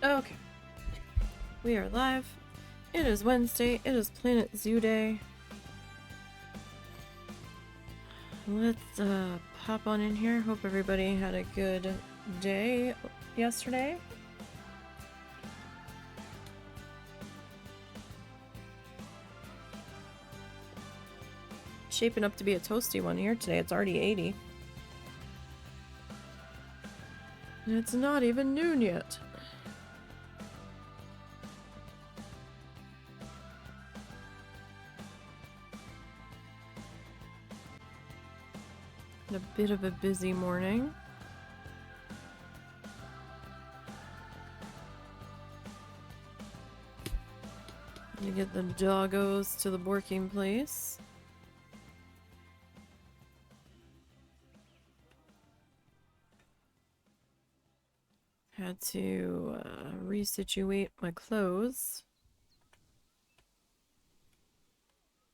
Okay. We are live. It is Wednesday. It is Planet Zoo Day. Let's pop on in here. Hope everybody had a good day yesterday. Shaping up to be a toasty one here today. It's already 80. And it's not even noon yet. A bit of a busy morning. To get the doggos to the working place. Had to resituate my clothes.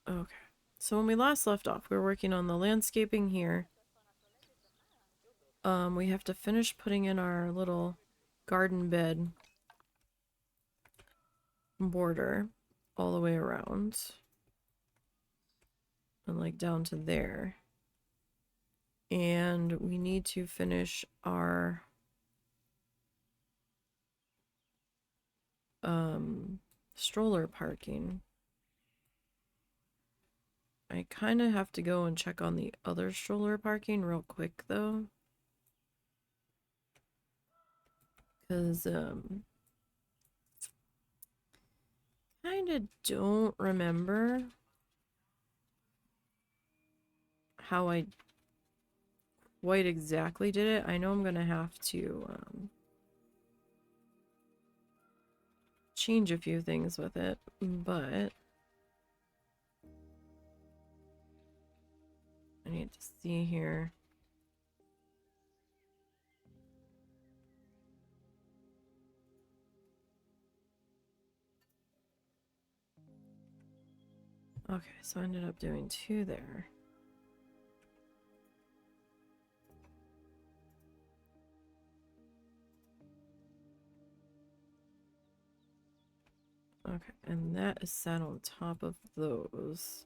Okay. So when we last left off, we were working on the landscaping here. We have to finish putting in our little garden bed border all the way around. And like down to there. And we need to finish our stroller parking. I kind of have to go and check on the other stroller parking real quick though. Because kind of don't remember how I quite exactly did it. I know I'm gonna have to change a few things with it, but I need to see here. Okay, so I ended up doing 2 there. Okay, and that is sat on top of those.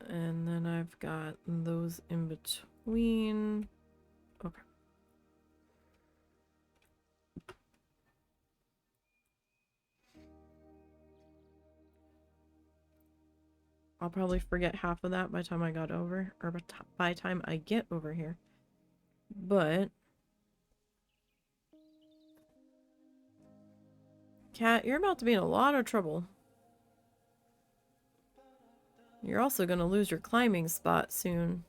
And then I've got those in between. Okay. I'll probably forget half of that by the time I got over, or by the time I get over here. But Cat, you're about to be in a lot of trouble. You're also gonna lose your climbing spot soon.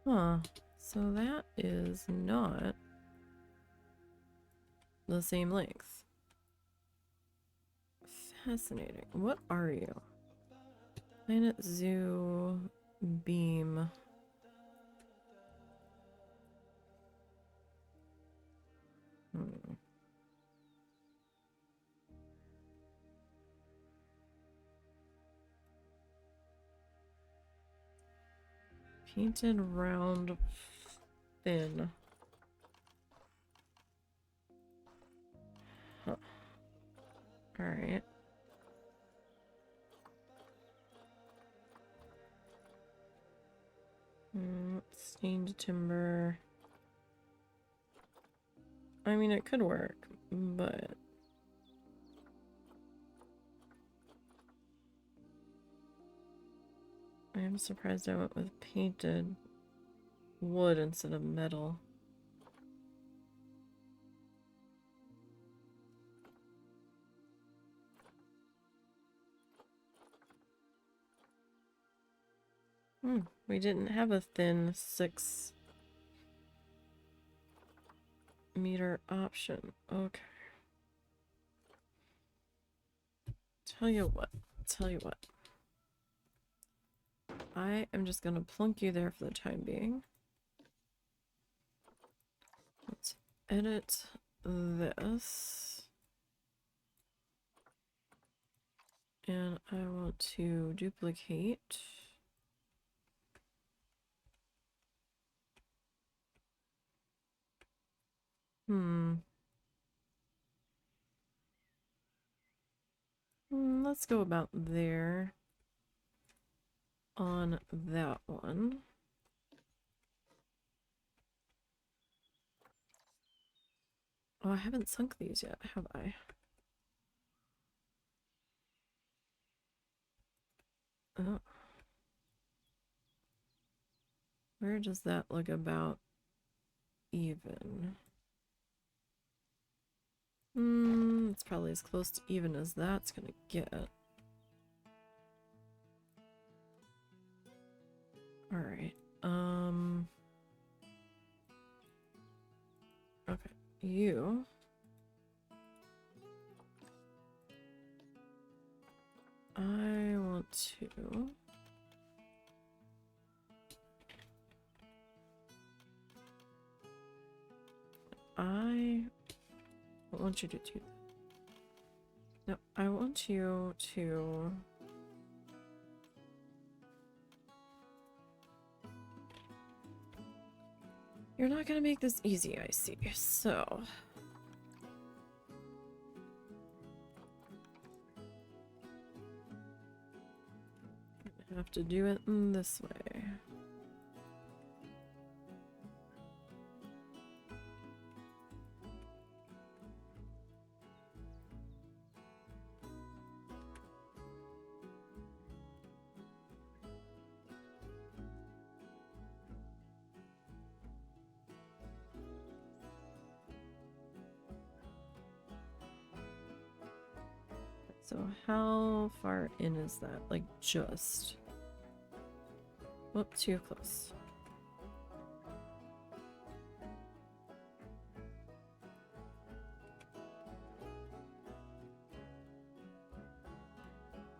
Huh. So that is not the same length. Fascinating. What are you? Planet Zoo beam. Painted round thin. Huh. Alright. Stained timber. I mean, it could work, but I am surprised I went with painted wood instead of metal. We didn't have a thin 6-meter option. Okay. Tell you what. I am just gonna plunk you there for the time being. Let's edit this. And I want to duplicate. Let's go about there on that one. Oh, I haven't sunk these yet, have I? Oh. Where does that look about even? It's probably as close to even as that's gonna get. Alright, okay, you. I want to... I don't want you to do that. No, I want you to... You're not gonna make this easy, I see, so... I have to do it in this way. So how far in is that? Like just... Whoop, too close.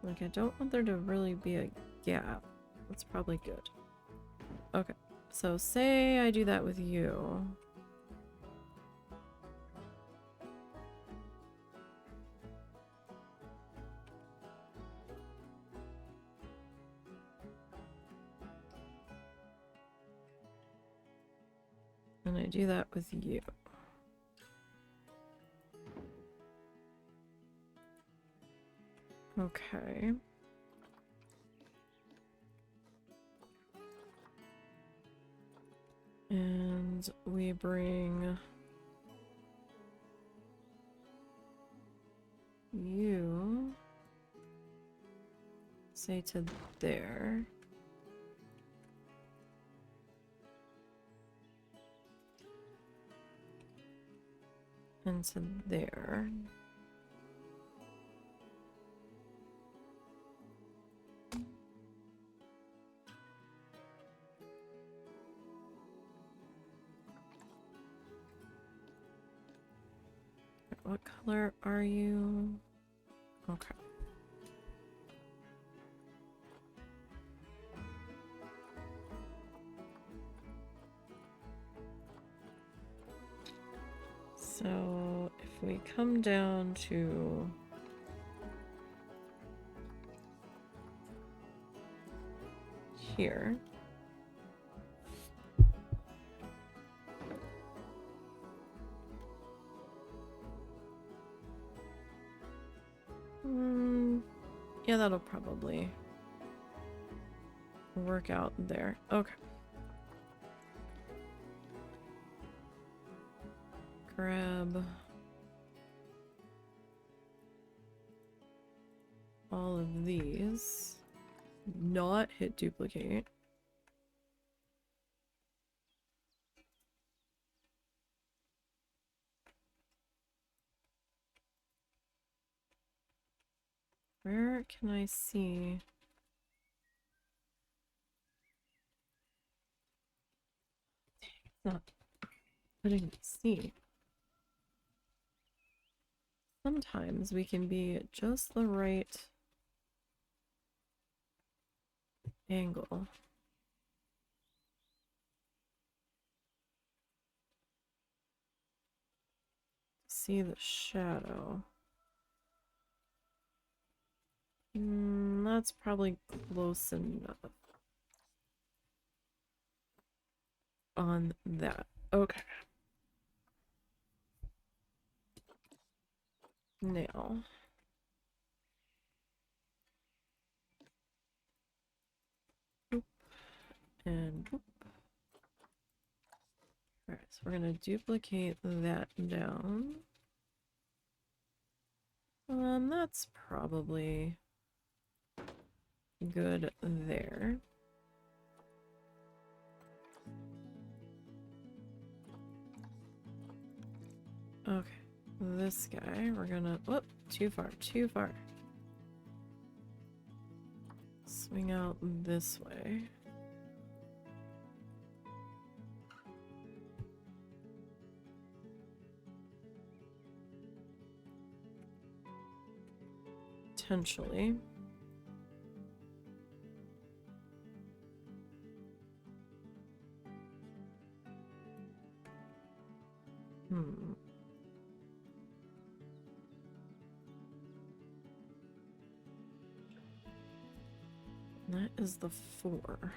Like, I don't want there to really be a gap. That's probably good. Okay, so say I do that with you. And I do that with you. Okay. And we bring you, say, to there. And to there. What color are you? Okay. So if we come down to here, yeah, that'll probably work out there. Okay. Grab all of these. Not hit duplicate. Where can I see? It's not letting me see. Sometimes we can be at just the right angle. See the shadow. That's probably close enough on that. Okay. Now. Boop, and boop. Alright, so we're gonna duplicate that down. That's probably good there. Okay, this guy, we're gonna, whoop, too far, too far. Swing out this way. Potentially. That is the 4.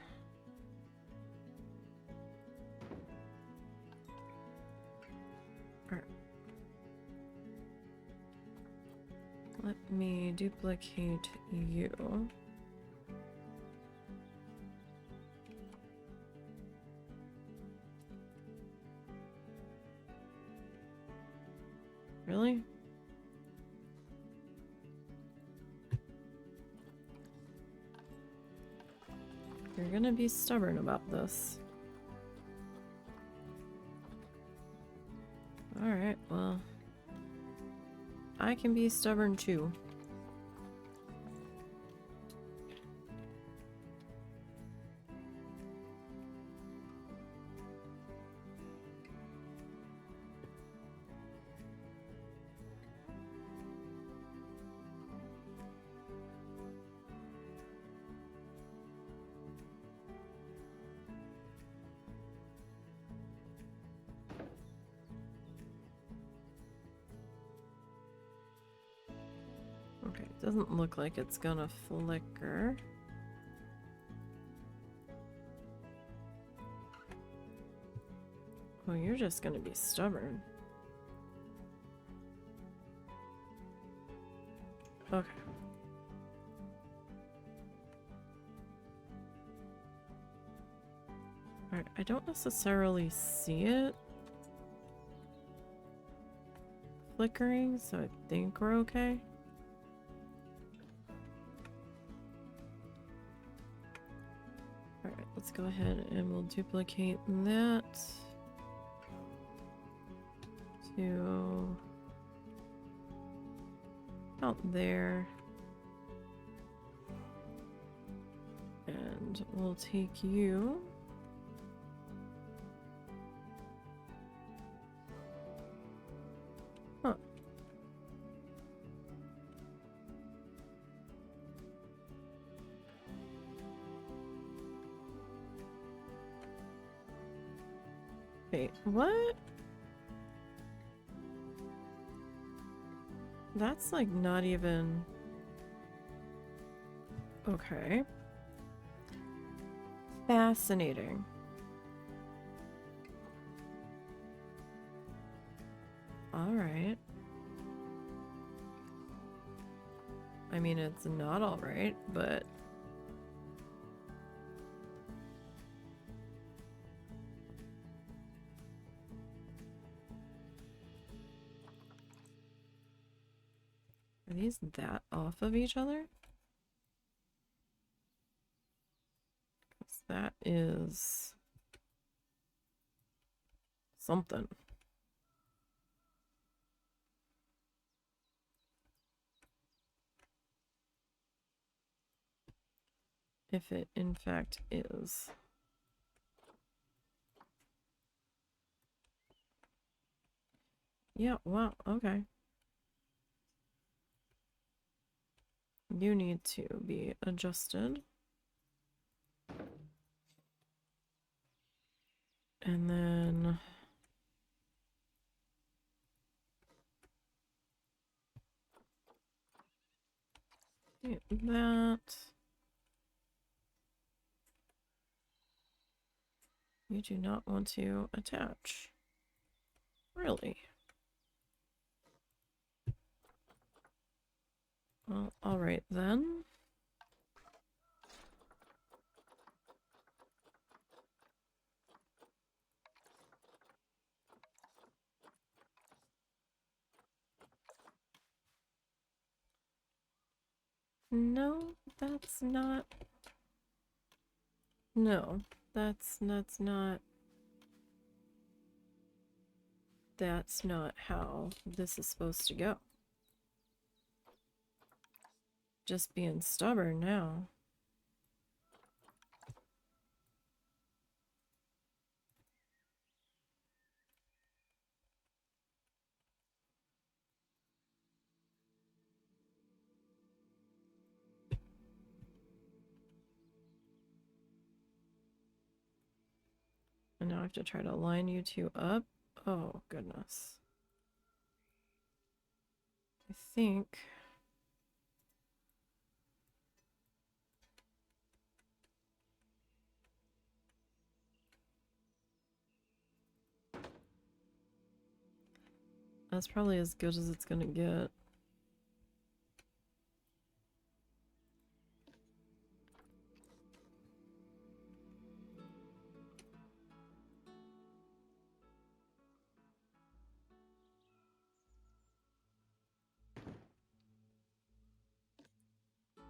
Alright. Let me duplicate you. Really? You're gonna be stubborn about this. Alright, well. I can be stubborn too. Okay, it doesn't look like it's gonna flicker. Oh, you're just gonna be stubborn. Okay. Alright, I don't necessarily see it flickering, so I think we're okay. Alright, let's go ahead and we'll duplicate that to out there. And we'll take you. Huh. Wait, what? That's like not even... Okay. Fascinating. Alright. I mean, it's not alright, but... Are these that off of each other? Because that is... something. If it in fact is. Yeah, wow, okay. You need to be adjusted. And then... Okay, that. You do not want to attach. Really? Well, alright then. No, that's not. No, that's not. That's not how this is supposed to go. Just being stubborn now. And now I have to try to line you two up. Oh, goodness. I think... that's probably as good as it's gonna get.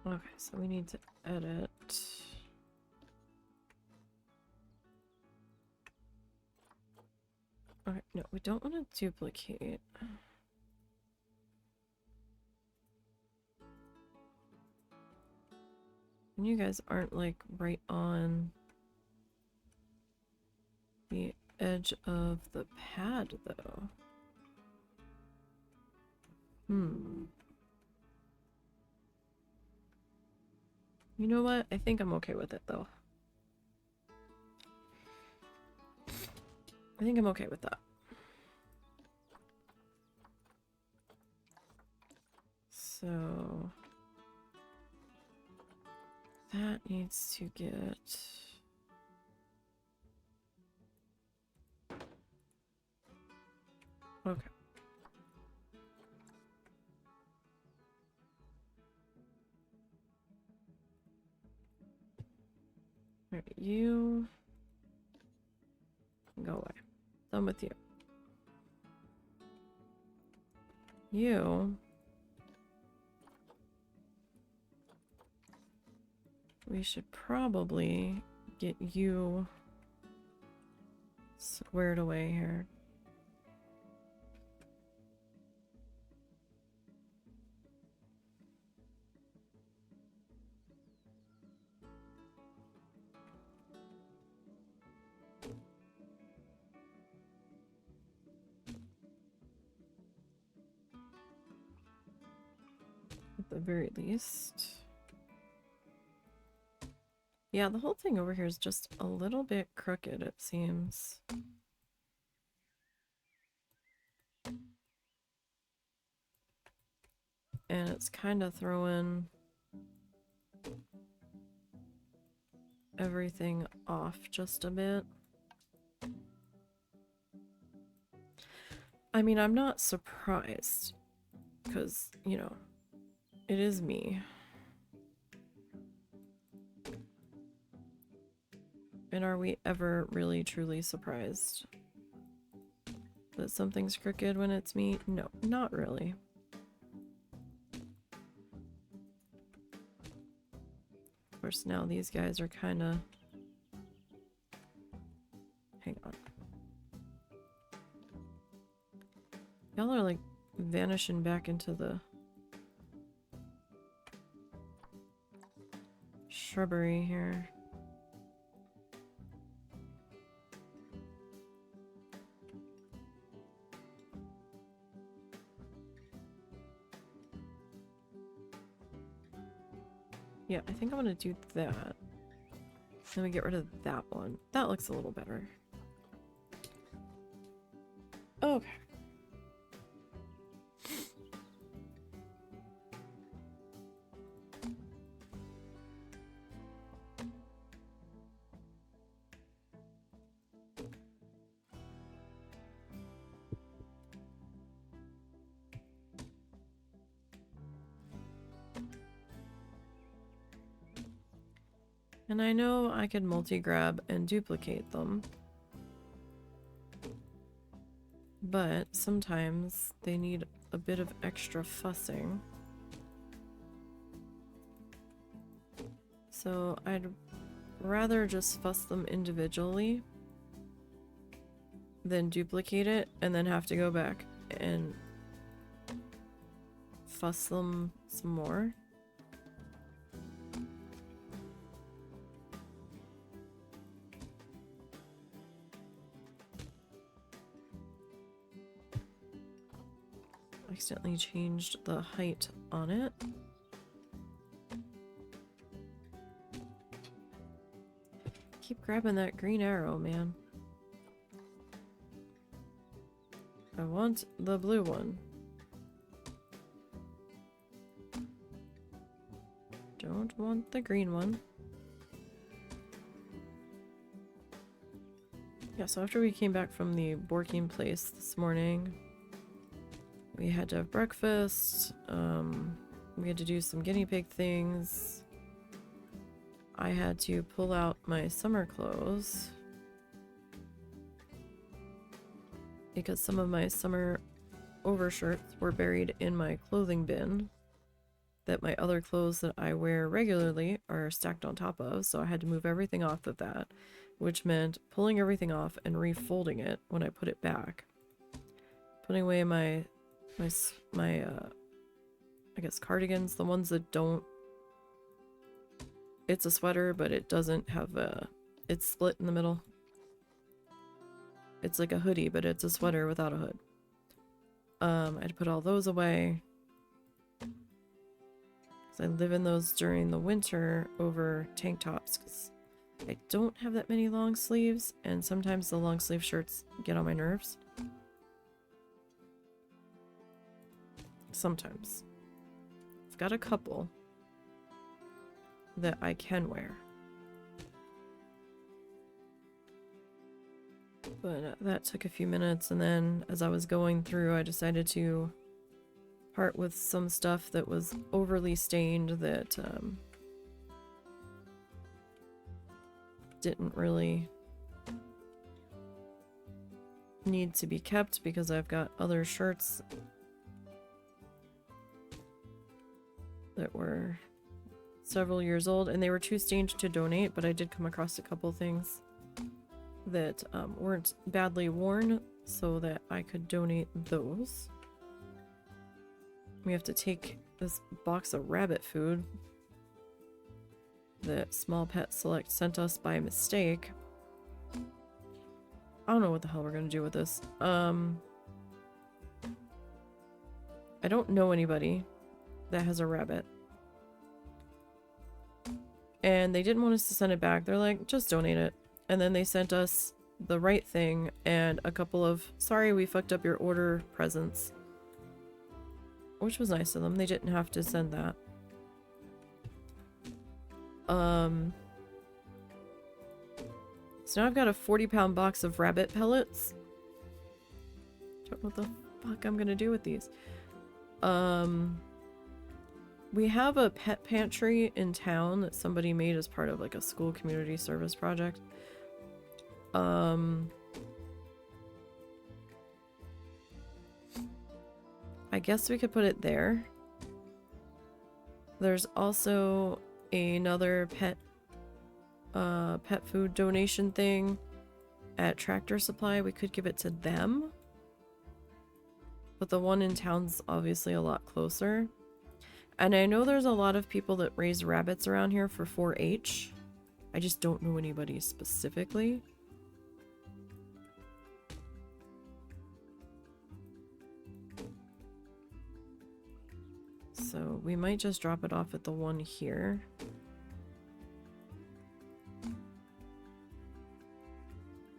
Okay, so we need to edit. Okay, no, we don't want to duplicate. And you guys aren't like right on the edge of the pad though. You know what? I think I'm okay with it though. I think I'm okay with that. So that needs to get... okay. Alright, you go away. Done with you. You... we should probably get you squared away here. At the very least. Yeah, the whole thing over here is just a little bit crooked, it seems. And it's kind of throwing everything off just a bit. I mean, I'm not surprised, because, you know, it is me. And are we ever really truly surprised that something's crooked when it's me? No, not really. Of course, now these guys are kind of... hang on. Y'all are like vanishing back into the shrubbery here. Yeah, I think I'm gonna do that. Then we get rid of that one. That looks a little better. Okay. And I know I could multi-grab and duplicate them. But sometimes they need a bit of extra fussing. So I'd rather just fuss them individually than duplicate it and then have to go back and fuss them some more. Accidentally changed the height on it. Keep grabbing that green arrow, man. I want the blue one. Don't want the green one. Yeah, so after we came back from the working place this morning, we had to have breakfast. We had to do some guinea pig things. I had to pull out my summer clothes because some of my summer overshirts were buried in my clothing bin that my other clothes that I wear regularly are stacked on top of, so I had to move everything off of that, which meant pulling everything off and refolding it when I put it back. Putting away my I guess cardigans, the ones that don't, it's a sweater but it doesn't have it's split in the middle. It's like a hoodie but it's a sweater without a hood. I had to put all those away because I live in those during the winter over tank tops because I don't have that many long sleeves and sometimes the long sleeve shirts get on my nerves. Sometimes. I've got a couple that I can wear. But that took a few minutes, and then as I was going through, I decided to part with some stuff that was overly stained that didn't really need to be kept because I've got other shirts that were several years old and they were too stained to donate, but I did come across a couple things that weren't badly worn so that I could donate those. We have to take this box of rabbit food that Small Pet Select sent us by mistake. I don't know what the hell we're gonna do with this. I don't know anybody that has a rabbit. And they didn't want us to send it back. They're like, just donate it. And then they sent us the right thing and a couple of, sorry we fucked up your order presents. Which was nice of them. They didn't have to send that. So now I've got a 40-pound box of rabbit pellets. Don't know what the fuck I'm gonna do with these. We have a pet pantry in town that somebody made as part of like a school community service project. I guess we could put it there. There's also another pet food donation thing at Tractor Supply. We could give it to them. But the one in town's obviously a lot closer. And I know there's a lot of people that raise rabbits around here for 4-H. I just don't know anybody specifically. So we might just drop it off at the one here.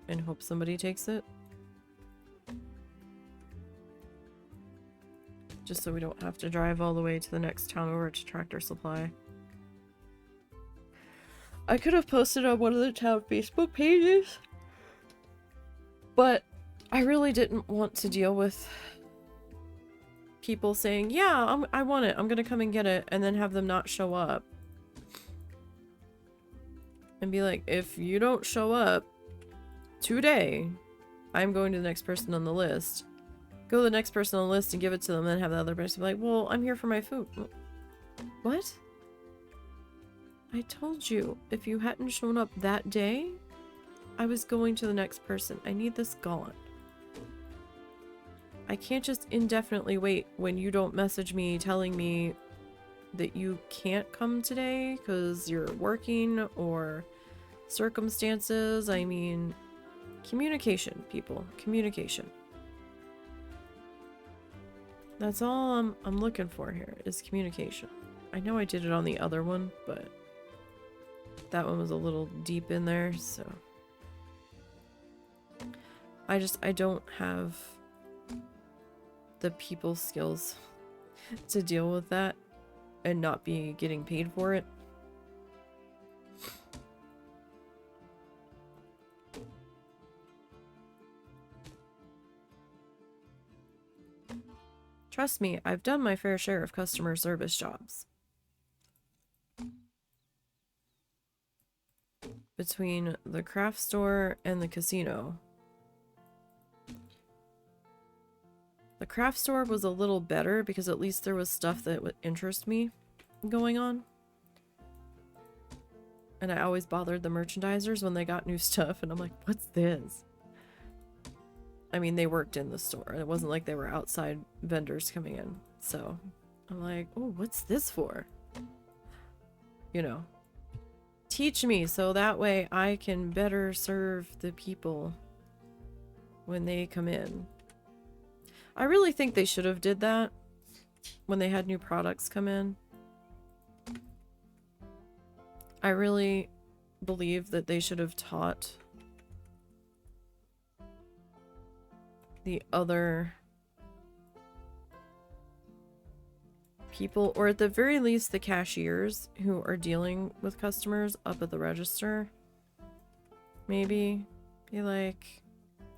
And hope somebody takes it. Just so we don't have to drive all the way to the next town over to Tractor Supply. I could have posted on one of the town Facebook pages, but I really didn't want to deal with people saying, yeah, I want it, I'm gonna come and get it, and then have them not show up. And be like, if you don't show up today, I'm going to the next person on the list. Go to the next person on the list and give it to them, and then have the other person be like, well, I'm here for my food. What? I told you, if you hadn't shown up that day, I was going to the next person. I need this gone. I can't just indefinitely wait when you don't message me telling me that you can't come today because you're working or circumstances. I mean, communication, people. Communication. That's all I'm looking for here, is communication. I know I did it on the other one, but that one was a little deep in there, so... I don't have the people skills to deal with that and not be getting paid for it. Trust me, I've done my fair share of customer service jobs. Between the craft store and the casino. The craft store was a little better because at least there was stuff that would interest me going on. And I always bothered the merchandisers when they got new stuff, and I'm like, what's this? I mean, they worked in the store. It wasn't like they were outside vendors coming in. So I'm like, oh, what's this for? You know, teach me so that way I can better serve the people when they come in. I really think they should have did that when they had new products come in. I really believe that they should have taught the other people, or at the very least the cashiers who are dealing with customers up at the register, maybe be like,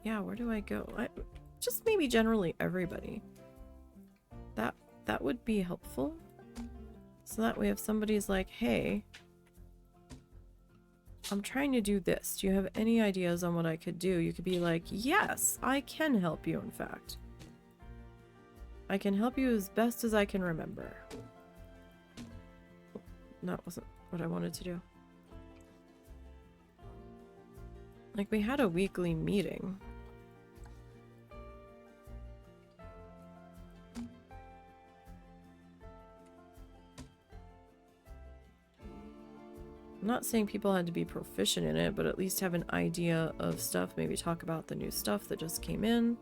yeah, where do I go? Just maybe generally everybody. That would be helpful. So that way if somebody's like, hey, I'm trying to do this. Do you have any ideas on what I could do? You could be like, yes, I can help you, in fact. I can help you as best as I can remember. That wasn't what I wanted to do. Like, we had a weekly meeting. I'm not saying people had to be proficient in it, but at least have an idea of stuff. Maybe talk about the new stuff that just came in.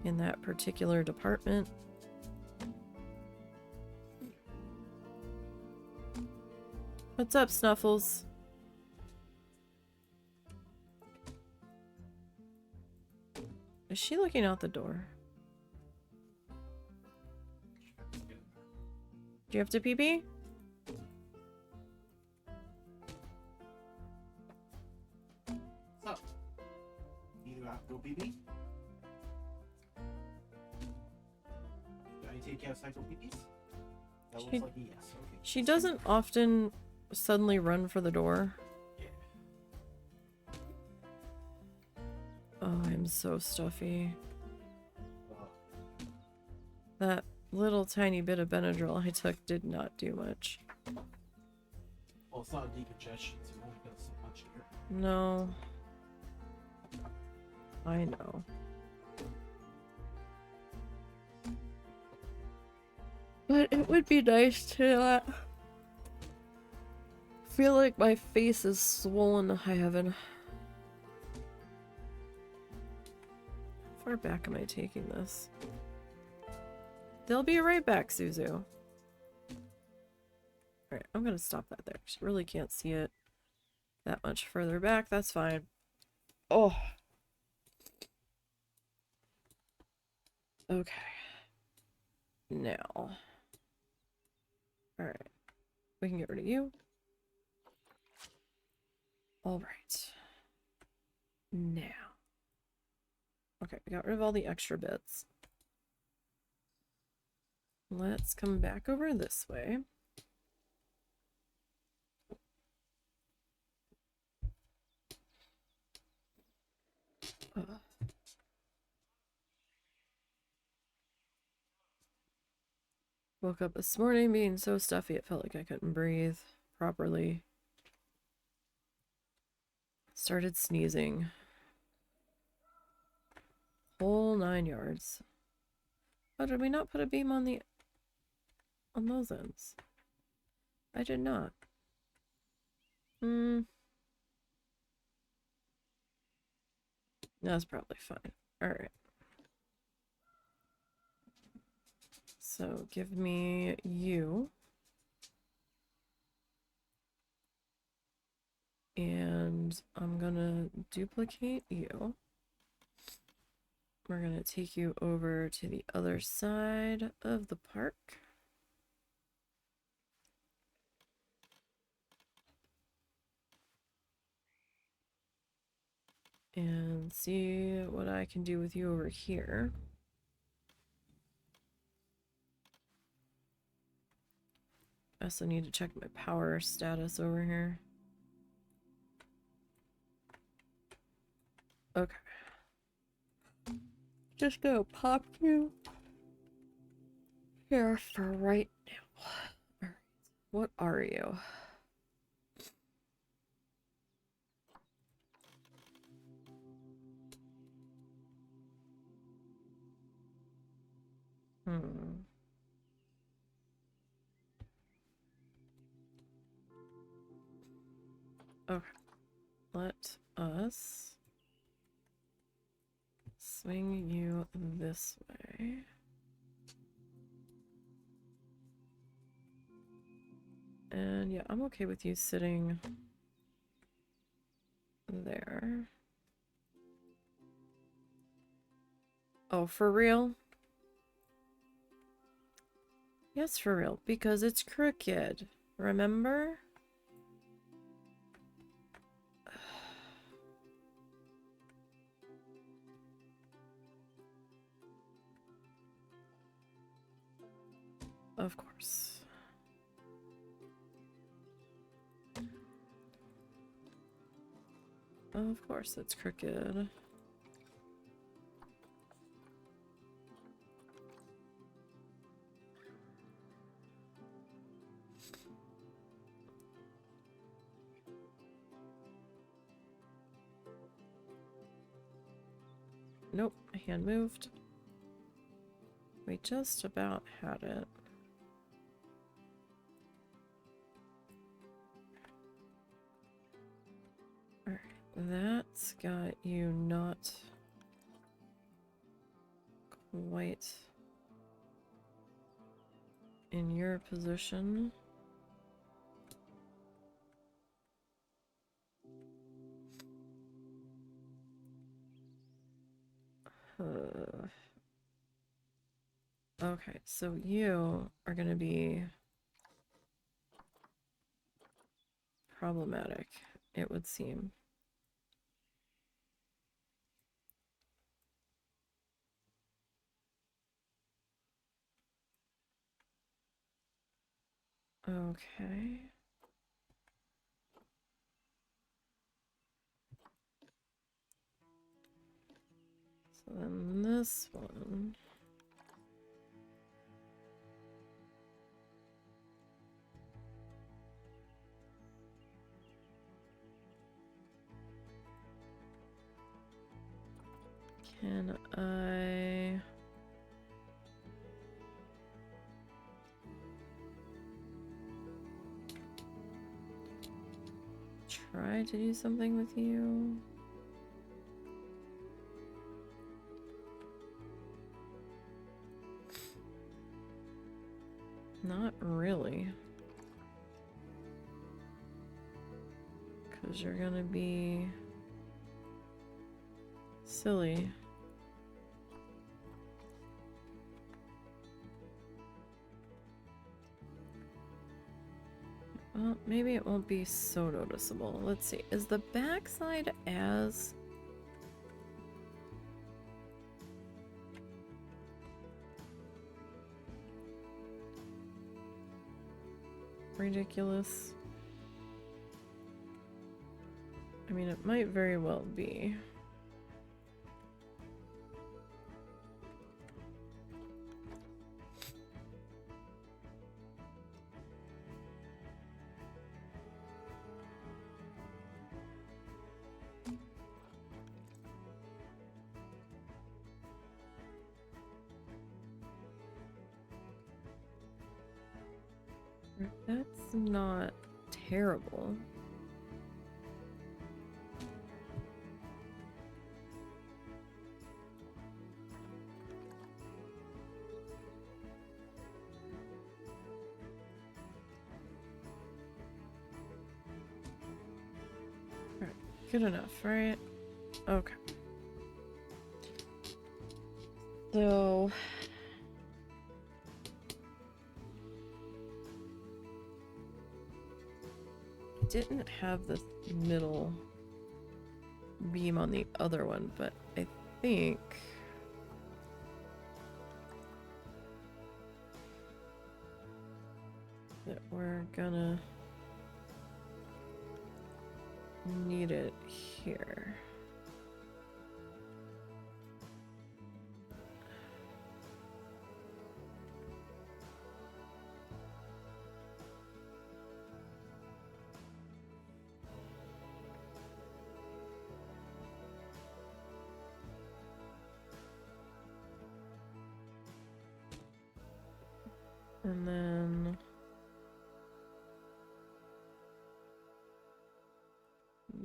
In that particular department. What's up, Snuffles? Is she looking out the door? Do you have to pee-pee? What's up? You have to go pee-pee? Do I take you outside for pee-pees? That looks like a yes. Okay. She doesn't often suddenly run for the door. Yeah. Oh, I'm so stuffy. Well, That little tiny bit of Benadryl I took did not do much. it's not a decongestion, so you only got so much here. No. I know. But it would be nice to feel like my face is swollen to high heaven. How far back am I taking this? They'll be right back, Suzu. Alright, I'm gonna stop that there. She really can't see it that much further back. That's fine. Oh. Okay. Now. Alright. We can get rid of you. Alright. Now. Okay, we got rid of all the extra bits. let's come back over this way. Woke up this morning being so stuffy it felt like I couldn't breathe properly. Started sneezing. Whole 9 yards. Oh, did we not put a beam on those ends? I did not. That's probably fine. Alright. So give me you. And I'm gonna duplicate you. We're gonna take you over to the other side of the park. And see what I can do with you over here. I also need to check my power status over here. Okay. Just gonna pop you here for right now. Alright. What are you? Okay. Let us swing you this way. And yeah, I'm okay with you sitting there. Oh, for real? Yes, for real, because it's crooked. Remember? Of course. Of course it's crooked. Nope, my hand moved. We just about had it. Alright, that's got you not quite in your position. Okay, so you are going to be problematic, it would seem. Okay. So then this one. Can I... try to do something with you? Not really. Because you're gonna be silly. Well, maybe it won't be so noticeable. Let's see. Is the backside as... ridiculous? I mean, it might very well be. That's not terrible. Alright, good enough, right? Okay. So didn't have the middle beam on the other one, but I think that we're gonna need it here. And then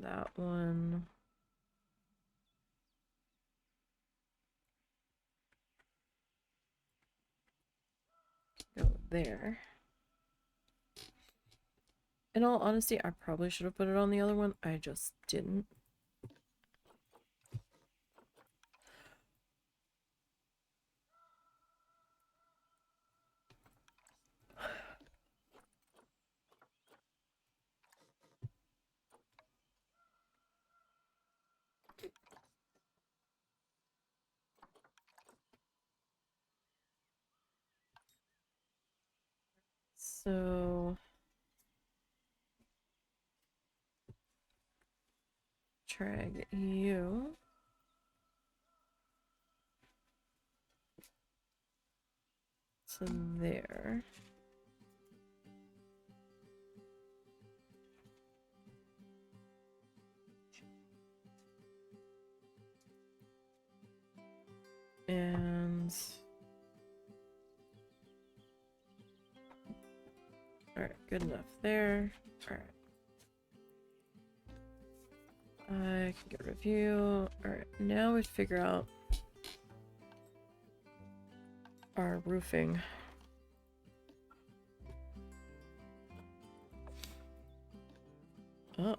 that one. Go there. In all honesty, I probably should have put it on the other one. I just didn't. So drag you to there. And alright, good enough there. Alright. I can get review. Alright, now we figure out our roofing. Oh,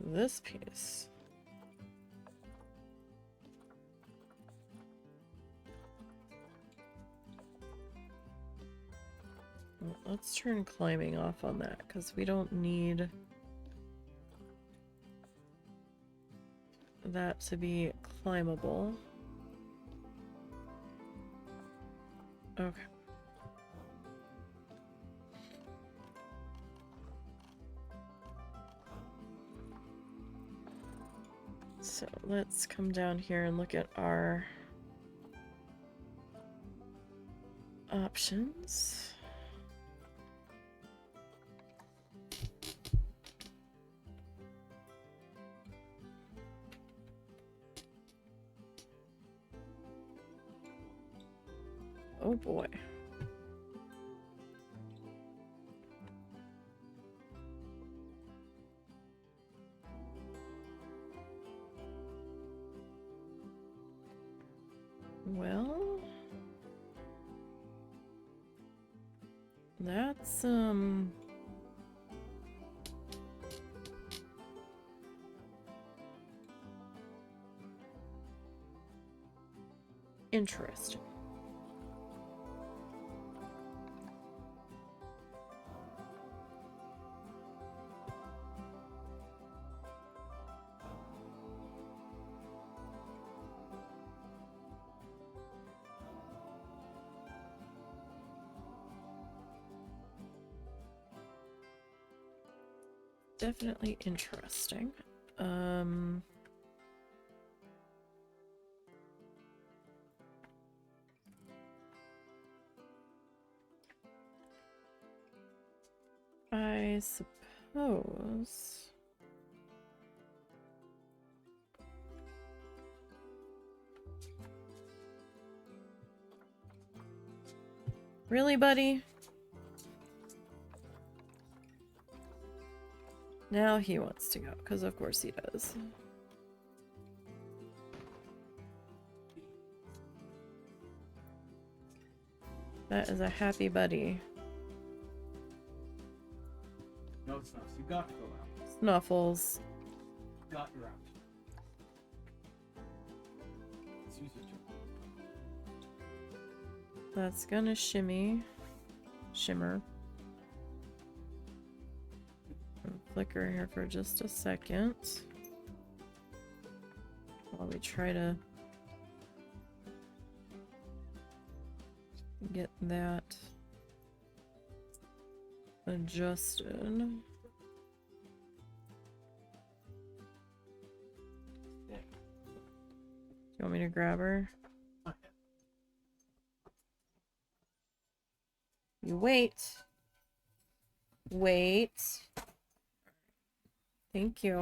this piece. Well, let's turn climbing off on that because we don't need that to be climbable. Okay. So let's come down here and look at our options. Oh boy. Well, that's interesting. definitely interesting. I suppose. Really, buddy? Now he wants to go, because of course he does. That is a happy buddy. No, it's not. You got to go out. Snuffles. You got your out. Susie's turn. That's gonna shimmer. Flicker here for just a second while we try to get that adjusted. Yeah. Do you want me to grab her? Okay. You wait. Wait. Thank you.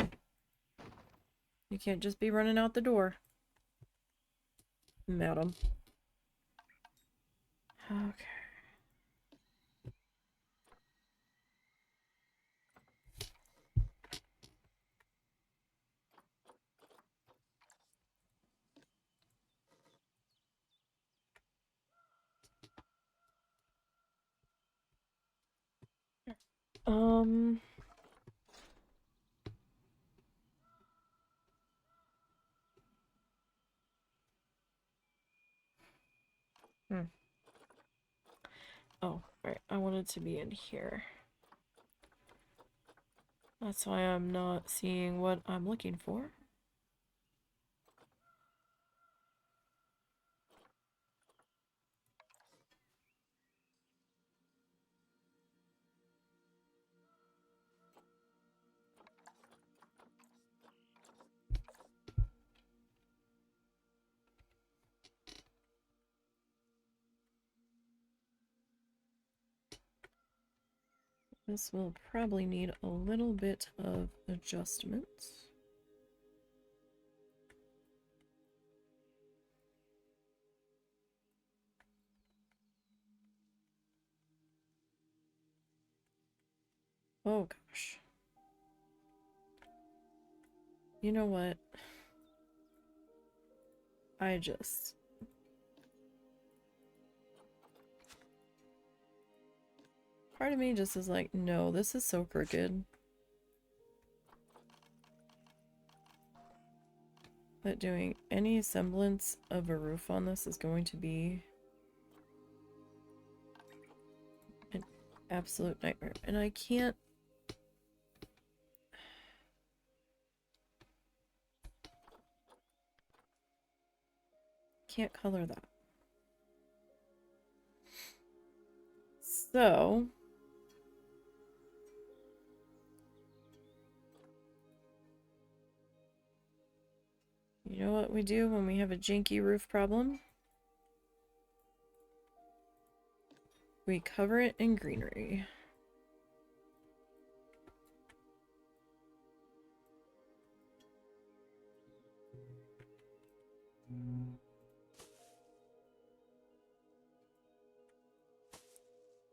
You can't just be running out the door, madam. Okay. Oh, right. I wanted to be in here. That's why I'm not seeing what I'm looking for. This will probably need a little bit of adjustment. Oh gosh. You know what? Part of me just is like, no, this is so crooked that doing any semblance of a roof on this is going to be an absolute nightmare. And I can't color that. So you know what we do when we have a janky roof problem? We cover it in greenery.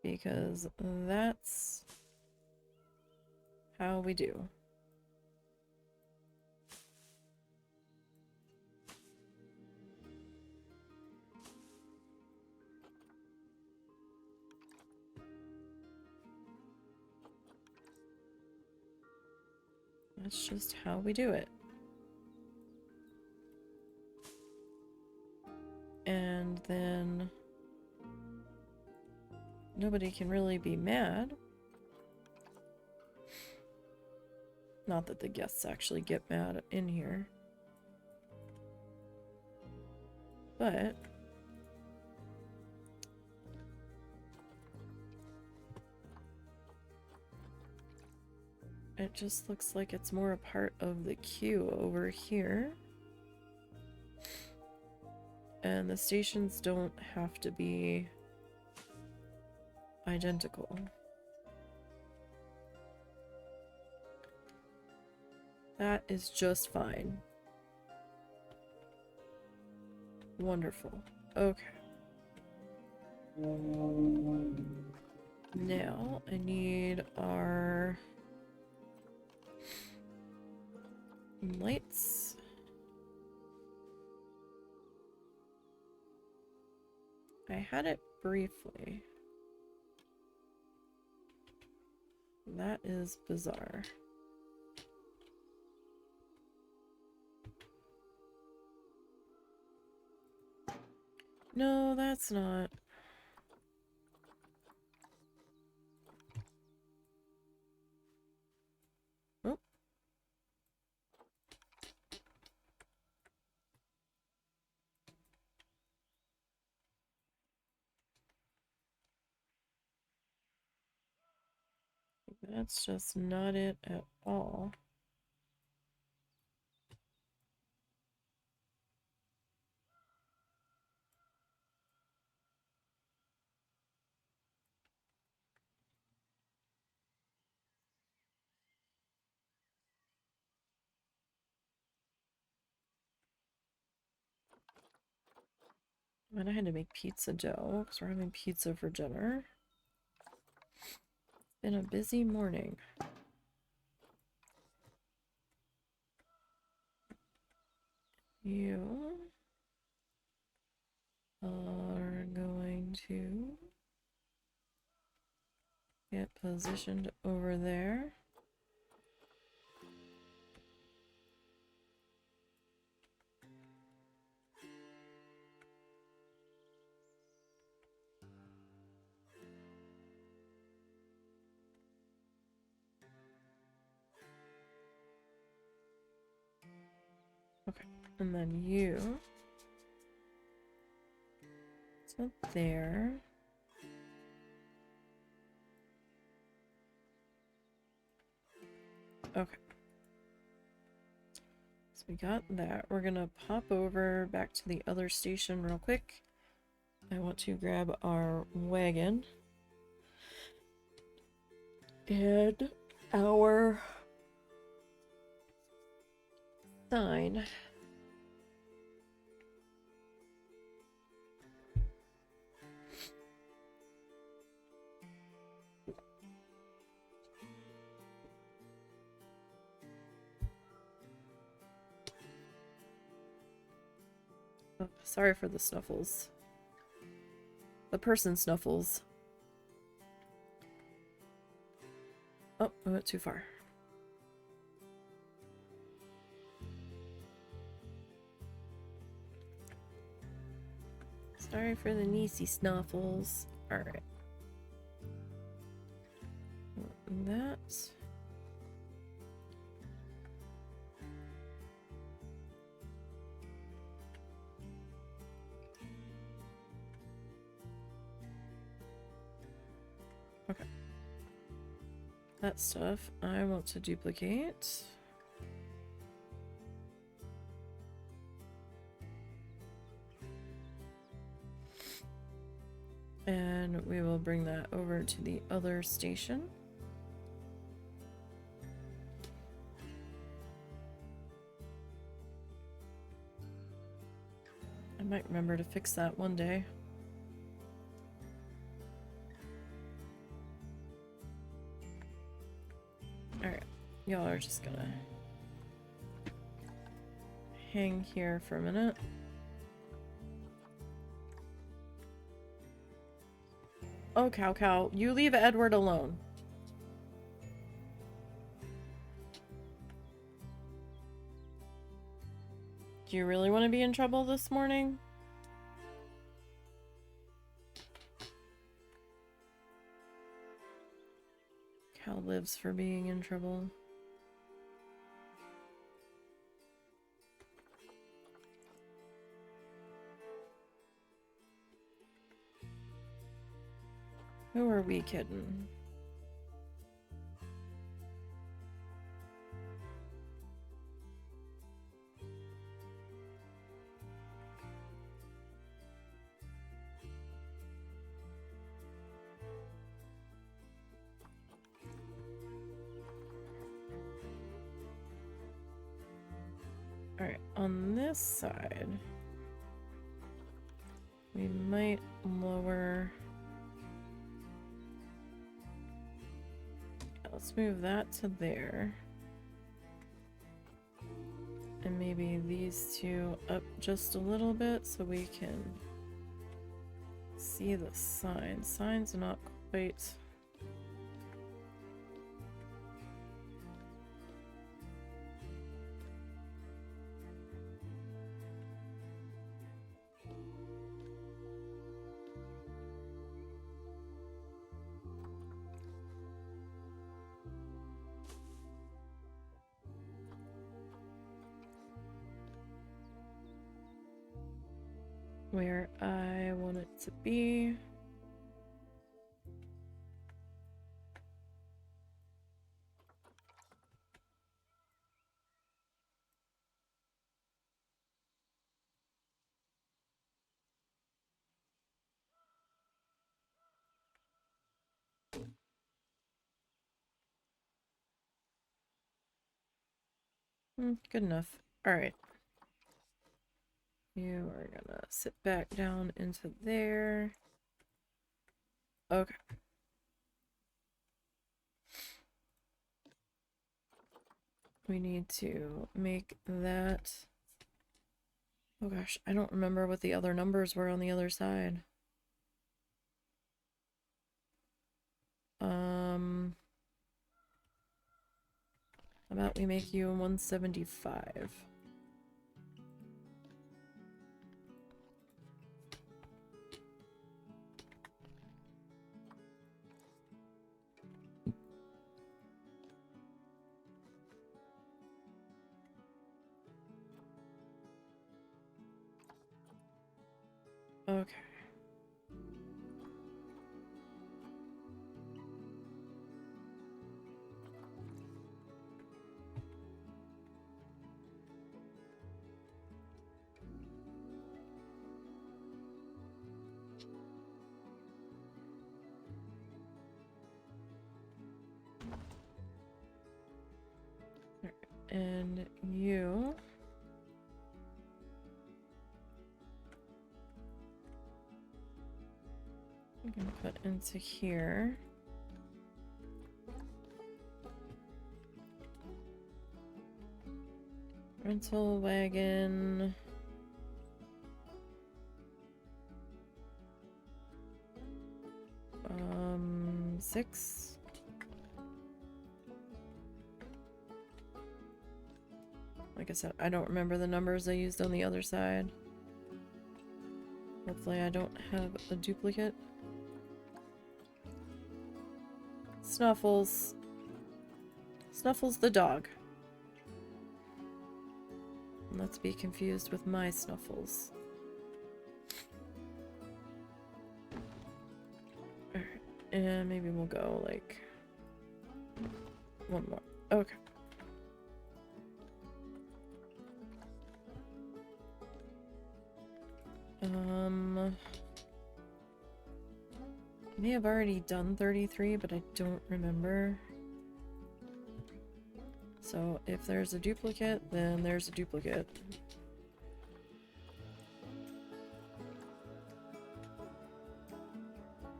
Because that's how we do. That's just how we do it. And then nobody can really be mad. Not that the guests actually get mad in here. But it just looks like it's more a part of the queue over here. And the stations don't have to be identical. That is just fine. Wonderful. Okay. Now I need our lights. I had it briefly. That is bizarre. No, that's not. Oh. That's just not it at all. And I had to make pizza dough because we're having pizza for dinner. It's been a busy morning. You are going to get positioned over there. Okay, and then you. It's not there. Okay. So we got that. We're gonna pop over back to the other station real quick. I want to grab our wagon. And our sign. Oh, sorry for the snuffles. The person snuffles. Oh, I went too far. Sorry for the Nisey snuffles. Alright. That. Okay. That stuff I want to duplicate. And we will bring that over to the other station. I might remember to fix that one day. Alright, y'all are just gonna hang here for a minute. Oh, cow, you leave Edward alone. Do you really want to be in trouble this morning? Cow lives for being in trouble. Who are we kidding? Alright, on this side, we might lower... Yeah, let's move that to there. And maybe these two up just a little bit so we can see the sign. Signs are not quite... where I want it to be. Good enough. Alright. You are gonna sit back down into there. Okay. We need to make that... Oh gosh, I don't remember what the other numbers were on the other side. How about we make you 175? Okay. And you... I'm gonna put into here. Rental wagon. 6. Like I said, I don't remember the numbers I used on the other side. Hopefully I don't have a duplicate. Snuffles. Snuffles the dog. Not to be confused with my Snuffles. Alright, and maybe we'll go like one more. Okay. I may have already done 33, but I don't remember. So if there's a duplicate, then there's a duplicate.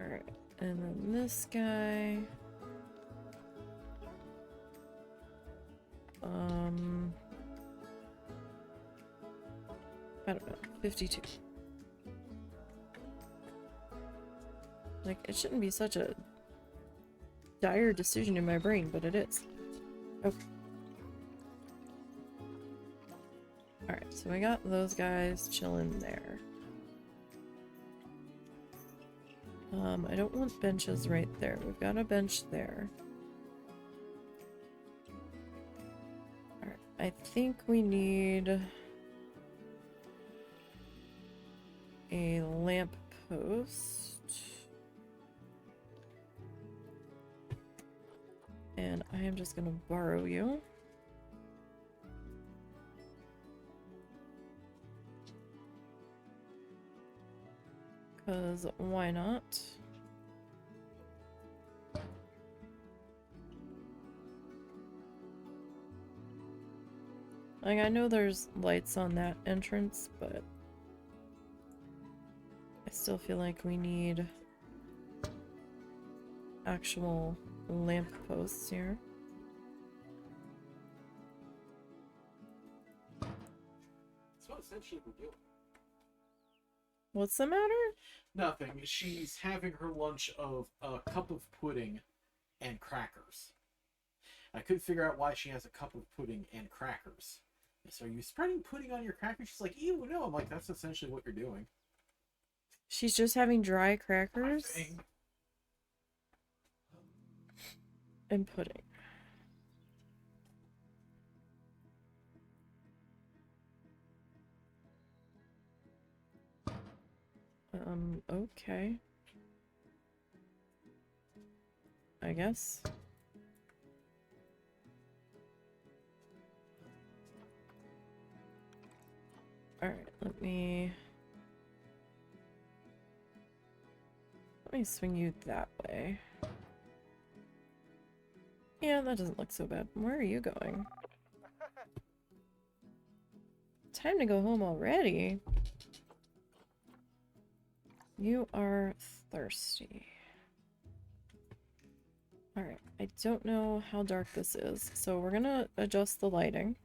Alright, and then this guy... I don't know, 52. Like, it shouldn't be such a dire decision in my brain, but it is. Okay. Alright, so we got those guys chilling there. I don't want benches right there. We've got a bench there. Alright, I think we need a lamp post. And I am just gonna borrow you. Because why not? Like, I know there's lights on that entrance, but I still feel like we need actual lamp posts here. That's what essentially we're doing. What's the matter? Nothing. She's having her lunch of a cup of pudding and crackers. I couldn't figure out why she has a cup of pudding and crackers. So are you spreading pudding on your crackers? She's like, ew, no. I'm like, that's essentially what you're doing. She's just having dry crackers I think. and pudding. Okay. I guess. Alright, let me swing you that way. Yeah, that doesn't look so bad. Where are you going? Time to go home already. You are thirsty. Alright, I don't know how dark this is, so we're gonna adjust the lighting.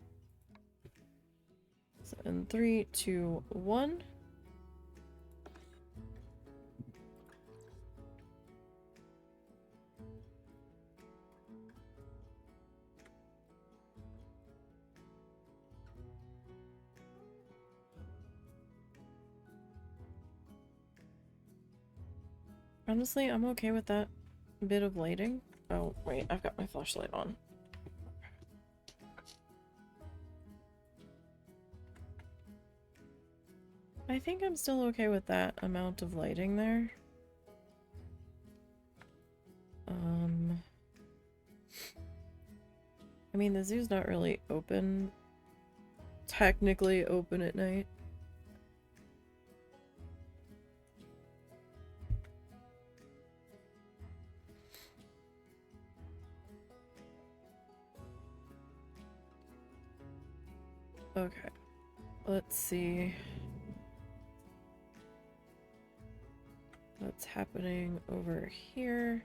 So in 3, 2, 1. Honestly, I'm okay with that bit of lighting. Oh, wait, I've got my flashlight on. I think I'm still okay with that amount of lighting there. I mean, the zoo's not really open, technically open at night. Okay, let's see what's happening over here.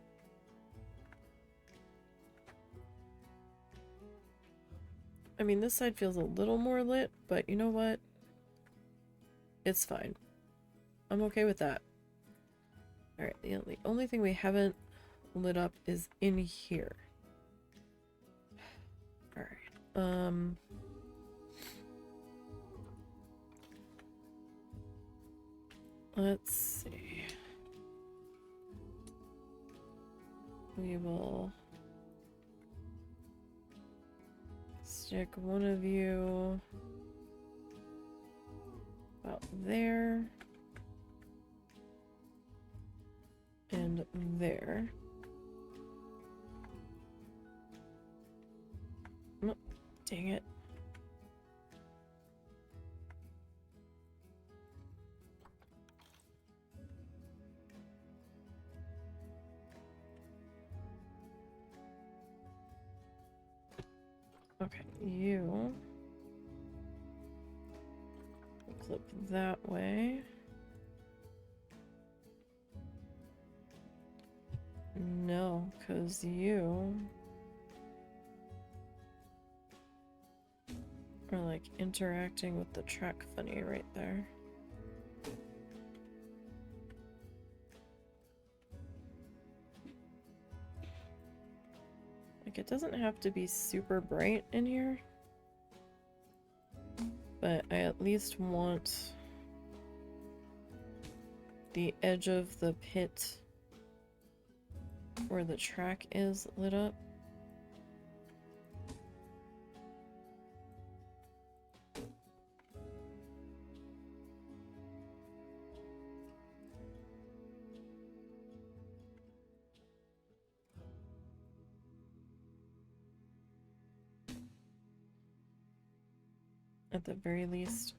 I mean, this side feels a little more lit, but you know what? It's fine. I'm okay with that. Alright, the only thing we haven't lit up is in here. Alright, let's see. We will stick one of you about there and there. Oh, dang it. Okay, you flip that way. No, because you are like interacting with the track funny right there. Like, it doesn't have to be super bright in here, but I at least want the edge of the pit where the track is lit up. At the very least.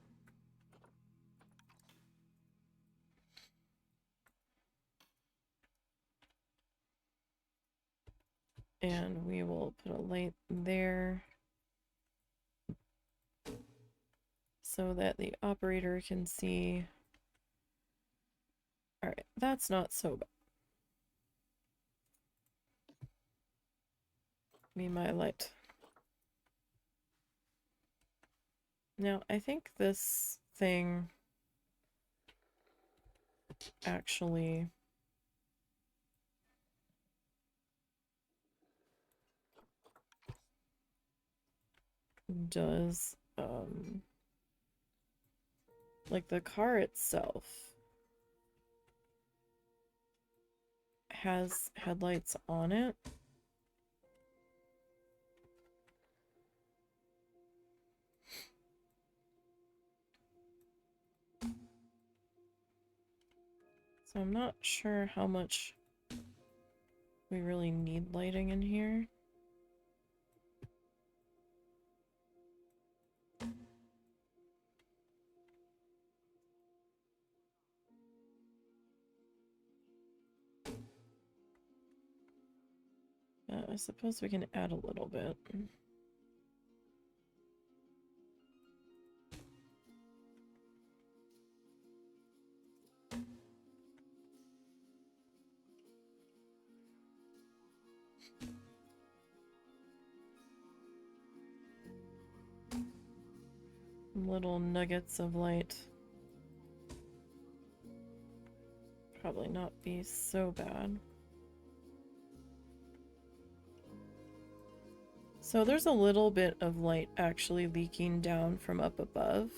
And we will put a light there. so that the operator can see. Alright, that's not so bad. Me, my light. Now, I think this thing actually does, like the car itself has headlights on it. So I'm not sure how much we really need lighting in here. I suppose we can add a little bit. Little nuggets of light. Probably not be so bad. So there's a little bit of light actually leaking down from up above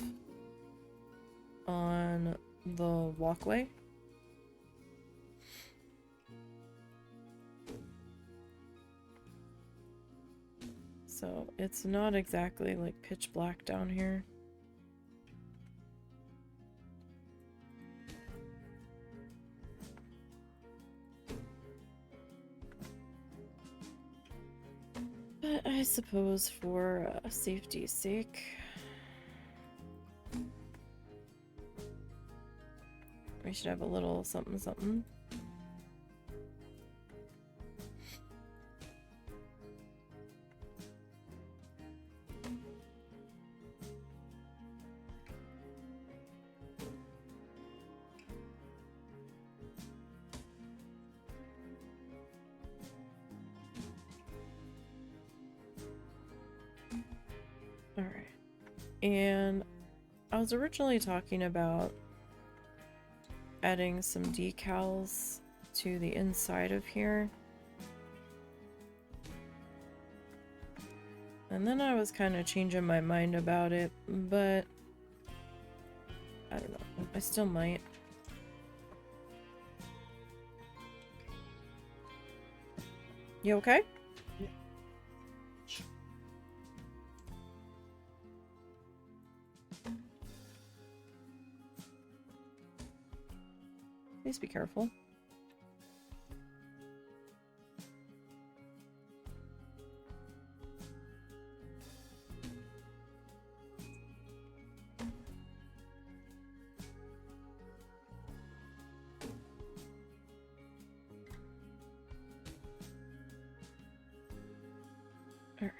on the walkway. So it's not exactly like pitch black down here. But I suppose for safety's sake, we should have a little something something. Alright. And I was originally talking about adding some decals to the inside of here. And then I was kind of changing my mind about it, but I don't know. I still might. You okay? Yeah. Please be careful. Alright.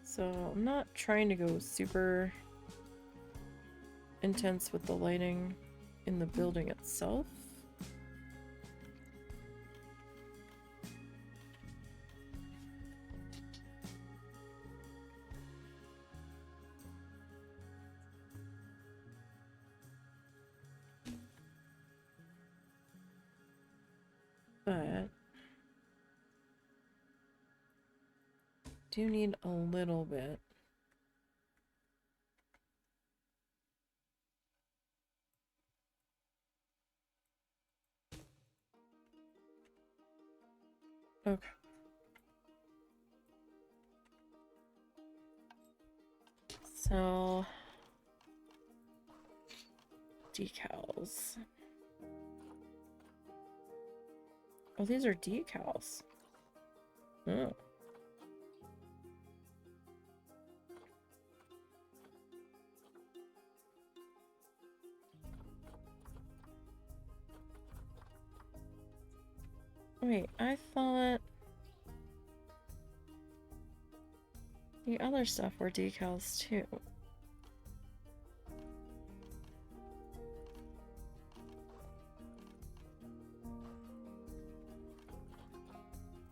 So I'm not trying to go super intense with the lighting in the building itself. But do need a little bit. Okay. So decals. Oh, these are decals. Oh. Wait, I thought the other stuff were decals too.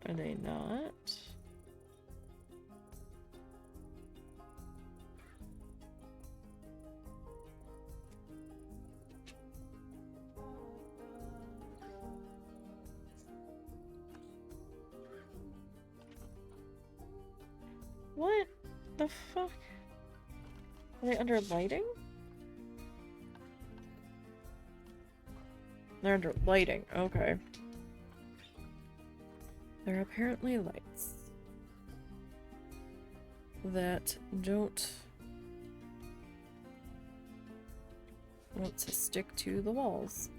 Are they not? What the fuck? Are they under lighting? They're under lighting, okay. They're apparently lights that don't want to stick to the walls.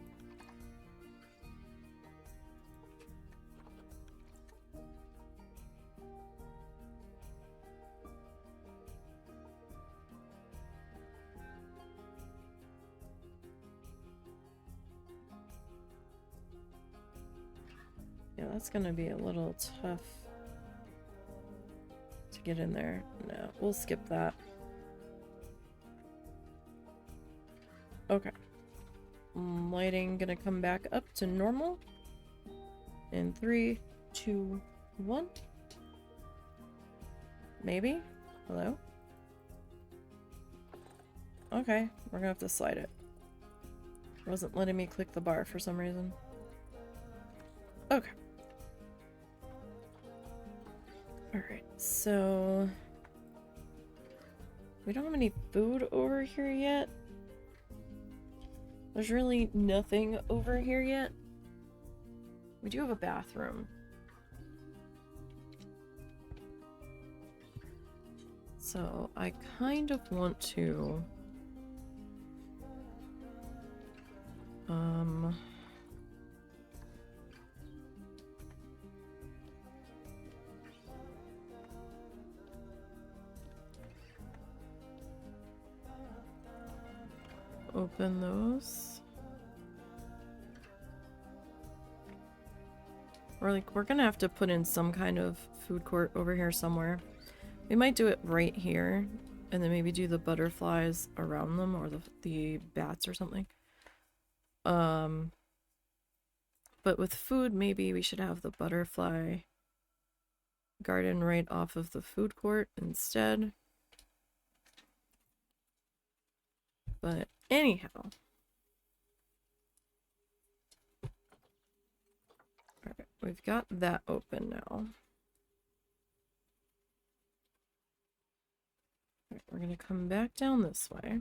Yeah, that's gonna be a little tough to get in there. No, we'll skip that. Okay. Lighting gonna come back up to normal. In 3, 2, 1. Maybe? Hello? Okay, we're gonna have to slide it. It wasn't letting me click the bar for some reason. Okay. Alright, so... we don't have any food over here yet. There's really nothing over here yet. We do have a bathroom. So I kind of want to... open those. Or like, we're gonna have to put in some kind of food court over here somewhere. We might do it right here, and then maybe do the butterflies around them, or the bats or something. But with food, maybe we should have the butterfly garden right off of the food court instead. But anyhow. Alright, we've got that open now. Alright, we're gonna come back down this way.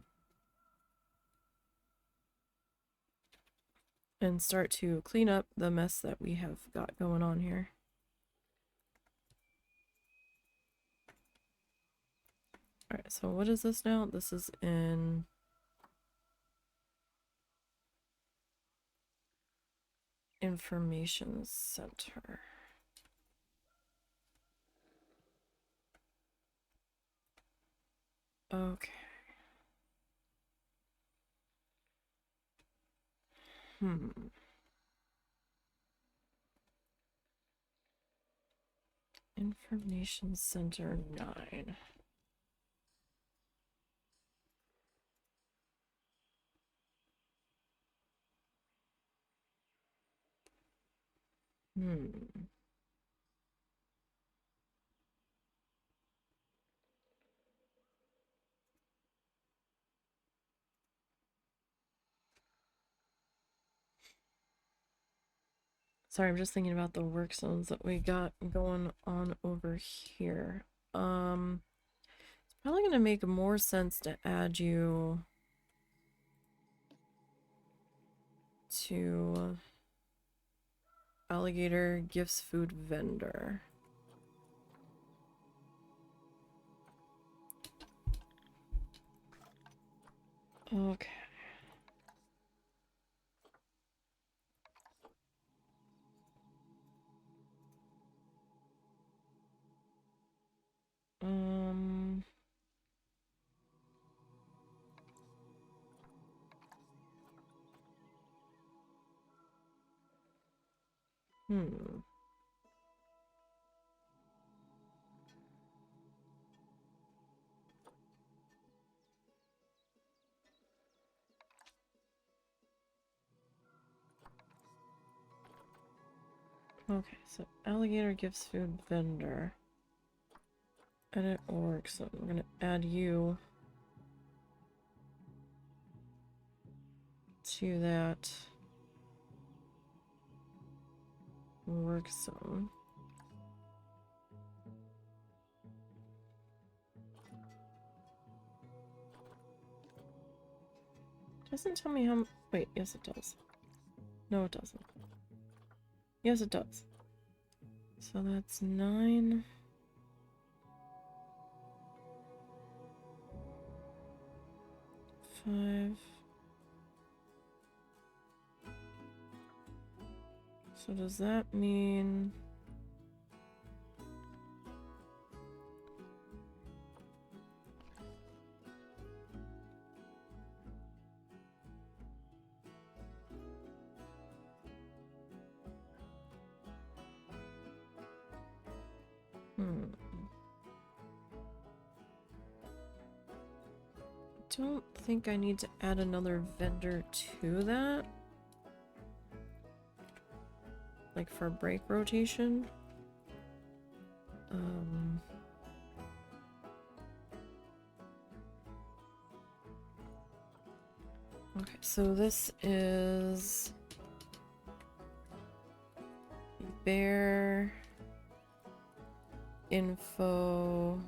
And start to clean up the mess that we have got going on here. Alright, so what is this now? This is in... Information Center. Okay. Information Center 9. Sorry, I'm just thinking about the work zones that we got going on over here. It's probably gonna make more sense to add you to alligator gifts food vendor. Okay. Okay, so alligator gives food vendor. Edit org, so we're gonna add you to that work zone. Doesn't tell me how. Wait, yes it does. No, it doesn't. Yes, it does. So that's 9. Five. So does that mean don't think I need to add another vendor to that. Like for break rotation. Okay, so this is bear info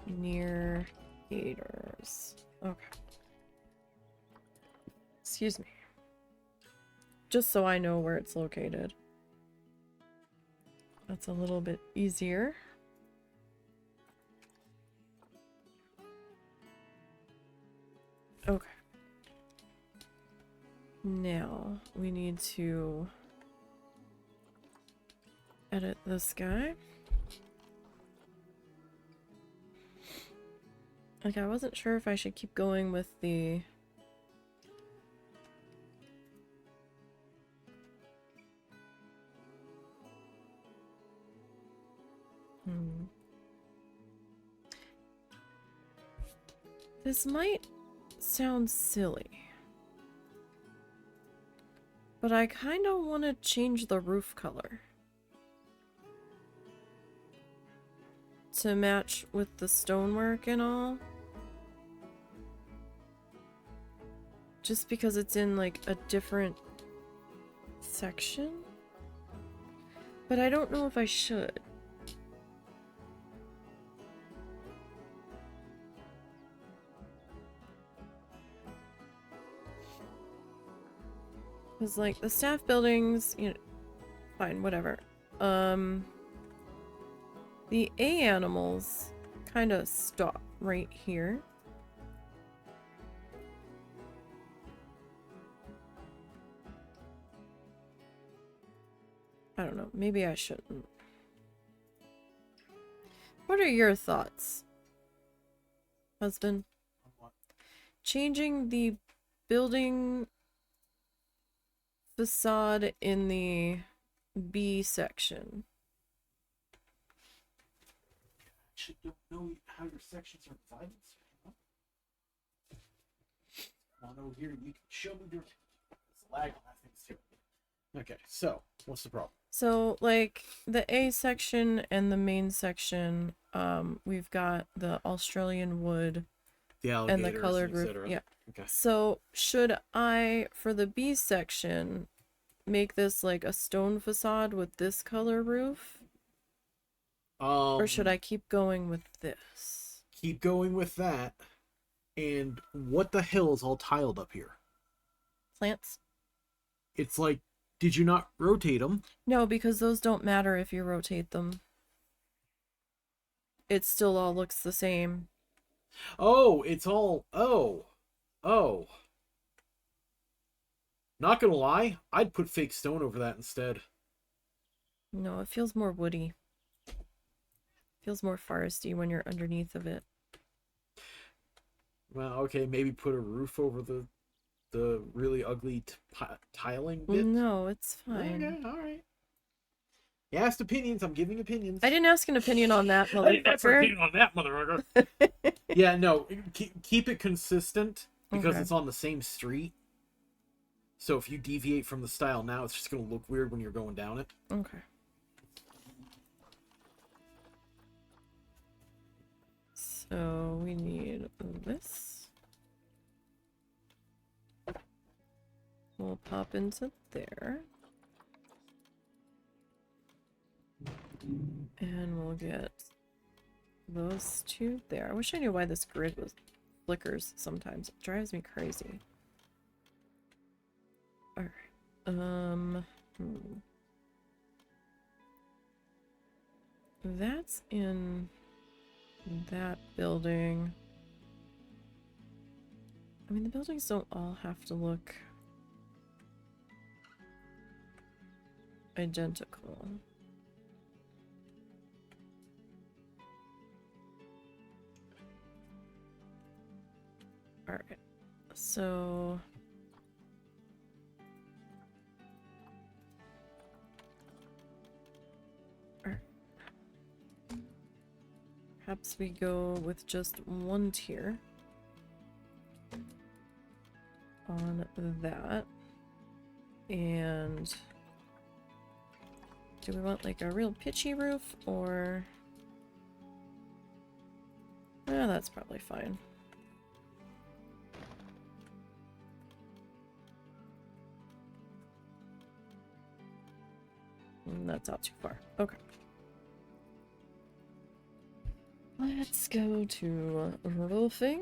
near gators. Okay. Excuse me. Just so I know where it's located. That's a little bit easier. Okay. Now we need to edit this guy. Like, I wasn't sure if I should keep going with the This might sound silly, but I kind of want to change the roof color to match with the stonework and all. Just because it's in like a different section. But I don't know if I should. Because like the staff buildings, you know, fine, whatever. The A animals kind of stop right here. I don't know, maybe I shouldn't. What are your thoughts, husband? What? Changing the building facade in the B section. I actually don't know how your sections are divided. Come on over here, you can show me your. It's lag on that thing too. Okay, so what's the problem? So, like, the A section and the main section, we've got the Australian wood The and the colored roof. Yeah. Okay. So, should I, for the B section, make this like a stone facade with this color roof? Or should I keep going with this? Keep going with that. And what the hell is all tiled up here? Plants? It's like, did you not rotate them? No, because those don't matter if you rotate them. It still all looks the same. Oh, it's all... Oh. Not gonna lie, I'd put fake stone over that instead. No, it feels more woody. Feels more foresty when you're underneath of it. Well, okay, maybe put a roof over the really ugly tiling bit. No, it's fine. Okay, all right. You asked opinions. I'm giving opinions. I didn't ask an opinion on that, motherfucker. I didn't ask an opinion on that, motherfucker. Yeah, no. Keep it consistent because Okay. it's on the same street. So if you deviate from the style now, it's just going to look weird when you're going down it. Okay. So we need this. We'll pop into there. And we'll get those two there. I wish I knew why this grid flickers sometimes. It drives me crazy. Alright. That's in that building. I mean, the buildings don't all have to look identical. Alright, so perhaps we go with just one tier on that. And do we want like a real pitchy roof, or that's probably fine. That's out too far. Okay. Let's go to roofing.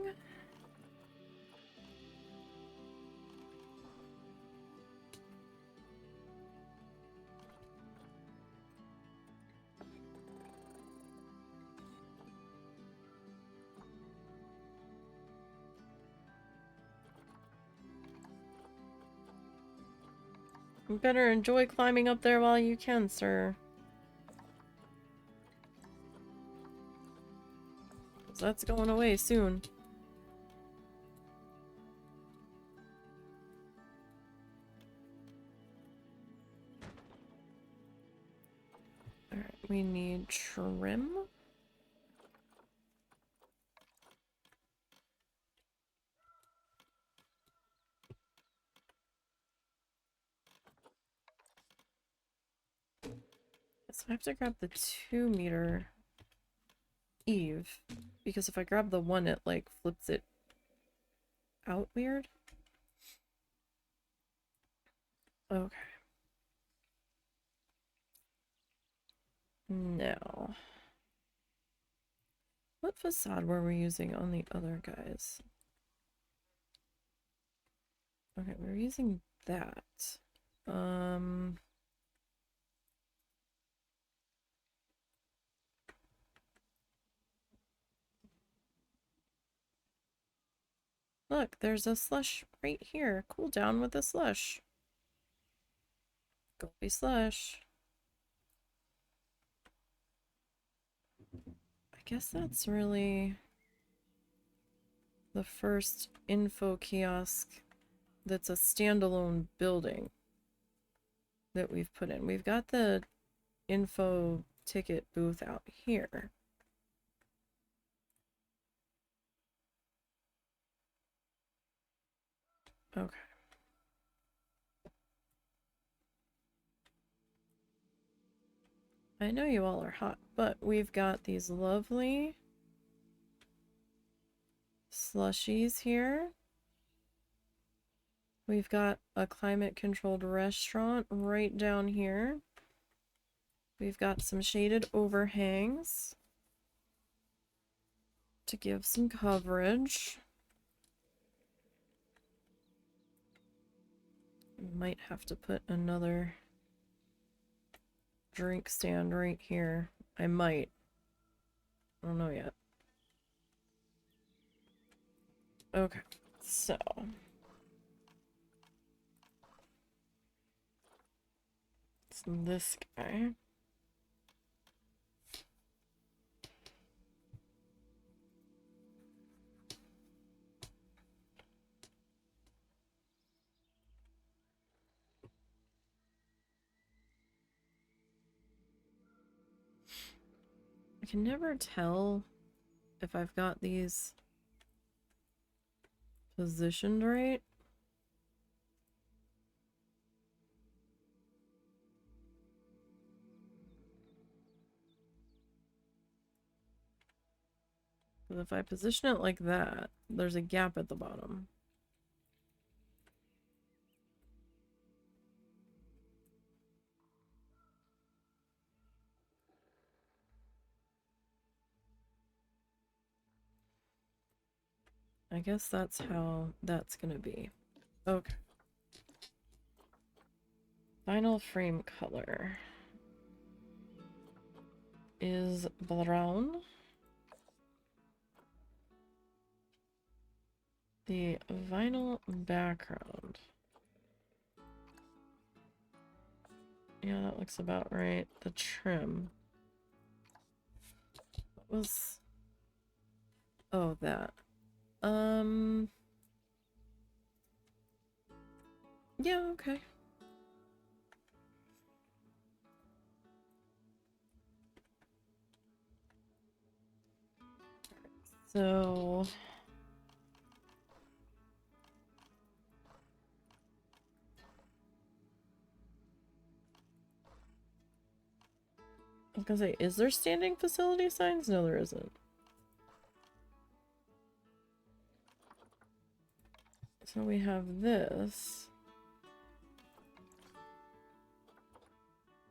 You better enjoy climbing up there while you can, sir. That's going away soon. Alright, we need trim. So I have to grab the 2-meter Eve, because if I grab the one, it like flips it out weird. Okay. Now, what facade were we using on the other guys? Okay, we're using that. Look, there's a slush right here. Cool down with the slush. Go be slush. I guess that's really the first info kiosk that's a standalone building that we've put in. We've got the info ticket booth out here. Okay. I know you all are hot, but we've got these lovely slushies here. We've got a climate-controlled restaurant right down here. We've got some shaded overhangs to give some coverage. Might have to put another drink stand right here. I might. I don't know yet. Okay, so it's this guy. I can never tell if I've got these positioned right. Because if I position it like that, there's a gap at the bottom. I guess that's how that's gonna be. Okay. Final frame color is brown. The vinyl background. Yeah, that looks about right. The trim. What was... Oh, that. Yeah, okay. So... I was gonna say, is there standing facility signs? No, there isn't. So we have this.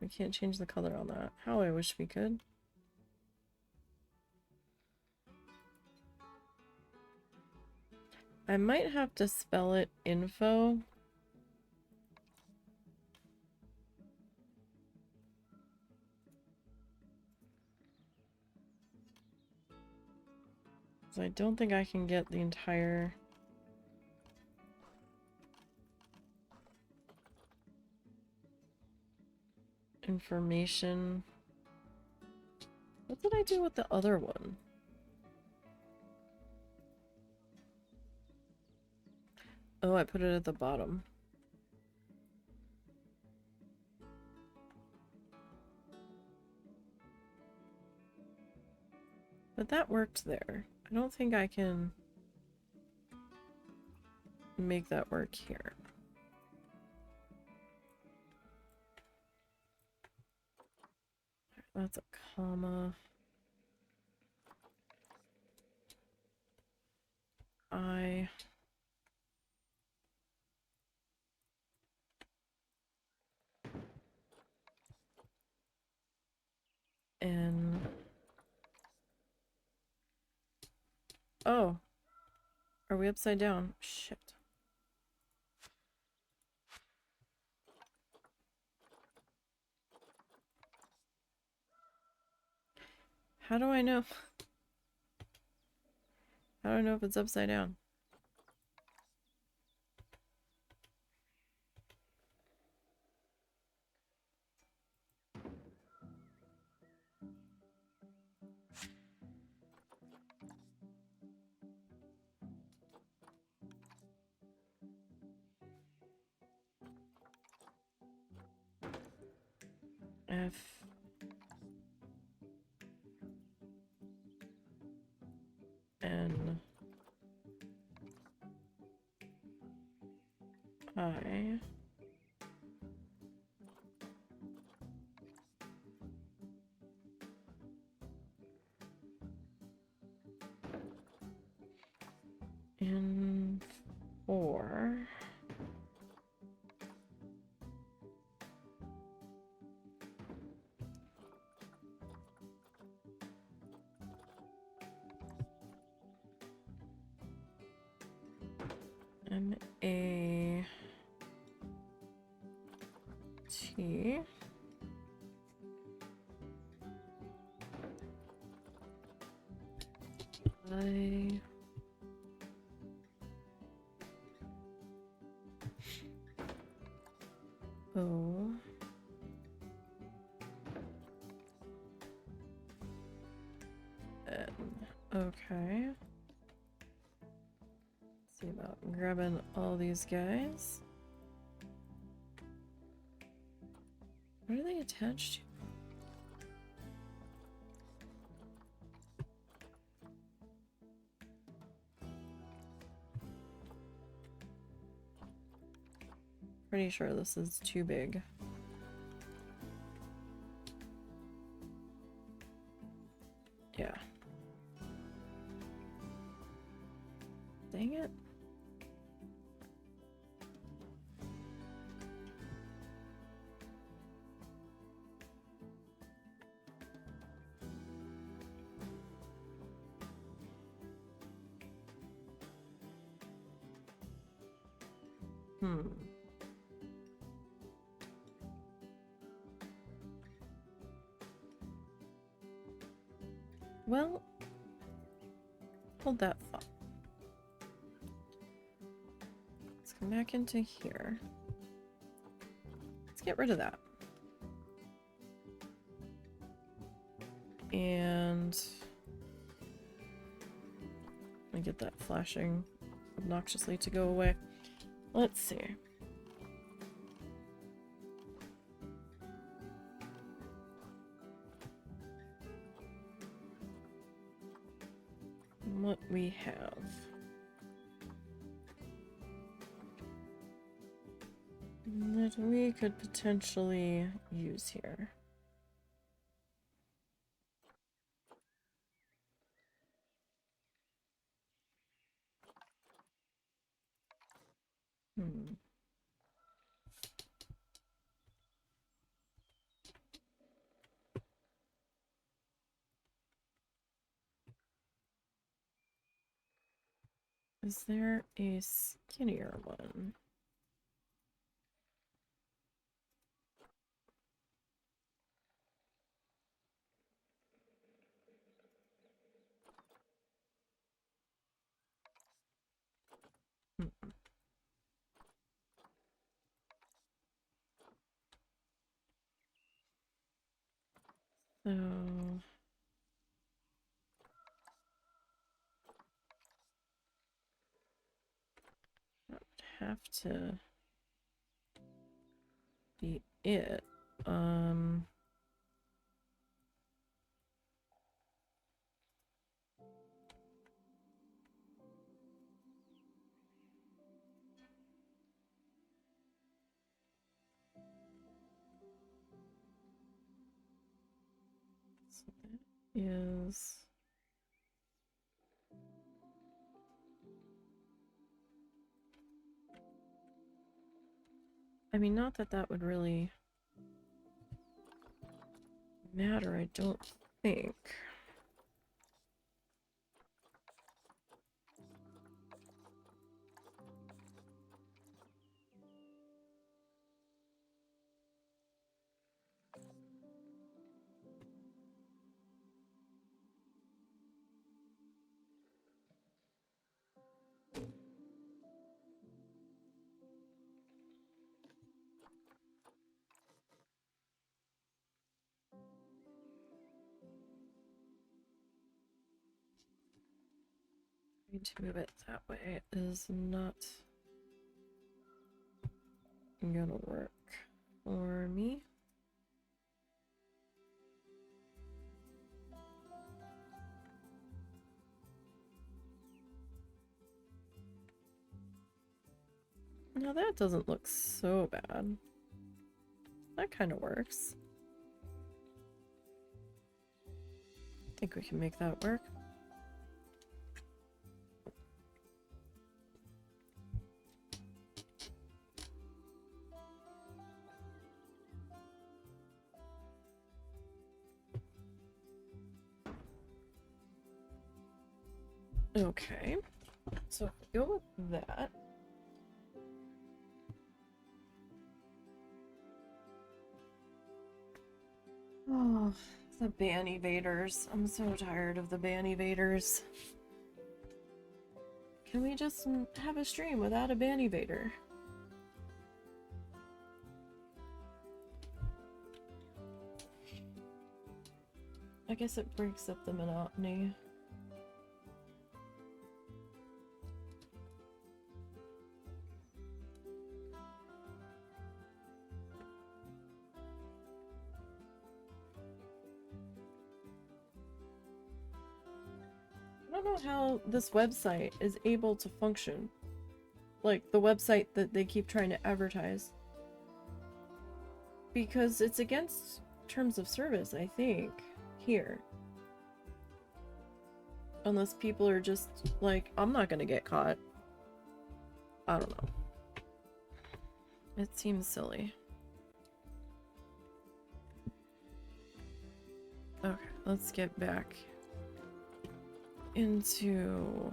We can't change the color on that. How I wish we could. I might have to spell it info. So I don't think I can get the entire... information. What did I do with the other one? Oh, I put it at the bottom. But that worked there. I don't think I can make that work here. That's a comma. I... N... Oh. Are we upside down? Shit. How do I know? How do I know if it's upside down? F... N... I... N... 4... M-A... T... I... O... N. Okay. See about grabbing all these guys. What are they attached to? Pretty sure this is too big. Yeah. Dang it. Well, hold that thought. Let's come back into here. Let's get rid of that. And I get that flashing obnoxiously to go away. Let's see. What we have. That we could potentially use here. Is there a skinnier one? So that would have to be it. So that is. I mean, not that that would really matter, I don't think. Trying to move it that way is not gonna work for me. Now that doesn't look so bad. That kind of works. I think we can make that work. Okay, so if we go with that. Oh, the ban evaders. I'm so tired of the ban evaders. Can we just have a stream without a ban evader? I guess it breaks up the monotony. I don't know how this website is able to function. Like, the website that they keep trying to advertise. Because it's against terms of service, I think. Here. Unless people are just like, I'm not gonna get caught. I don't know. It seems silly. Okay, let's get back into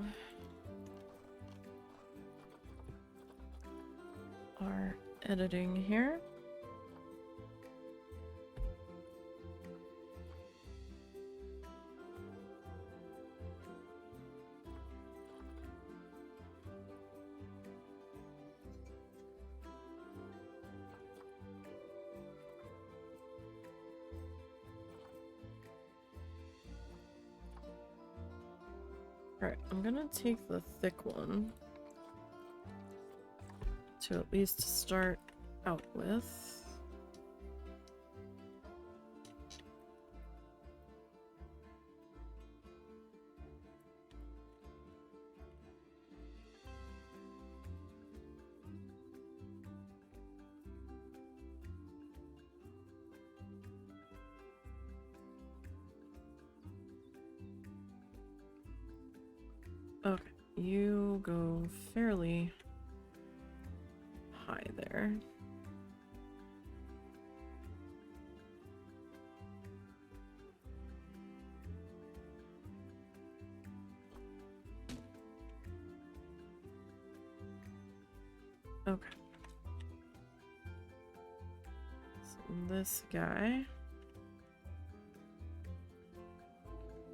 our editing here. Alright, I'm gonna take the thick one to at least start out with. Okay, you go fairly high there. Okay. So this guy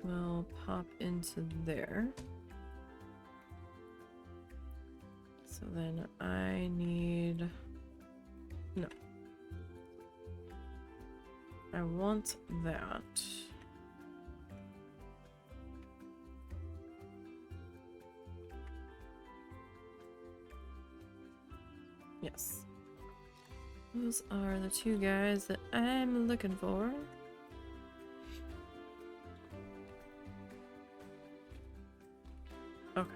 will pop into there. So then I need... No. I want that. Yes. Those are the two guys that I'm looking for. Okay.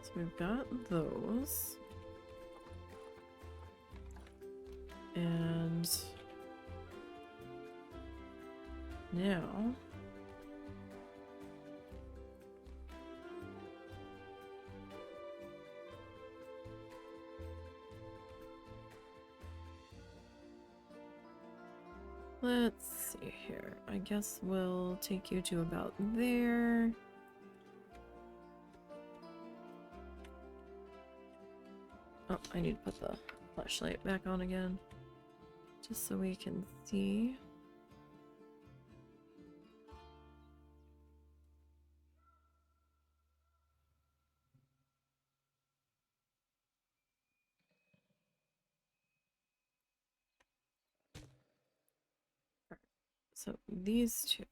So we've got those. And now let's see here. I guess we'll take you to about there. Oh, I need to put the flashlight back on again, just so we can see. So these two.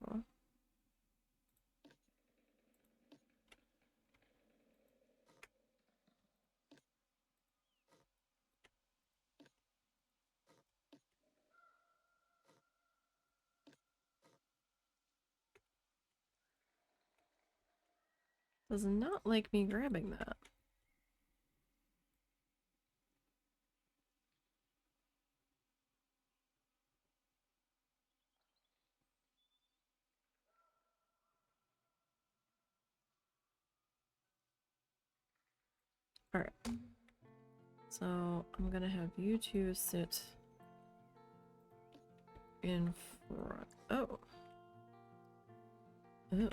Does not like me grabbing that. Alright. So I'm gonna have you two sit in front. Oh. Oh.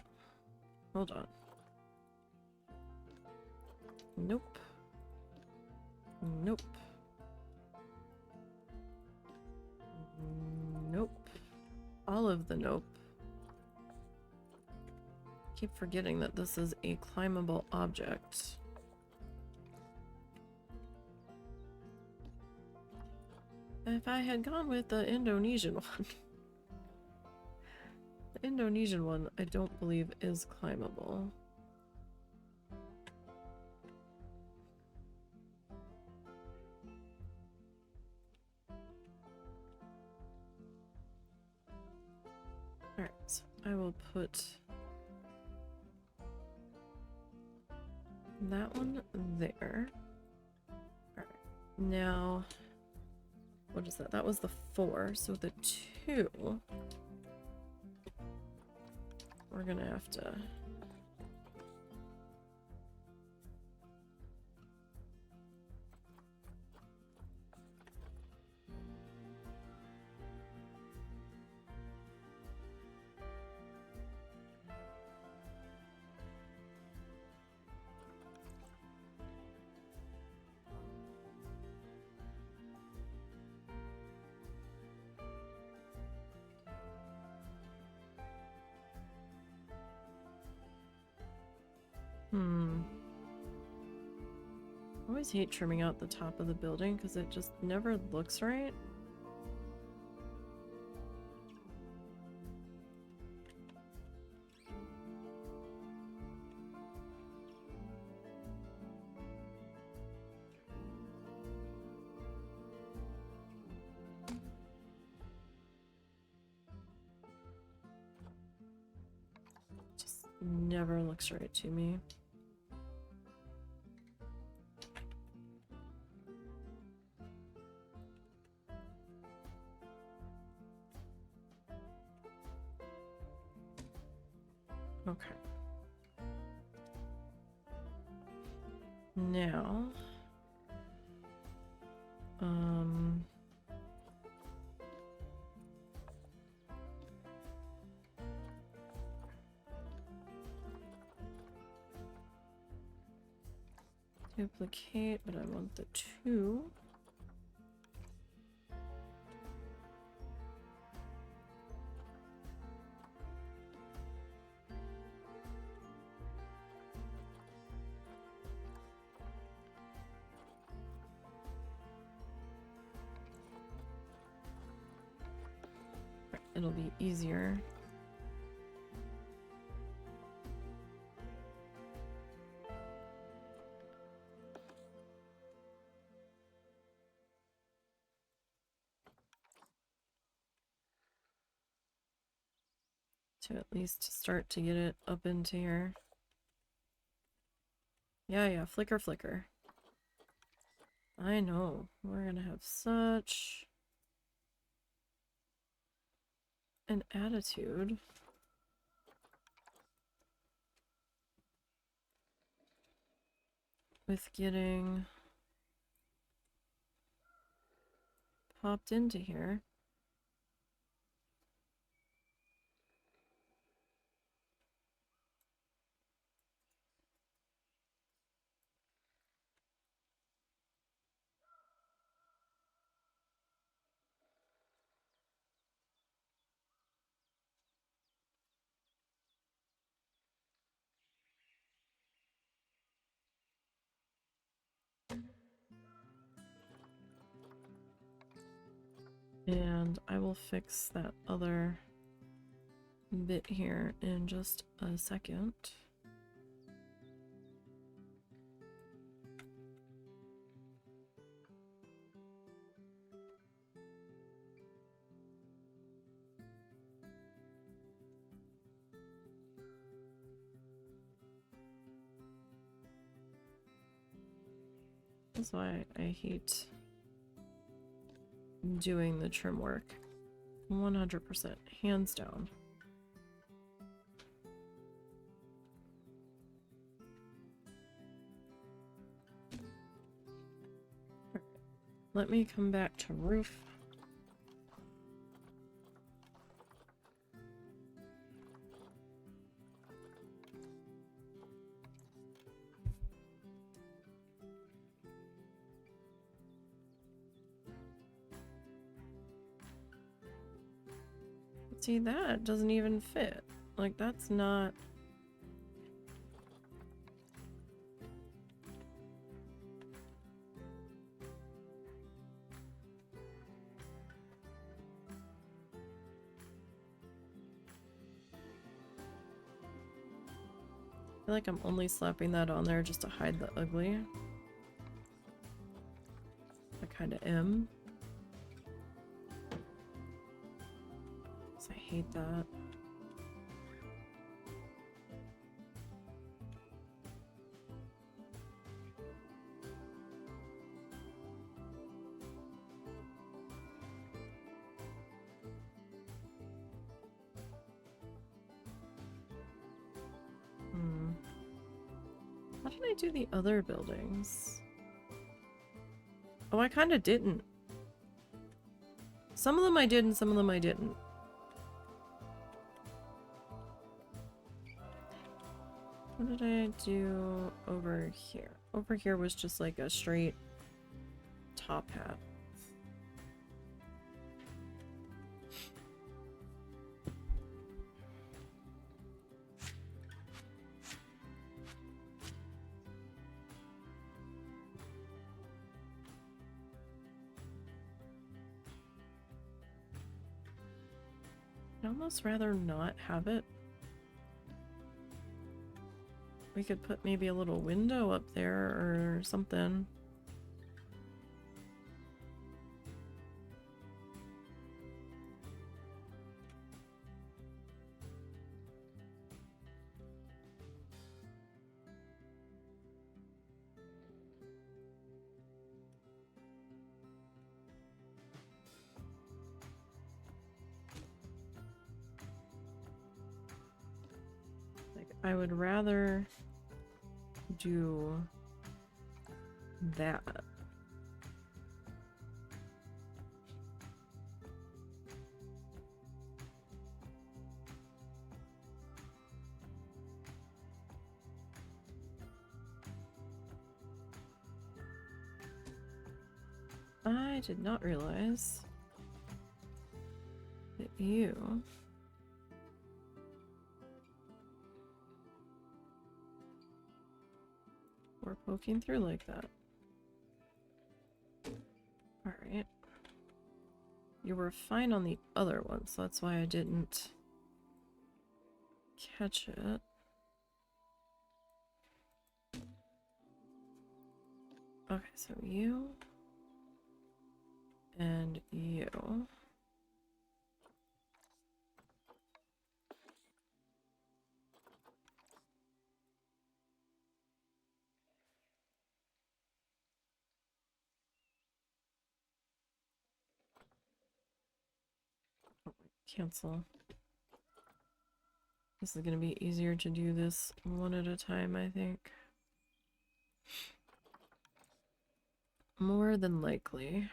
Hold on. Nope. Nope. Nope. All of the nope. Keep forgetting that this is a climbable object. If I had gone with the Indonesian one. The Indonesian one, I don't believe is climbable. Alright, so I will put that one there. Alright, now, what is that? That was the 4, so the 2. we're gonna have to... I always hate trimming out the top of the building because it just never looks right. Just never looks right to me. Okay. Now, duplicate, but I want the 2. It'll be easier. To at least start to get it up into here. Yeah, flicker, flicker. I know. We're gonna have such an attitude. With getting popped into here. And I will fix that other bit here in just a second. That's why I hate doing the trim work. 100%, hands down. Let me come back to roof. See, that doesn't even fit. Like, that's not... I feel like I'm only slapping that on there just to hide the ugly. I kind of am. I hate that. How did I do the other buildings? Oh, I kind of didn't. Some of them I did and some of them I didn't. What did I do over here? Over here was just like a straight top hat. I'd almost rather not have it. We could put maybe a little window up there or something. I would rather do that. I did not realize that you were poking through like that. Alright. You were fine on the other one, so that's why I didn't catch it. Okay, so you and you. Cancel. This is going to be easier to do this one at a time, I think. More than likely.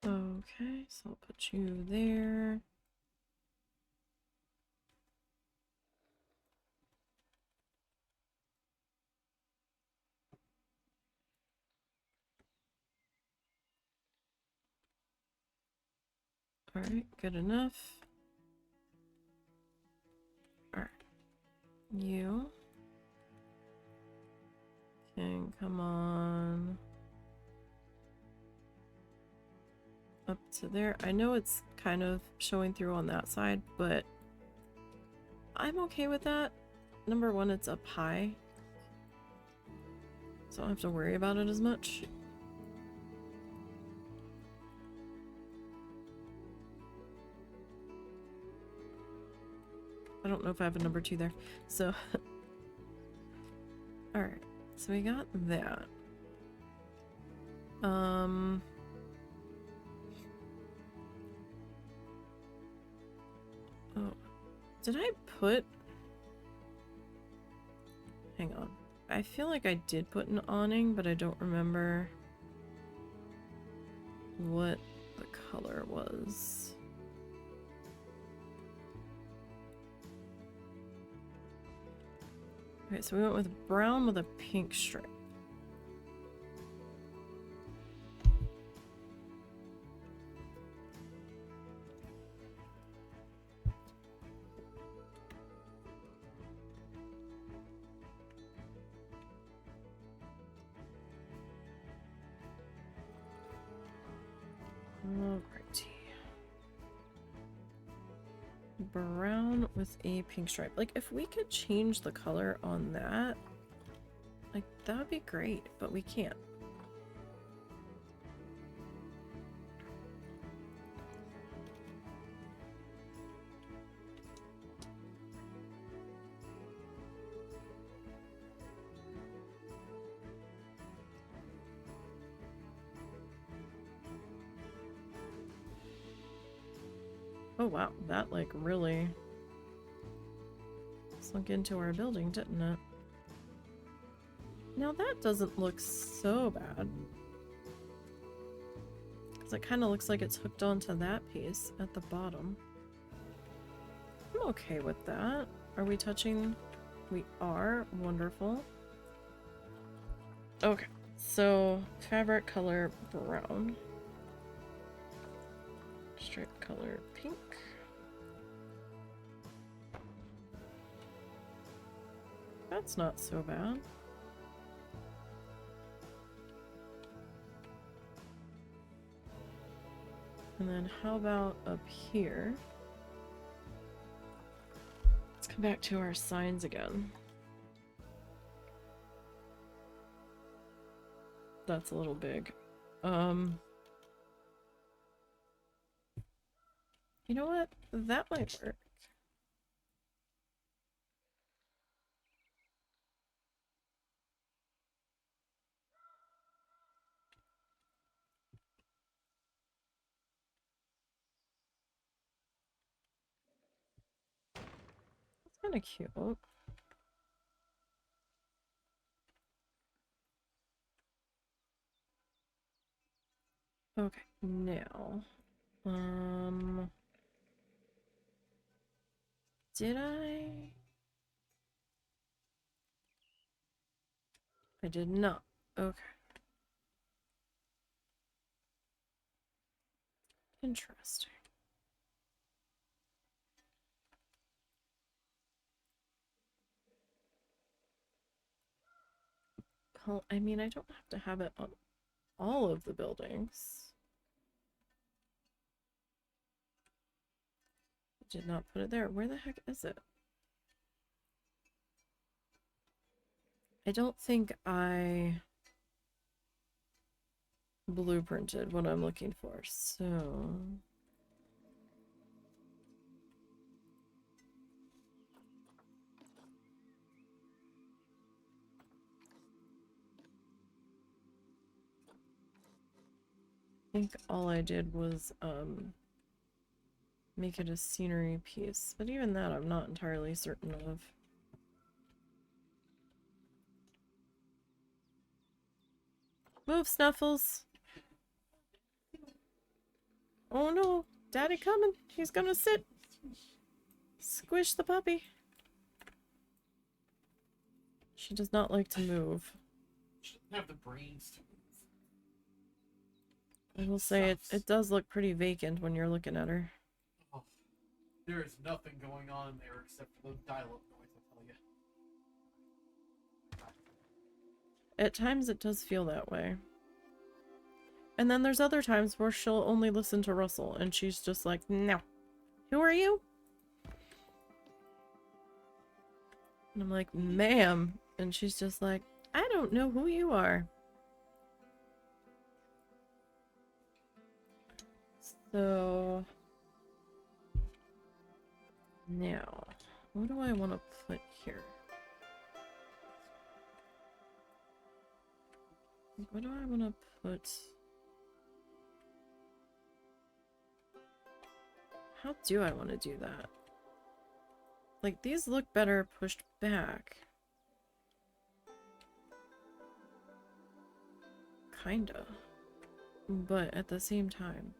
Okay, so I'll put you there. Alright, good enough. Alright. You can come on up to there. I know it's kind of showing through on that side, but I'm okay with that. Number one, it's up high, so I don't have to worry about it as much. I don't know if I have a number two there, so alright, so we got that. Oh, did I put... Hang on. I feel like I did put an awning, but I don't remember what the color was. Okay, so we went with brown with a pink stripe. Alrighty. Brown with a pink stripe. Like, if we could change the color on that, like, that would be great, but we can't. Oh wow, that like really sunk into our building, didn't it? Now that doesn't look so bad. Because it kind of looks like it's hooked onto that piece at the bottom. I'm okay with that. Are we touching? We are. Wonderful. Okay, so fabric color brown. Stripe color pink. That's not so bad. And then how about up here? Let's come back to our signs again. That's a little big. You know what? That might work. That's kind of cute. Okay, now, did I? I did not. Okay. Interesting. Well, I mean, I don't have to have it on all of the buildings. I did not put it there. Where the heck is it? I don't think I blueprinted what I'm looking for, so... I think all I did was, make it a scenery piece, but even that I'm not entirely certain of. Move, Snuffles! Oh no! Daddy coming! He's gonna sit! Squish the puppy! She does not like to move. She doesn't have the brains to move. I will say it does look pretty vacant when you're looking at her. Oh, there is nothing going on there except for the dial-up noise, I'll tell you. At times it does feel that way. And then there's other times where she'll only listen to Russell and she's just like, no. Who are you? And I'm like, ma'am. And she's just like, I don't know who you are. So... now, what do I want to put here? What do I want to put? How do I want to do that? Like, these look better pushed back. Kinda. But at the same time.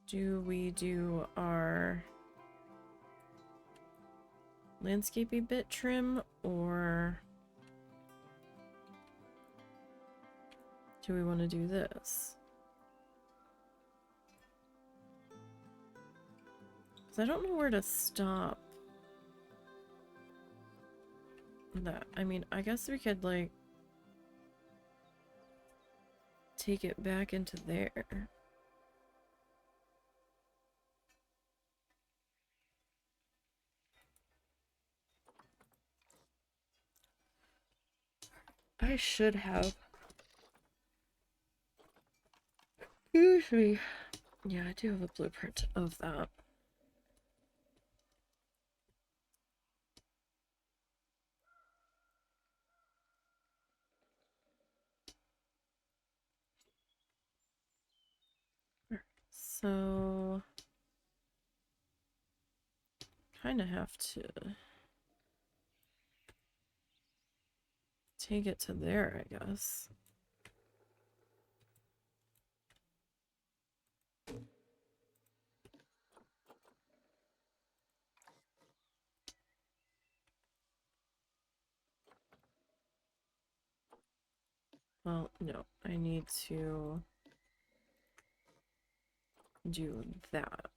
Do we do our landscapey bit trim, or do we want to do this? Because I don't know where to stop that. I mean, I guess we could, like, take it back into there. I should have. Excuse me. Yeah, I do have a blueprint of that. So kind of have to take it to there, I guess. Well, no, I need to do that.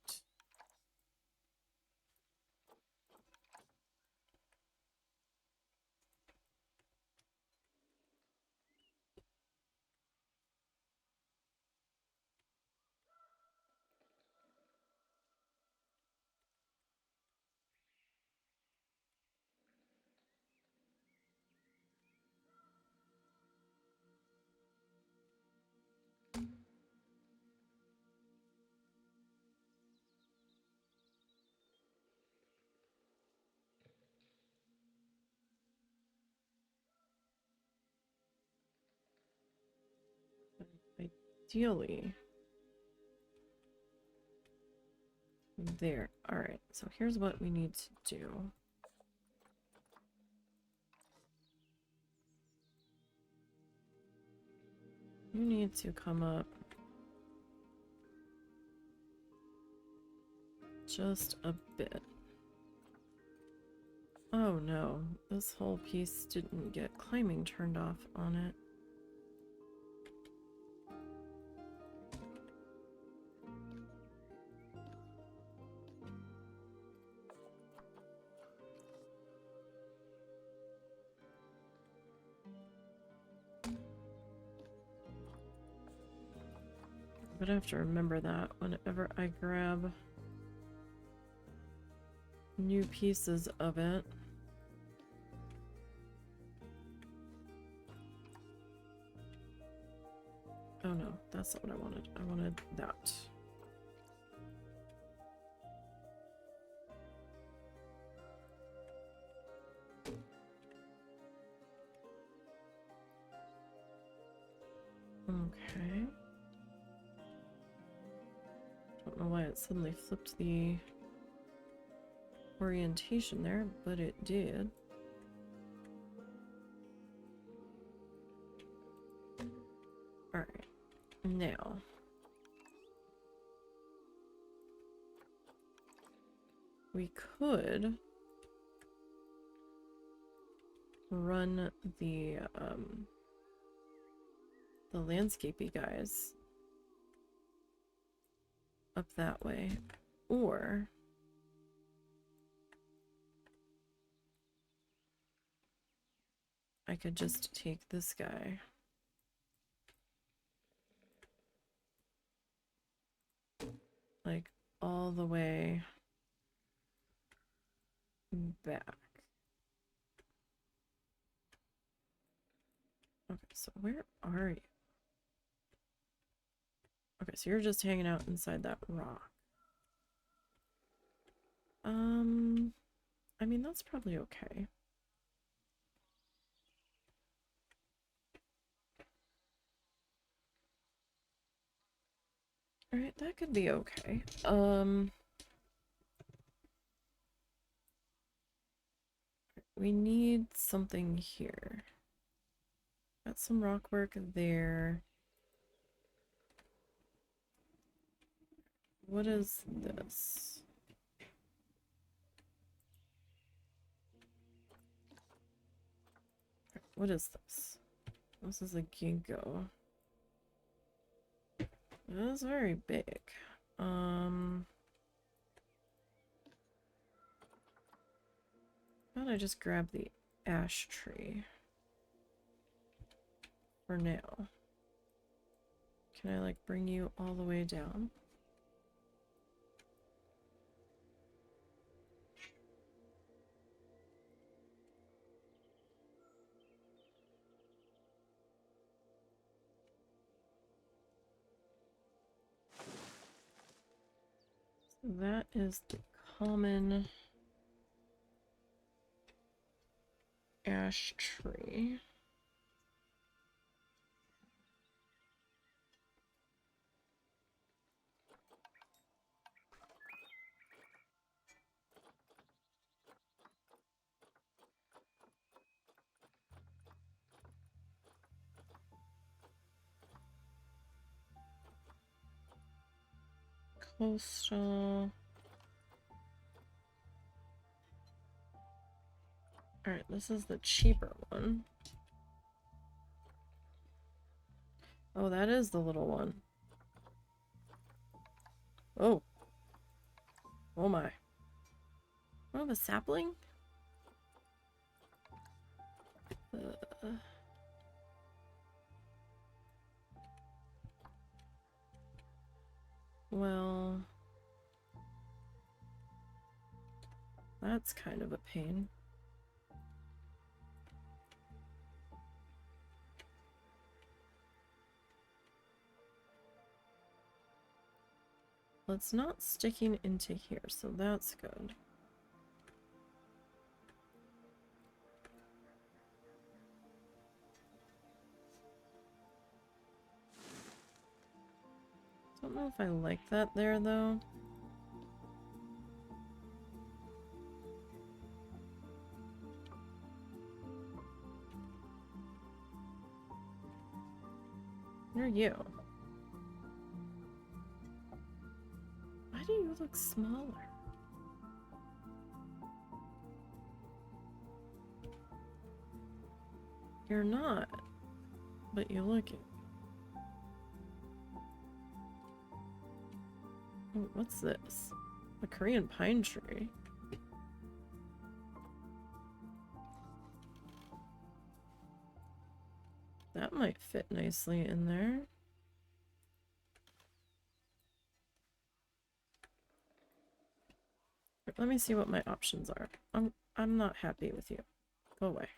Ideally, there. All right, so here's what we need to do. You need to come up just a bit. Oh no, this whole piece didn't get climbing turned off on it. But I have to remember that whenever I grab new pieces of it. Oh no, that's not what I wanted. I wanted that. Okay. Don't know why it suddenly flipped the orientation there, but it did. Alright, now we could run the landscapey guys up that way, or I could just take this guy like all the way back. Okay, so where are you? Okay, so you're just hanging out inside that rock. I mean, that's probably okay. Alright, that could be okay. We need something here. Got some rock work there. What is this? What is this? This is a ginkgo. That's very big. How about I just grab the ash tree for now? Can I like bring you all the way down? So that is the common ash tree. Postal. Alright, this is the cheaper one. Oh, that is the little one. Oh. Oh my. Oh, a sapling? Well, that's kind of a pain. Well, it's not sticking into here, so that's good. Don't know if I like that there, though. Where are you? Why do you look smaller? You're not, but you look it. Oh, what's this? A Korean pine tree. That might fit nicely in there. Let me see what my options are. I'm not happy with you. Go away.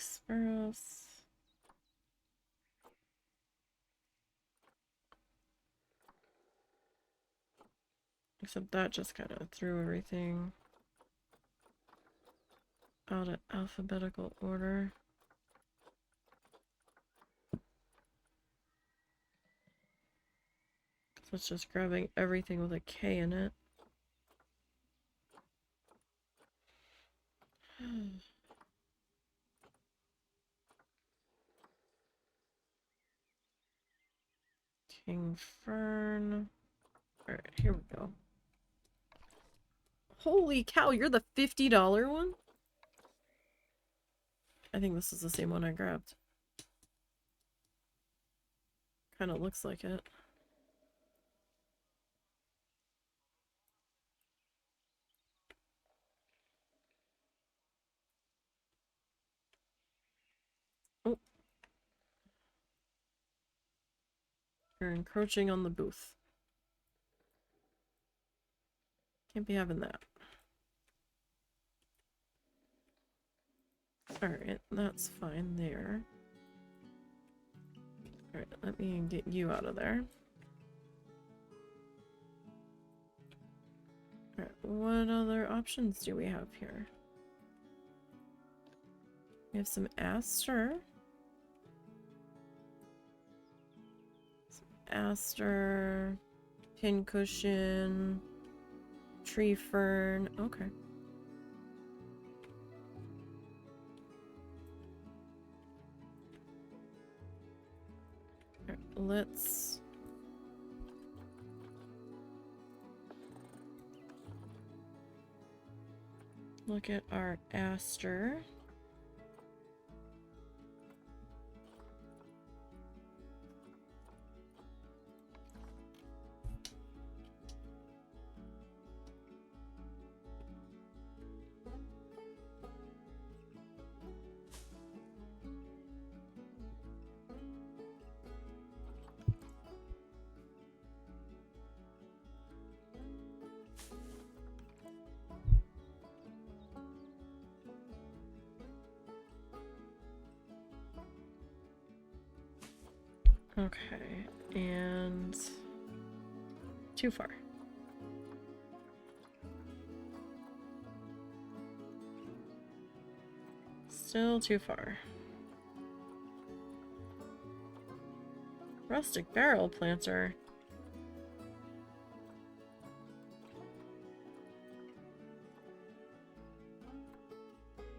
Sparrows. Except that just kind of threw everything out of alphabetical order. So it's just grabbing everything with a K in it. King Fern. Alright, here we go. Holy cow, you're the $50 one? I think this is the same one I grabbed. Kind of looks like it. Oh. You're encroaching on the booth. Can't be having that. Alright, that's fine there. Alright, let me get you out of there. Alright, what other options do we have here? We have some aster. Aster, pincushion, tree fern. Okay. All right, let's look at our aster. Okay, and too far. Still too far. Rustic barrel planter.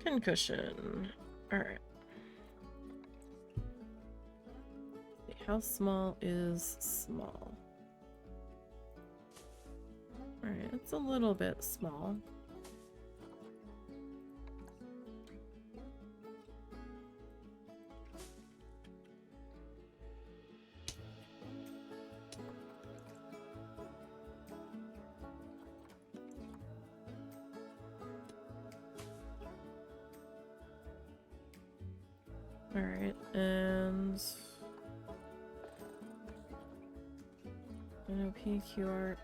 Pincushion. Alright. How small is small? Alright, it's a little bit small. Alright, and PQRST.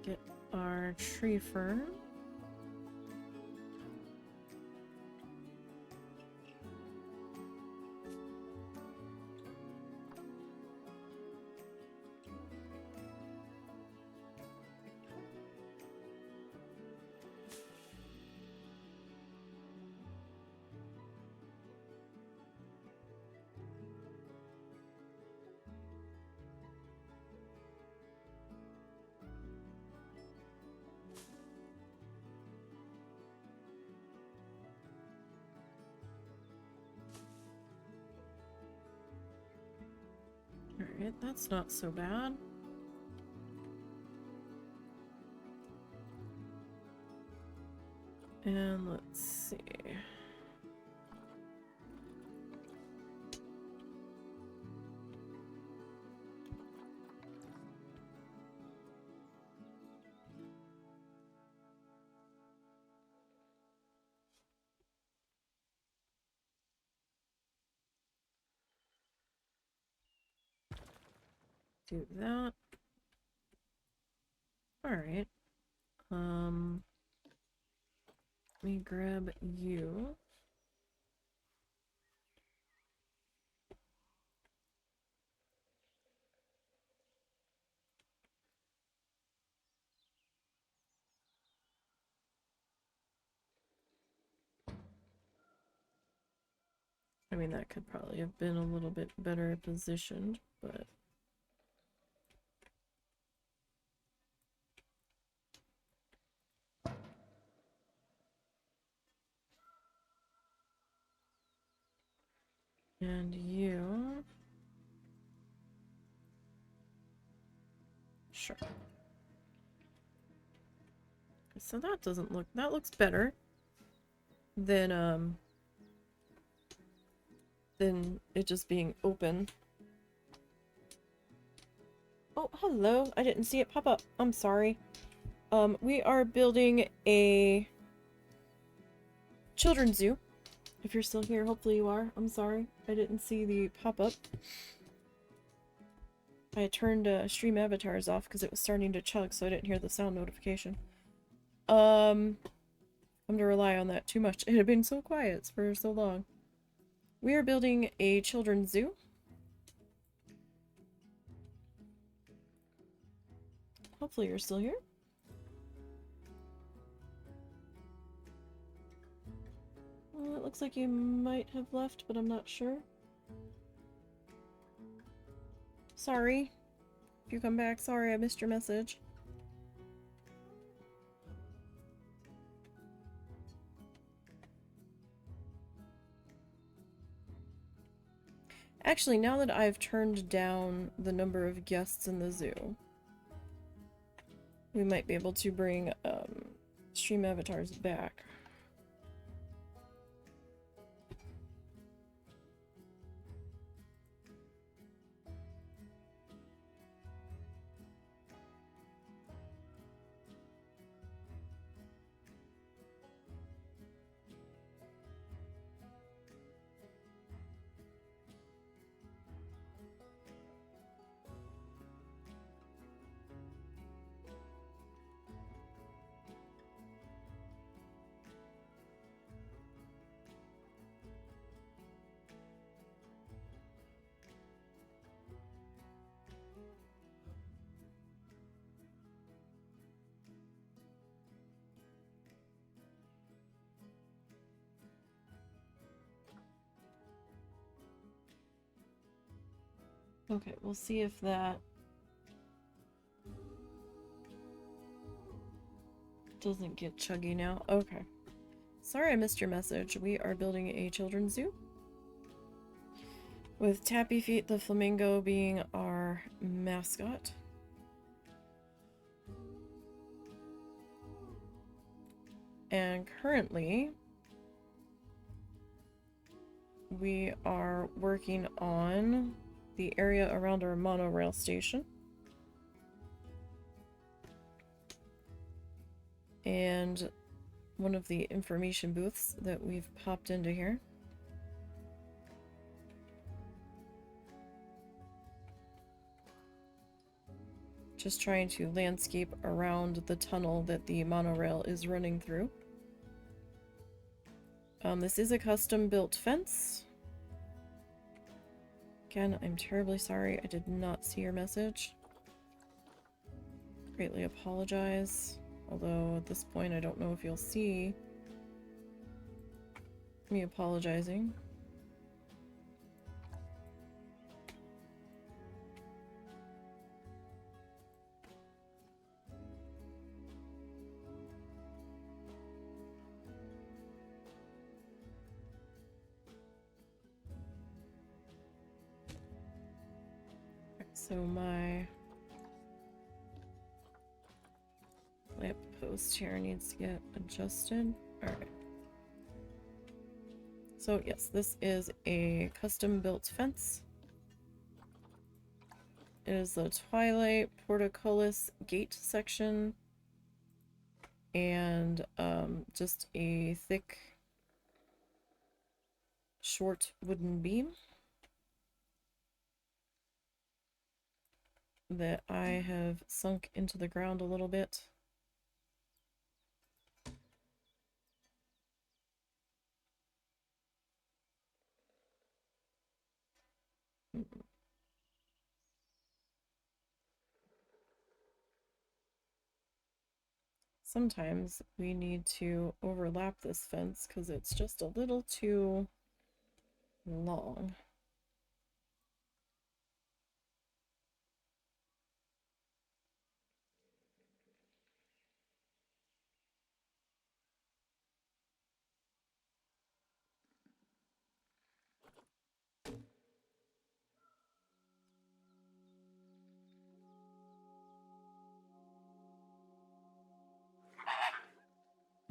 Get our tree fern. Alright, that's not so bad. And let's see. Do that. Alright. Let me grab you. I mean, that could probably have been a little bit better positioned, but... And you... Sure. So that doesn't look... That looks better than it just being open. Oh, hello. I didn't see it pop up. I'm sorry. We are building a children's zoo. If you're still here, hopefully you are. I'm sorry. I didn't see the pop-up. I turned stream avatars off because it was starting to chug, so I didn't hear the sound notification. I'm to rely on that too much. It had been so quiet for so long. We are building a children's zoo. Hopefully you're still here. Well, it looks like you might have left, but I'm not sure. Sorry. If you come back, sorry I missed your message. Actually, now that I've turned down the number of guests in the zoo, we might be able to bring stream avatars back. Okay, we'll see if that doesn't get chuggy now. Okay. Sorry I missed your message. We are building a children's zoo, with Tappy Feet the flamingo being our mascot. And currently, we are working on the area around our monorail station. And one of the information booths that we've popped into here. Just trying to landscape around the tunnel that the monorail is running through. This is a custom-built fence. Again, I'm terribly sorry I did not see your message. Greatly apologize. Although, at this point, I don't know if you'll see me apologizing. So my lamp post here needs to get adjusted. Alright. So yes, this is a custom-built fence. It is the Twilight Portcullis gate section. And just a thick, short wooden beam that I have sunk into the ground a little bit. Sometimes we need to overlap this fence because it's just a little too long.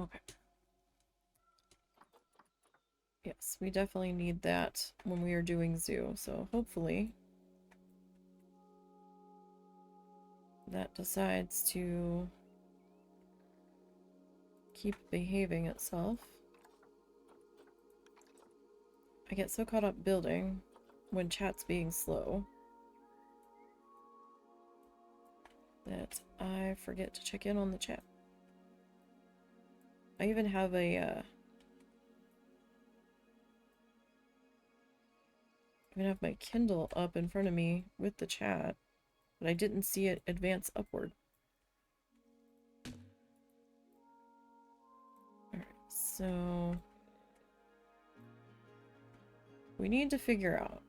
Okay. Yes, we definitely need that when we are doing zoo, so hopefully that decides to keep behaving itself. I get so caught up building when chat's being slow that I forget to check in on the chat. I even have a my Kindle up in front of me with the chat, but I didn't see it advance upward. Alright, so we need to figure out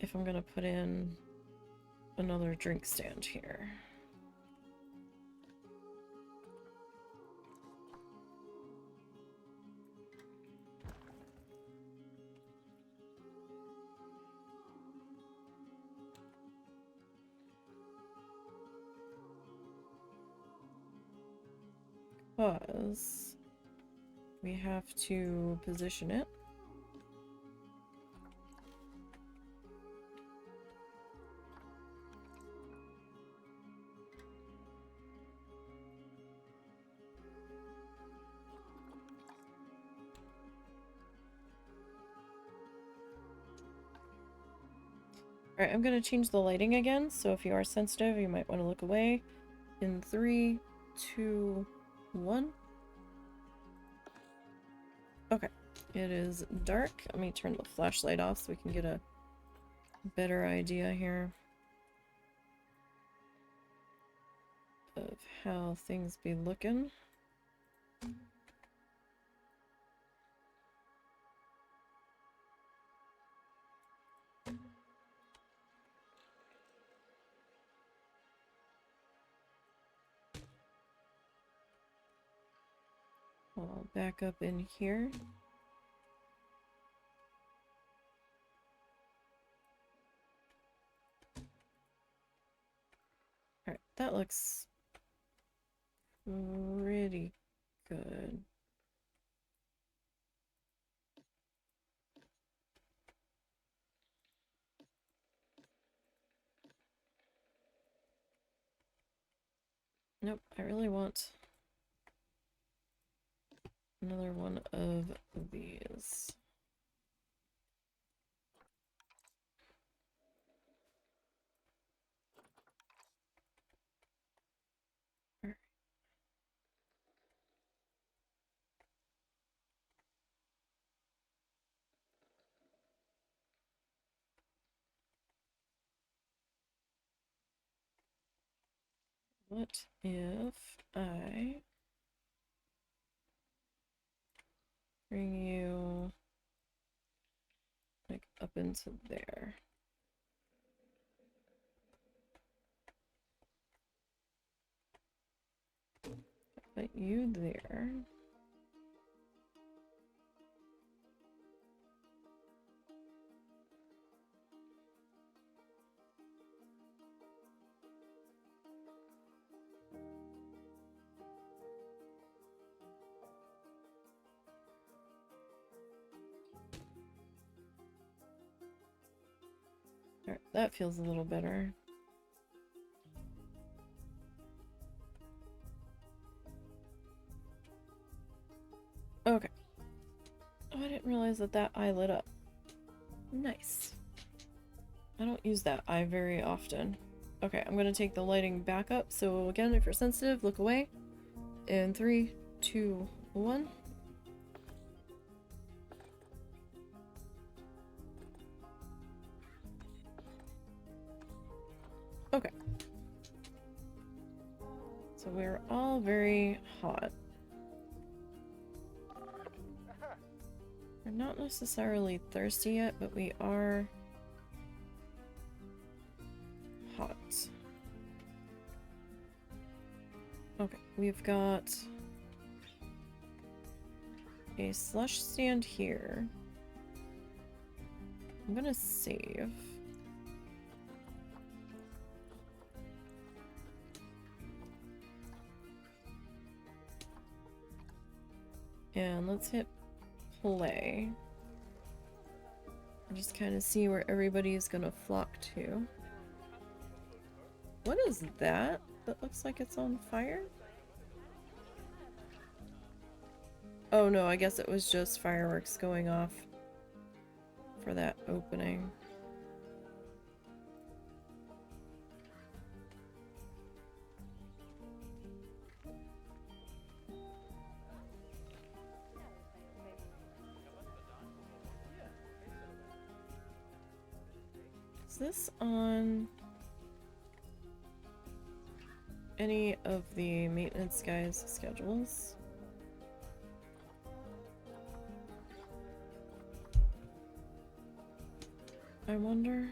if I'm gonna put in another drink stand here. Because we have to position it. Alright, I'm gonna change the lighting again, so if you are sensitive, you might want to look away. In 3, 2, 1. Okay, it is dark. Let me turn the flashlight off so we can get a better idea here of how things be looking. I'll back up in here. Alright, that looks pretty good. Nope, I really want another one of these. Alright. What if I bring you like up into there? Put you there. Alright, that feels a little better. Okay. Oh, I didn't realize that that eye lit up. Nice. I don't use that eye very often. Okay, I'm gonna take the lighting back up. So again, if you're sensitive, look away. In 3, 2, 1. Okay. So we're all very hot. We're not necessarily thirsty yet, but we are hot. Okay, we've got a slush stand here. I'm gonna save. And let's hit play. And just kind of see where everybody's gonna flock to. What is that? That looks like it's on fire? Oh no, I guess it was just fireworks going off for that opening. Is this on any of the maintenance guys' schedules? I wonder.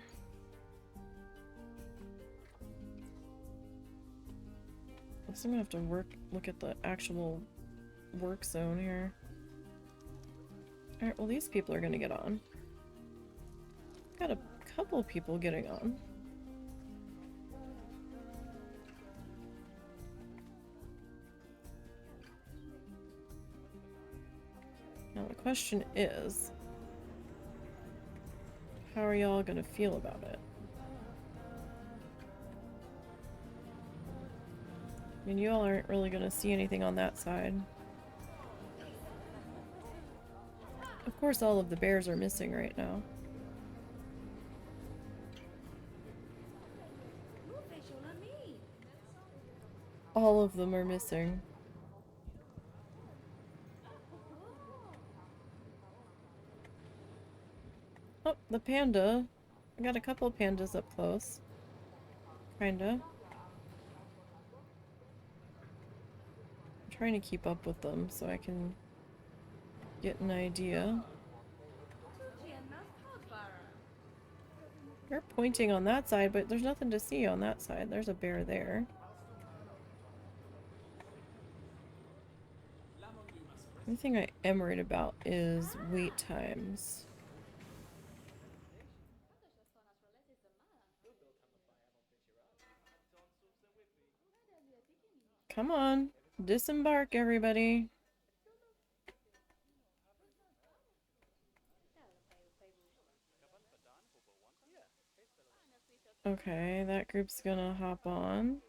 Guess I'm gonna have to look at the actual work zone here. Alright, well these people are gonna get on. Got a couple people getting on. Now the question is, how are y'all gonna feel about it? I mean, you all aren't really gonna see anything on that side. Of course, all of the bears are missing right now. All of them are missing. Oh, the panda. I got a couple of pandas up close. Kinda. I'm trying to keep up with them so I can get an idea. They're pointing on that side, but there's nothing to see on that side. There's a bear there. The thing I am worried about is wait times. Come on, disembark everybody. Okay, that group's gonna hop on.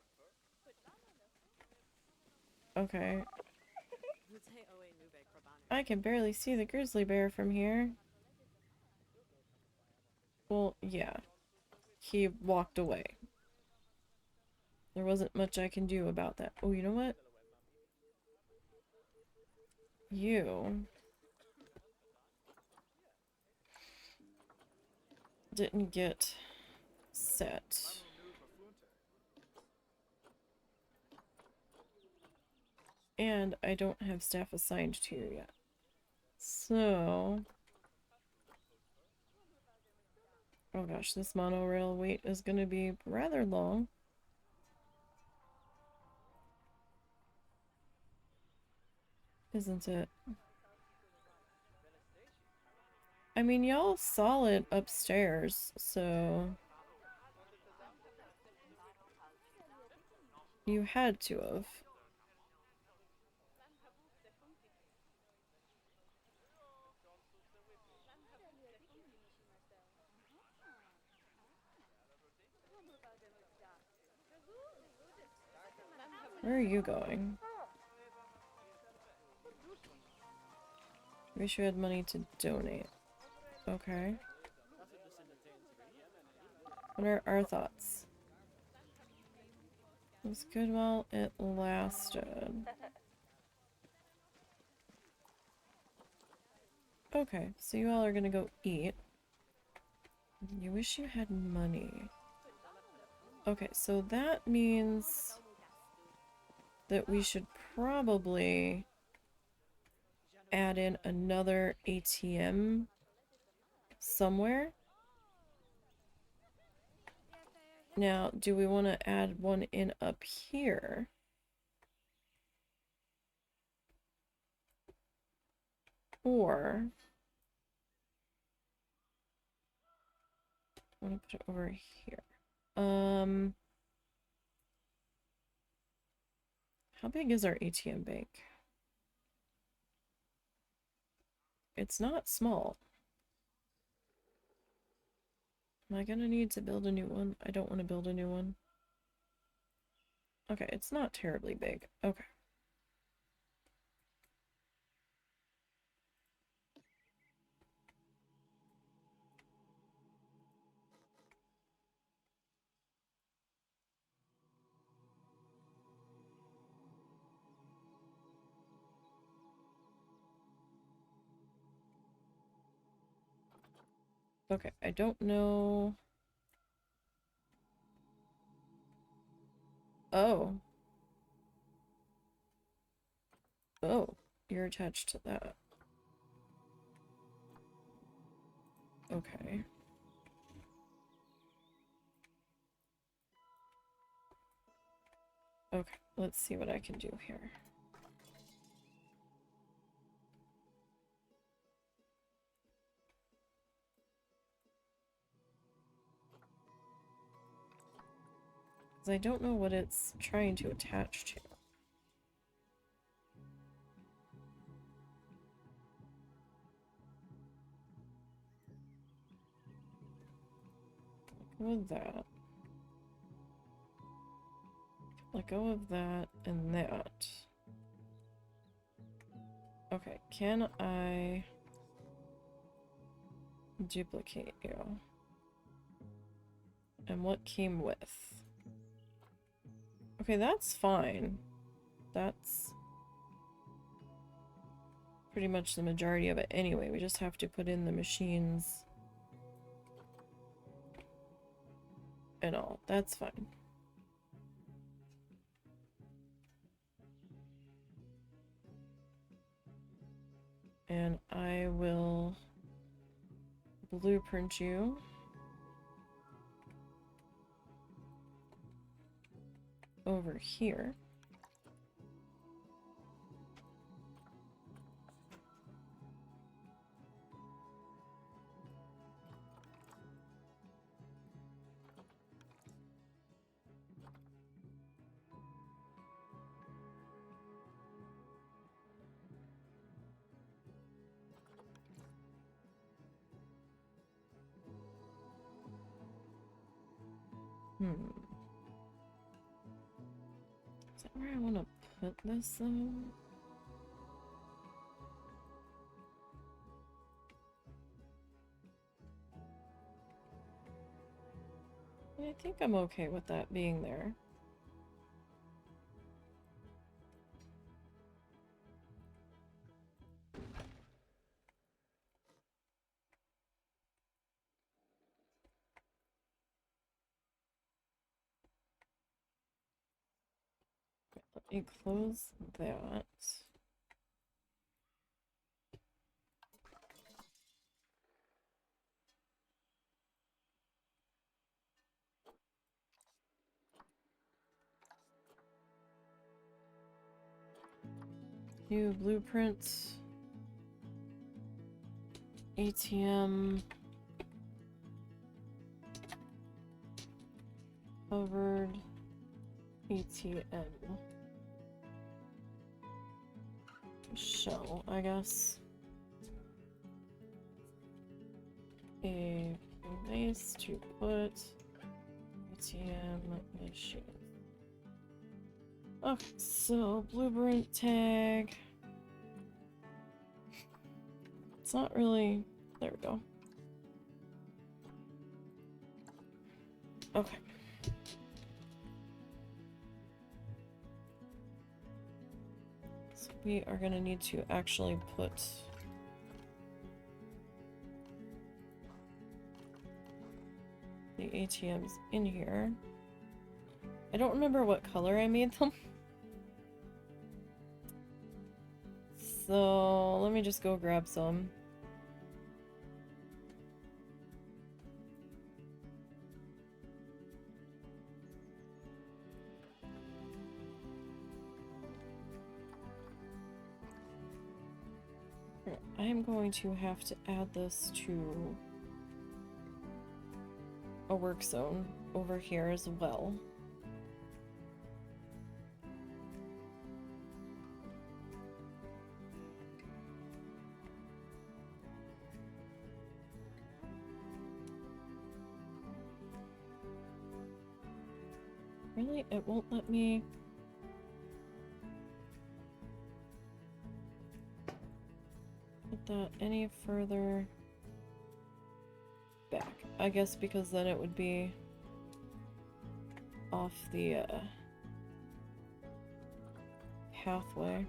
Okay. I can barely see the grizzly bear from here. Well, yeah. He walked away. There wasn't much I can do about that. Oh, you know what? You didn't get set. And I don't have staff assigned to you yet. So... oh gosh, this monorail wait is going to be rather long. Isn't it? I mean, y'all saw it upstairs, so... you had to have. Where are you going? Wish you had money to donate. Okay. What are our thoughts? It was good while it lasted. Okay, so you all are gonna go eat. You wish you had money. Okay, so that means that we should probably add in another ATM somewhere. Now, do we want to add one in up here? Or I want to put it over here. How big is our ATM bank? It's not small. Am I gonna need to build a new one? I don't want to build a new one. Okay, it's not terribly big. Okay. Okay, I don't know. Oh. Oh, you're attached to that. Okay. Okay, let's see what I can do here. Because I don't know what it's trying to attach to. Let go of that. Let go of that and that. Okay, can I duplicate you? And what came with? Okay, that's fine. That's pretty much the majority of it anyway. We just have to put in the machines and all. That's fine. And I will blueprint you. Over here. Is that where I want to put this though? I think I'm okay with that being there. Let me close that. New blueprint. ATM. Covered. ATM. Shell, I guess. A place to put ATM machine. Okay, so blueprint tag. It's not really. There we go. Okay. So we are gonna need to actually put the ATMs in here. I don't remember what color I made them. So let me just go grab some. I'm going to have to add this to a work zone over here as well. Really? It won't let me... put that any further back. I guess because then it would be off the pathway.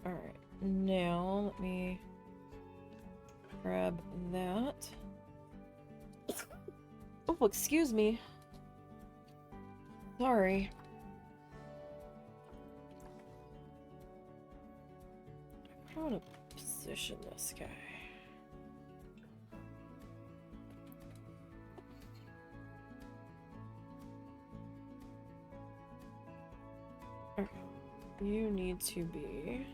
Alright, now let me grab that. Oh, excuse me. Sorry. I want to position this guy. Alright. You need to be...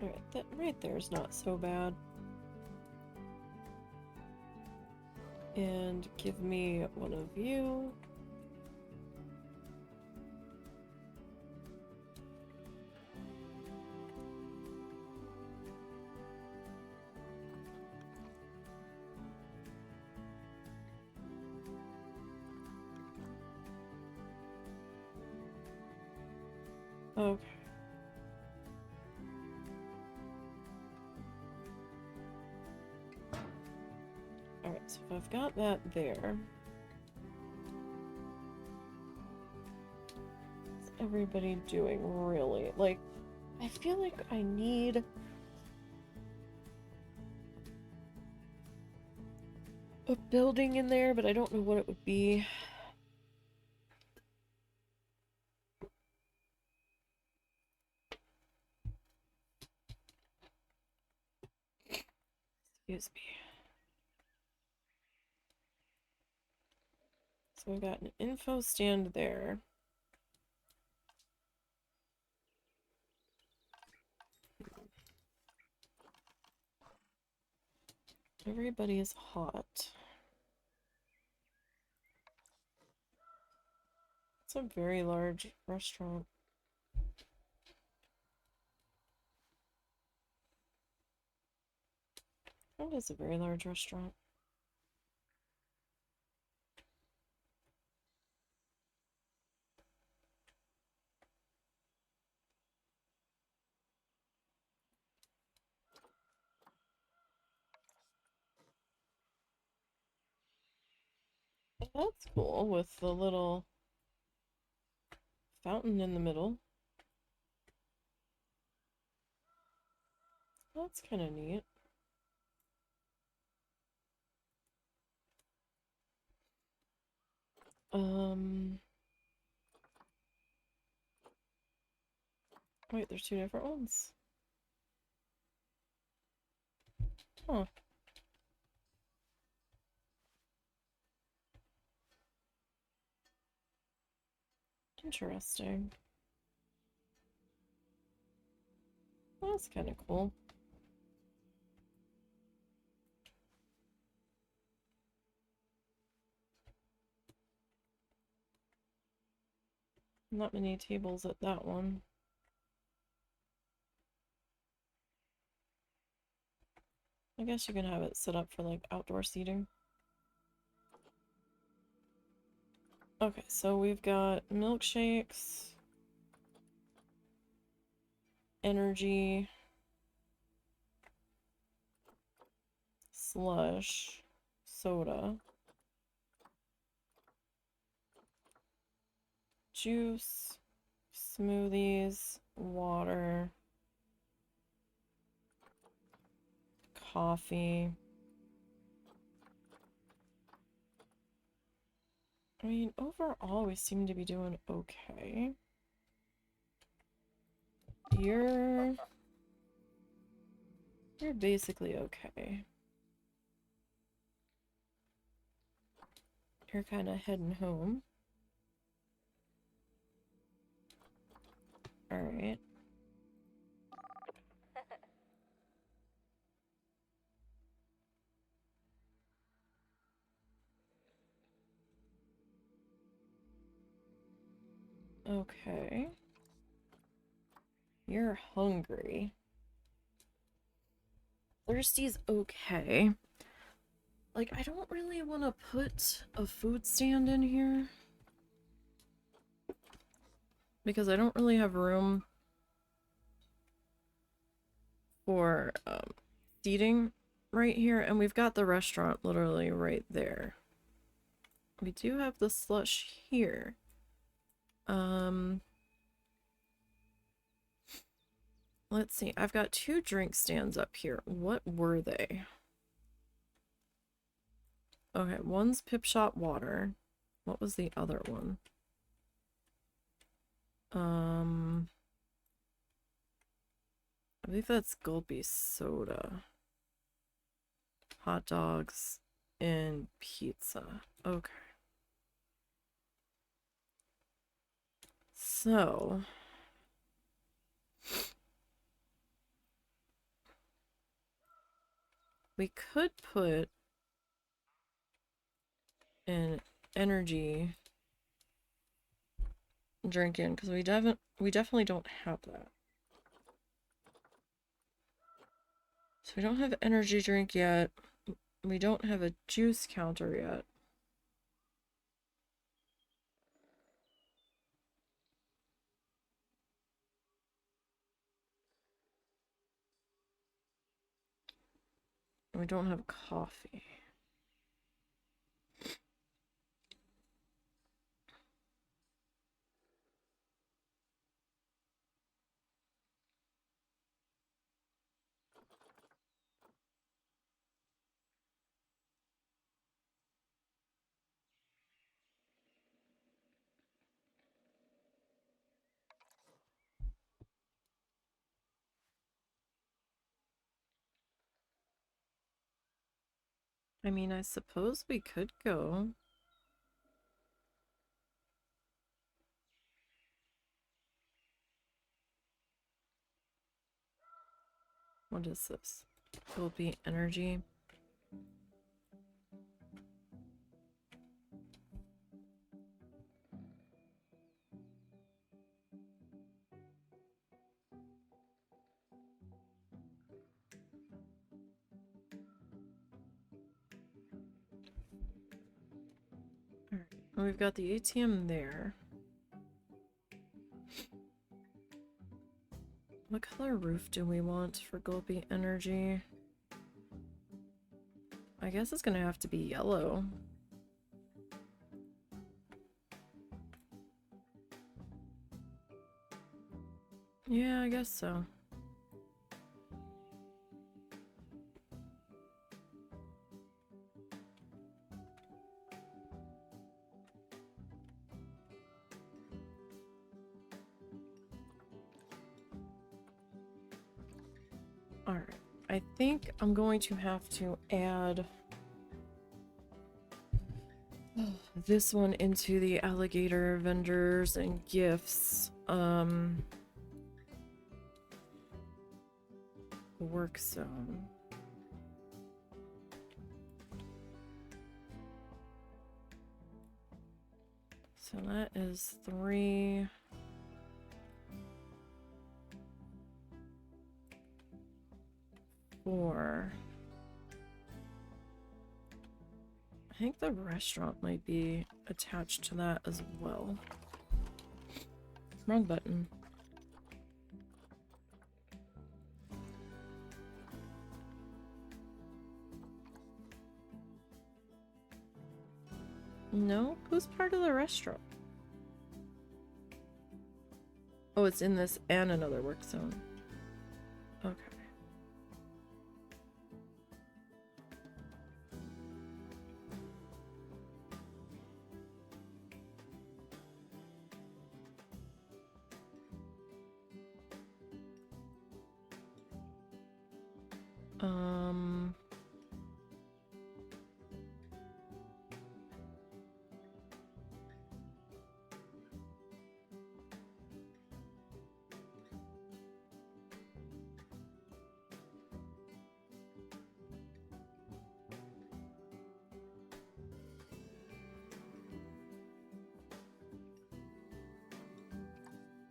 Alright, that right there is not so bad. And give me one of you. Okay. Alright, so if I've got that there... What's everybody doing, really? Like, I feel like I need... a building in there, but I don't know what it would be. Excuse me. So we got an info stand there. Everybody is hot. It's a very large restaurant. That is a very large restaurant. That's cool with the little fountain in the middle. That's kind of neat. Wait, there's two different ones. Huh. Interesting. That's kind of cool. Not many tables at that one. I guess you can have it set up for like outdoor seating. Okay, so we've got milkshakes, energy, slush, soda, juice, smoothies, water, coffee. I mean, overall, we seem to be doing okay. You're basically okay. You're kind of heading home. Alright. Okay. You're hungry. Thirsty's okay. Like, I don't really want to put a food stand in here. Because I don't really have room for seating right here. And we've got the restaurant literally right there. We do have the slush here. Let's see. I've got two drink stands up here. What were they? Okay, one's Pip Shop Water. What was the other one? I believe that's Gulpy Soda. Hot dogs and pizza. Okay. So... we could put an energy drink in, because we definitely don't have that. So we don't have energy drink yet. We don't have a juice counter yet. And we don't have coffee. I mean, I suppose we could go. What is this? Will be energy. We've got the ATM there. What color roof do we want for Gulpy Energy? I guess it's gonna have to be yellow. Yeah, I guess so. Alright, I think I'm going to have to add this one into the alligator vendors and gifts work zone. So that is 3. Four. I think the restaurant might be attached to that as well. Wrong button. No? Who's part of the restaurant? Oh, it's in this and another work zone. Okay.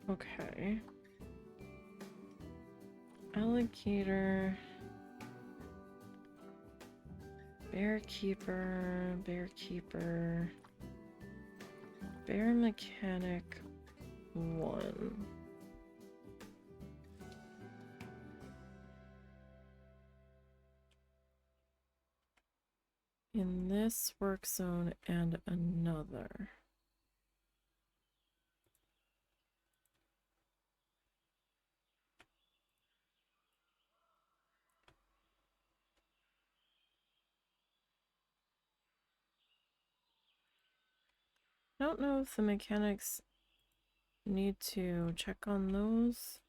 Okay. Alligator. Bearkeeper. Bearkeeper. Bear mechanic 1. In this work zone and another. I don't know if the mechanics need to check on those.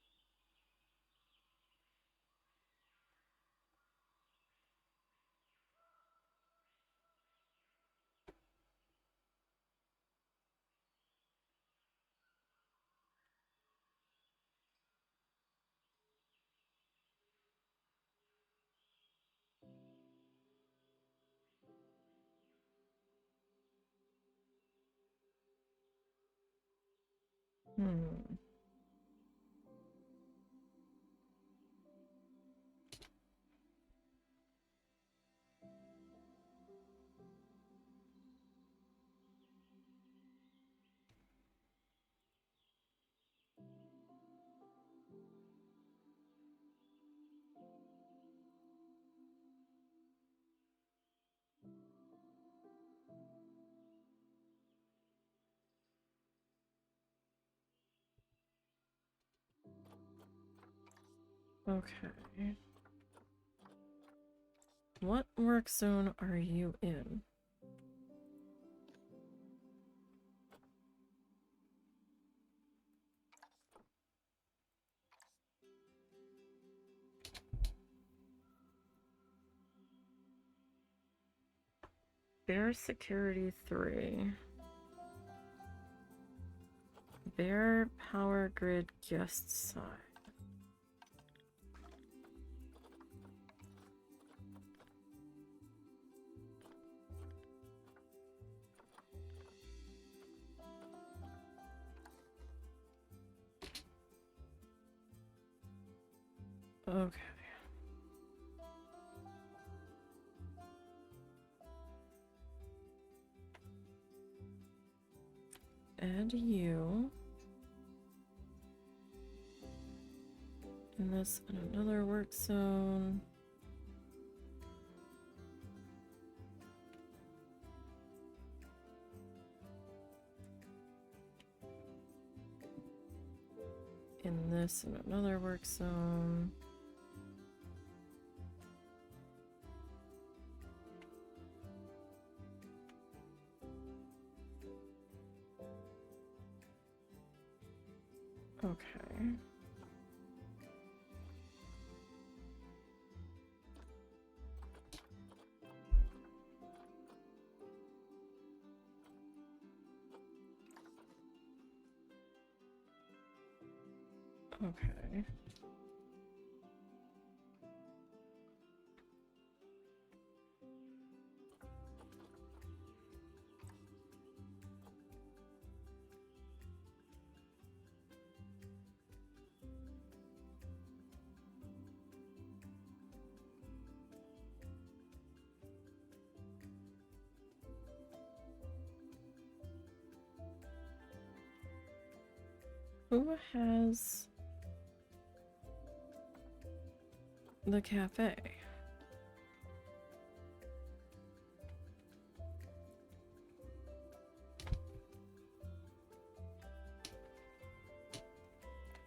Okay. What work zone are you in? Bear Security 3. Bear Power Grid Guest Side. Okay. add you. And this in another work zone. In this in another work zone. Okay. Okay. Who has the cafe?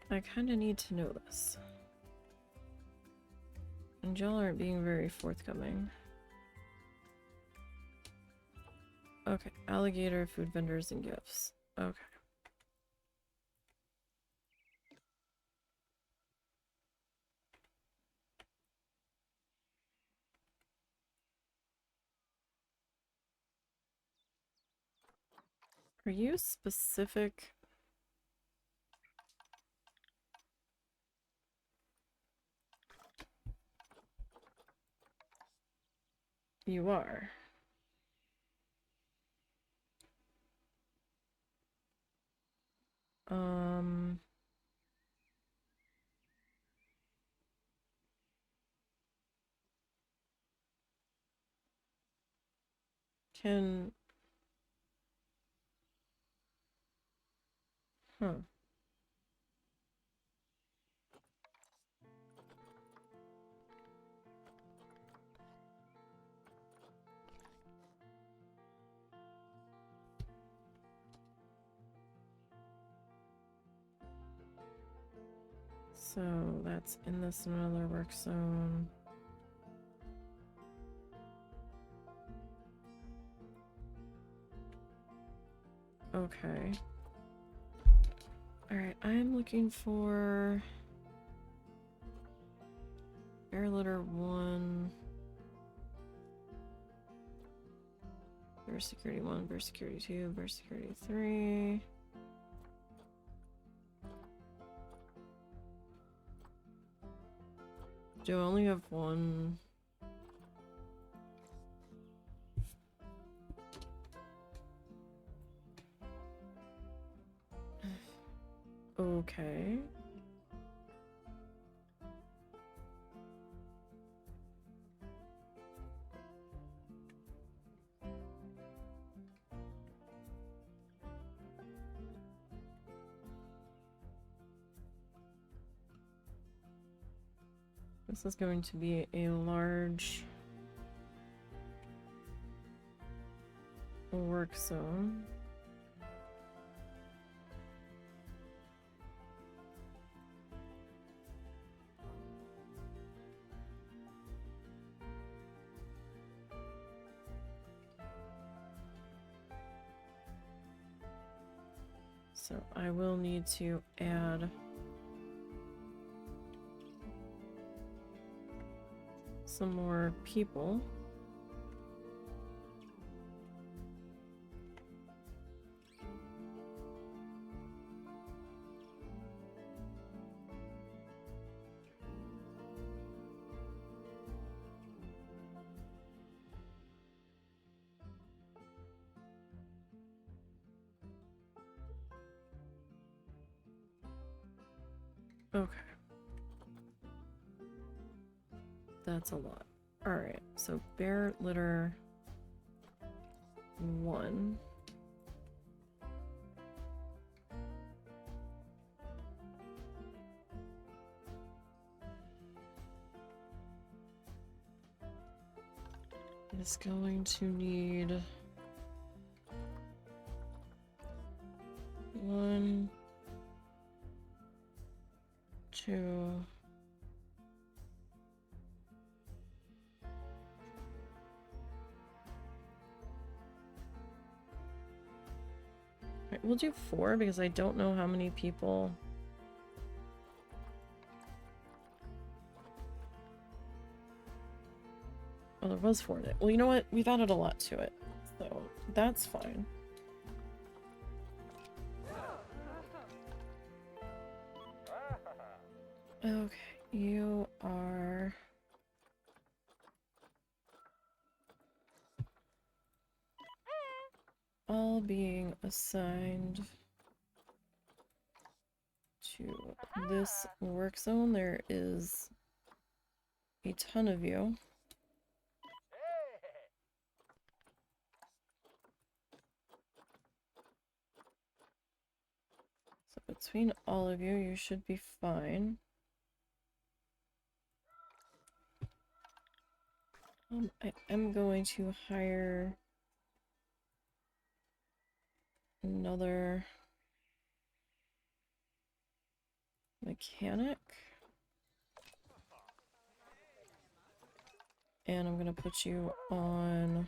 I kind of need to know this. And y'all aren't being very forthcoming. Okay, alligator, food vendors, and gifts. Okay. Are you specific? You are. Can... Huh. So that's in this another work zone. Okay. Alright, I'm looking for bear litter 1. Bear security 1, bear security 2, bear security 3. Do I only have 1? Okay. This is going to be a large work zone. So I will need to add some more people. Okay. That's a lot. Alright, so bear litter 1. is going to need 1, 2. Right, we'll do 4 because I don't know how many people. Oh, there was 4 in it. Well, you know what? We've added a lot to it, so that's fine. Okay, you are all being assigned to this work zone. There is a ton of you. So between all of you, you should be fine. I am going to hire another mechanic. And I'm gonna put you on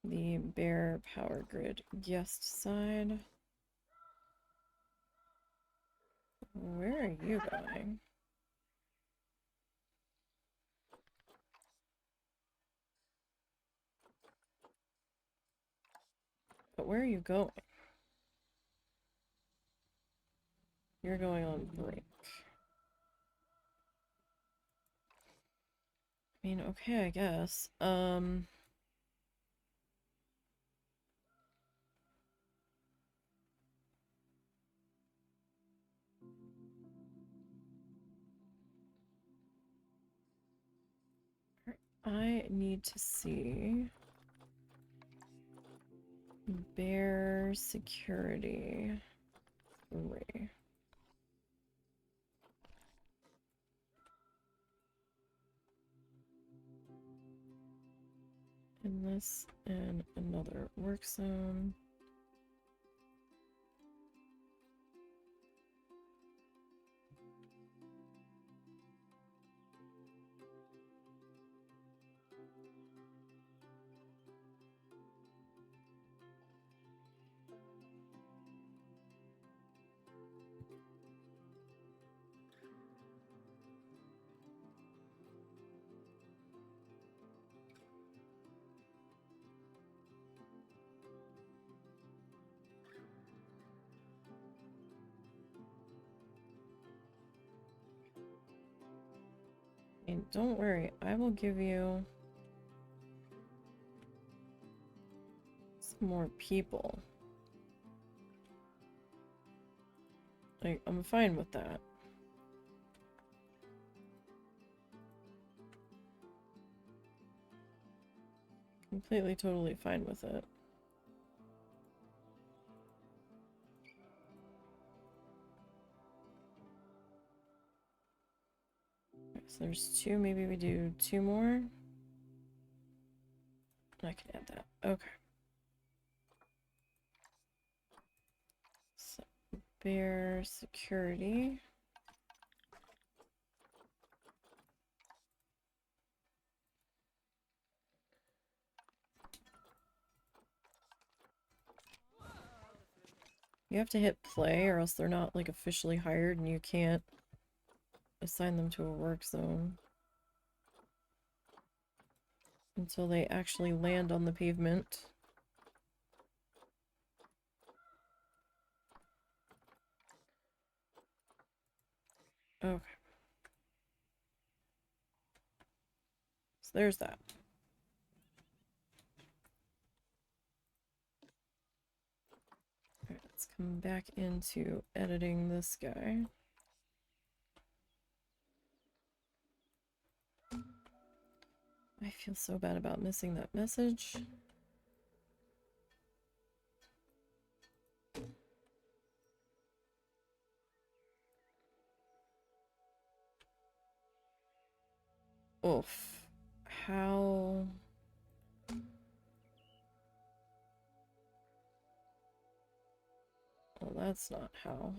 the Bear Power Grid guest side. Where are you going? But where are you going? You're going on break. I mean, okay, I guess. I need to see Bear Security 3. And this and another work zone. And don't worry, I will give you some more people. Like, I'm fine with that. Completely, totally fine with it. Okay, so there's 2, maybe we do 2 more. I can add that. Okay. So, Bear Security. You have to hit play or else they're not like officially hired and you can't assign them to a work zone until they actually land on the pavement. Okay. So there's that. Alright, let's come back into editing this guy. I feel so bad about missing that message. Oof. How... Well, that's not how.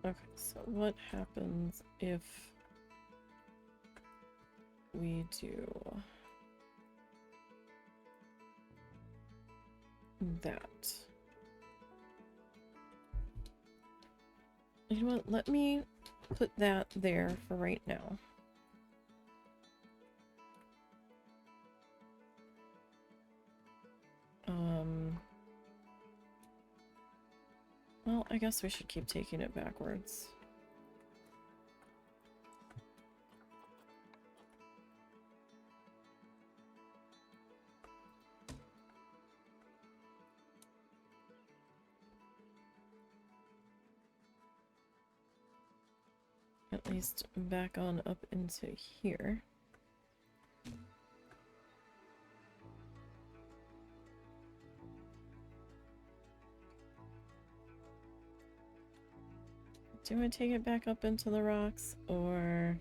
Okay, so what happens if we do that? You know what? Let me put that there for right now. Well, I guess we should keep taking it backwards. At least back on up into here. Do I take it back up into the rocks, or...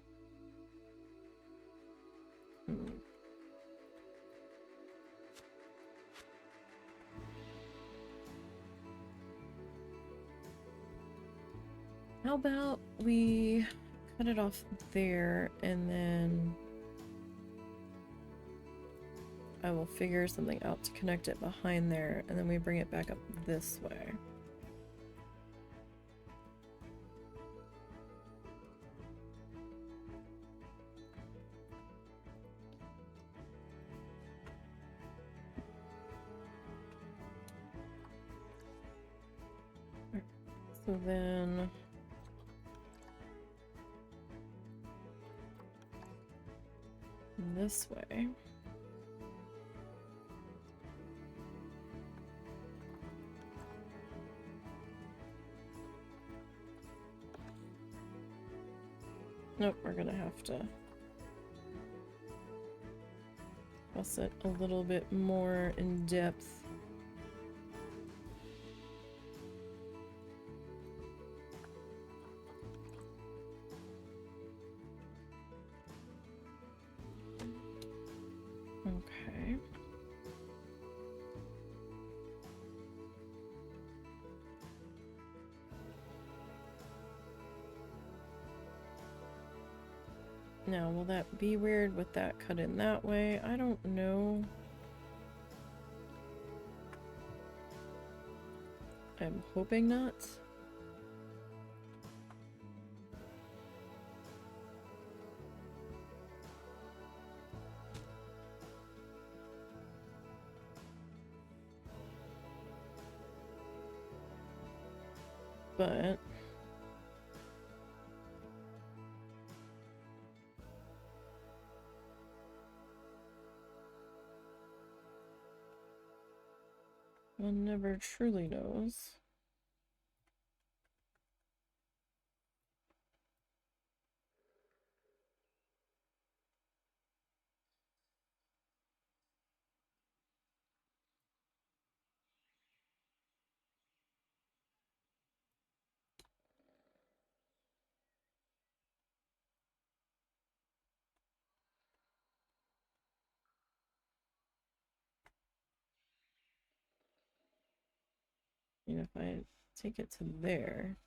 How about we cut it off there, and then I will figure something out to connect it behind there, and then we bring it back up this way. So then... this way. Nope, we're gonna have to press it a little bit more in depth. Okay. Now, will that be weird with that cut in that way? I don't know. I'm hoping not. But one never truly knows. You know, if I take it to there,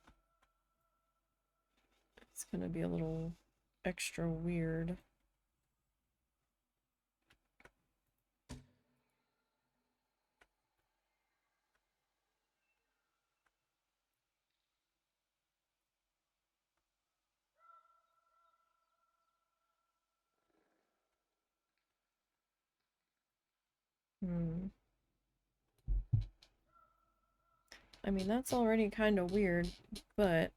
it's gonna be a little extra weird. Hmm. I mean, that's already kind of weird, but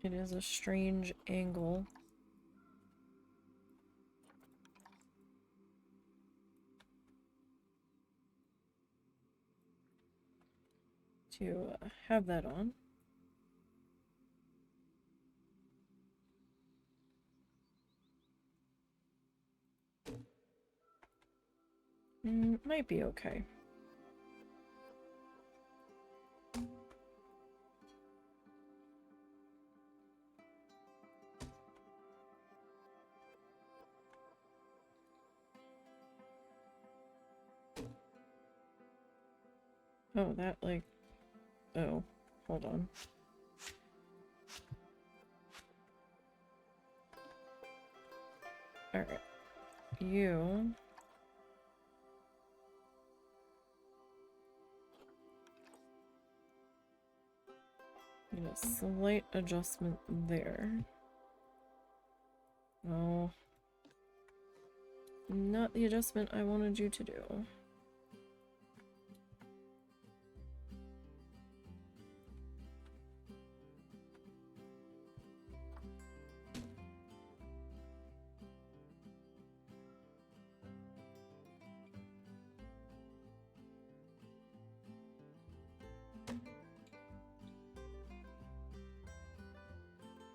it is a strange angle. To have that on. Might be okay. Oh, that like... Oh, hold on. Alright. You... need a slight adjustment there. No. Not the adjustment I wanted you to do.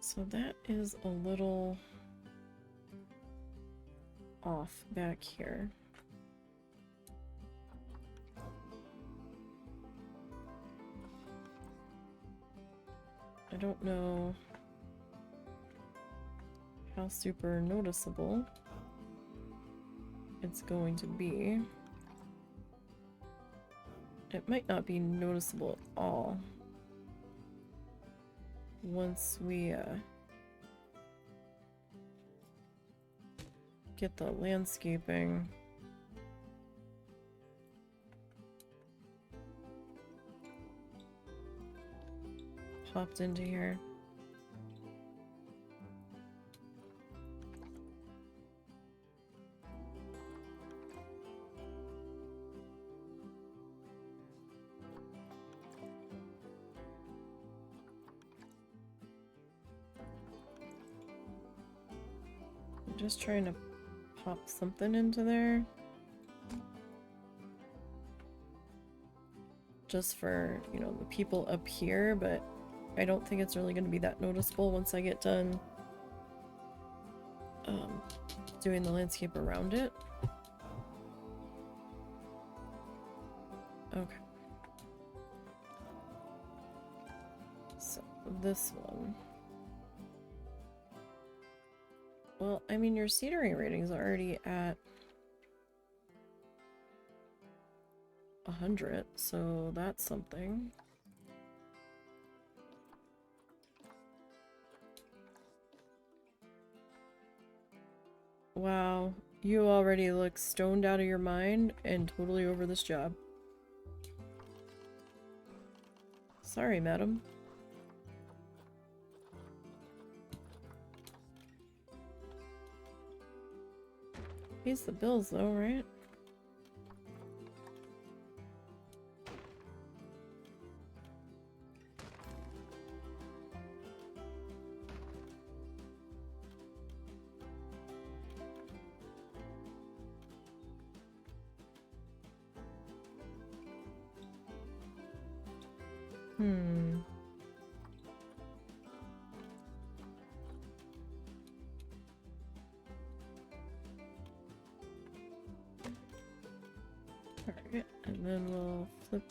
So that is a little off back here. I don't know how super noticeable it's going to be. It might not be noticeable at all once we get the landscaping popped into here. I'm just trying to pop something into there. Just for, you know, the people up here, but I don't think it's really going to be that noticeable once I get done doing the landscape around it. Okay. So, this one. Well, I mean, your scenery rating's already at 100, so that's something. Wow, you already look stoned out of your mind and totally over this job. Sorry, madam. Pays the bills though, right? Alright, and then we'll flip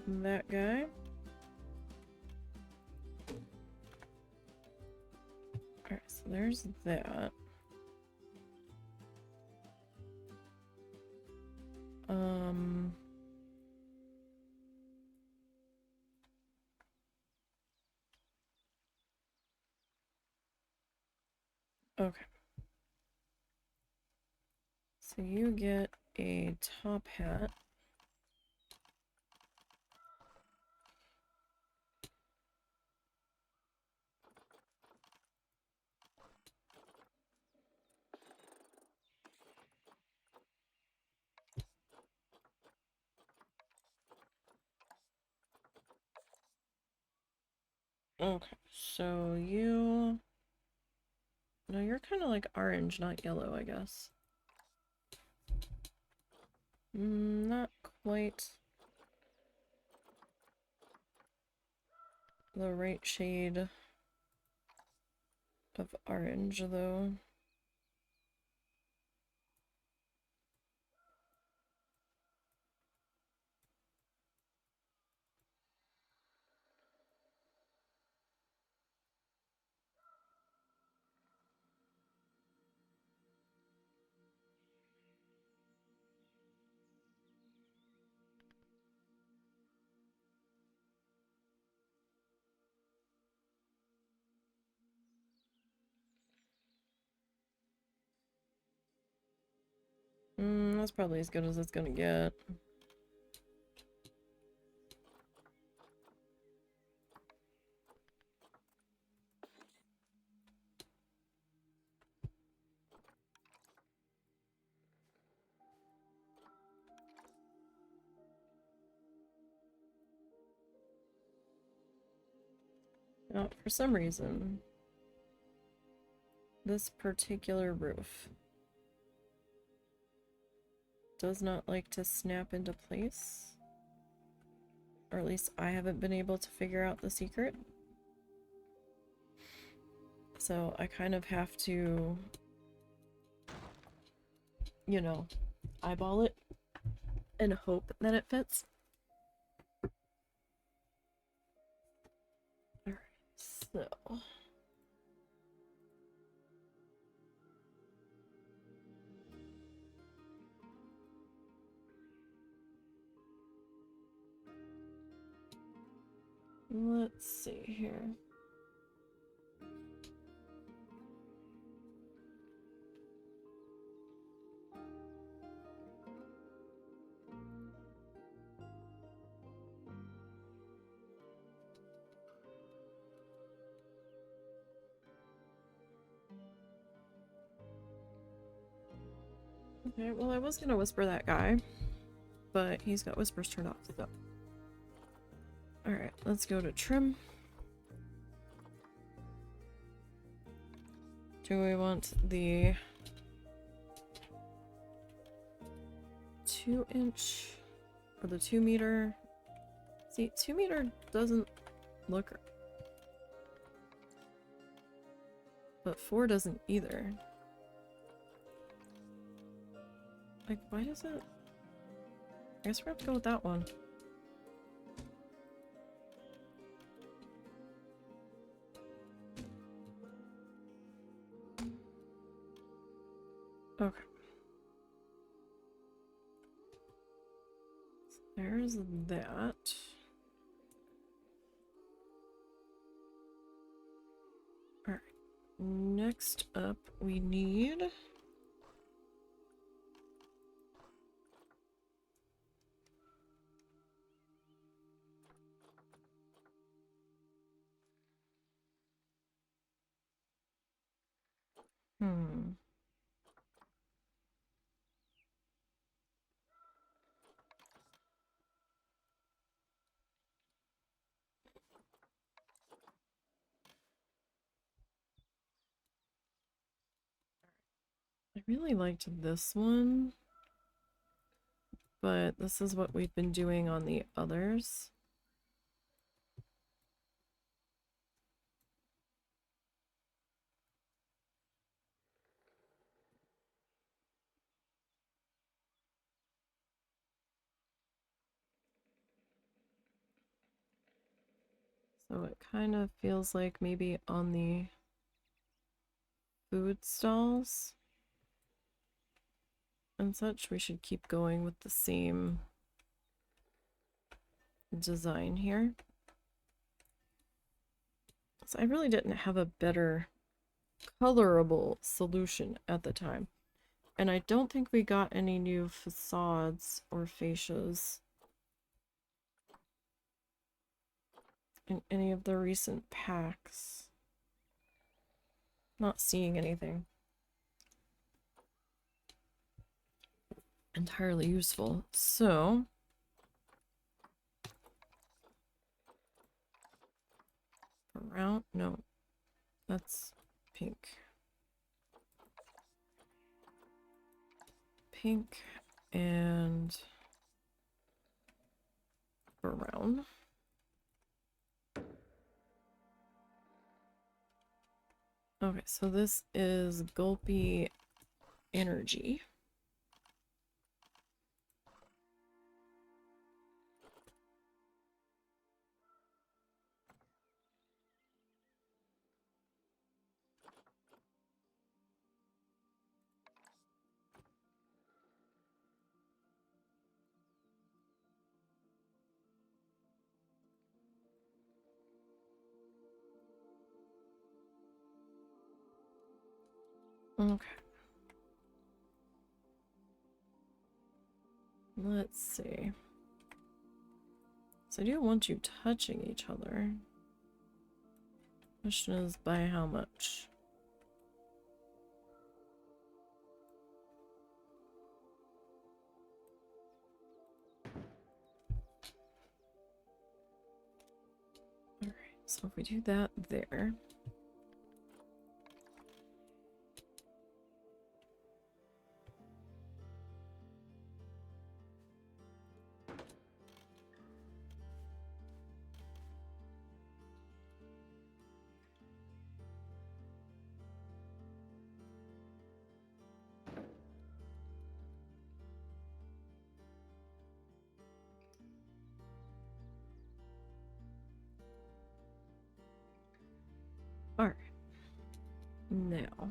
that guy. Alright, so there's that. Okay. So you get a top hat. Okay, so you... No, you're kind of like orange, not yellow, I guess. Not quite the right shade of orange, though. That's probably as good as it's gonna get. Now, for some reason, this particular roof does not like to snap into place. Or at least I haven't been able to figure out the secret. So I kind of have to, you know, eyeball it and hope that it fits. Alright, so... let's see here. Okay, well I was gonna whisper that guy, but he's got whispers turned off, so... Alright, let's go to trim. Do we want the 2-inch or the 2-meter? See, 2-meter doesn't look... but 4 doesn't either. Like, why does it... I guess we're gonna have to go with that one. Okay. So there's that. Alright. Next up, we need... I really liked this one, but this is what we've been doing on the others. So it kind of feels like maybe on the food stalls and such, we should keep going with the same design here. So I really didn't have a better colorable solution at the time. And I don't think we got any new facades or fascias in any of the recent packs. Not seeing anything entirely useful. So around, no, that's pink. Pink and brown. Okay, so this is Gulpy Energy. Okay. Let's see. So I do want you touching each other. Question is by how much? Alright, so if we do that there. Alright. Now.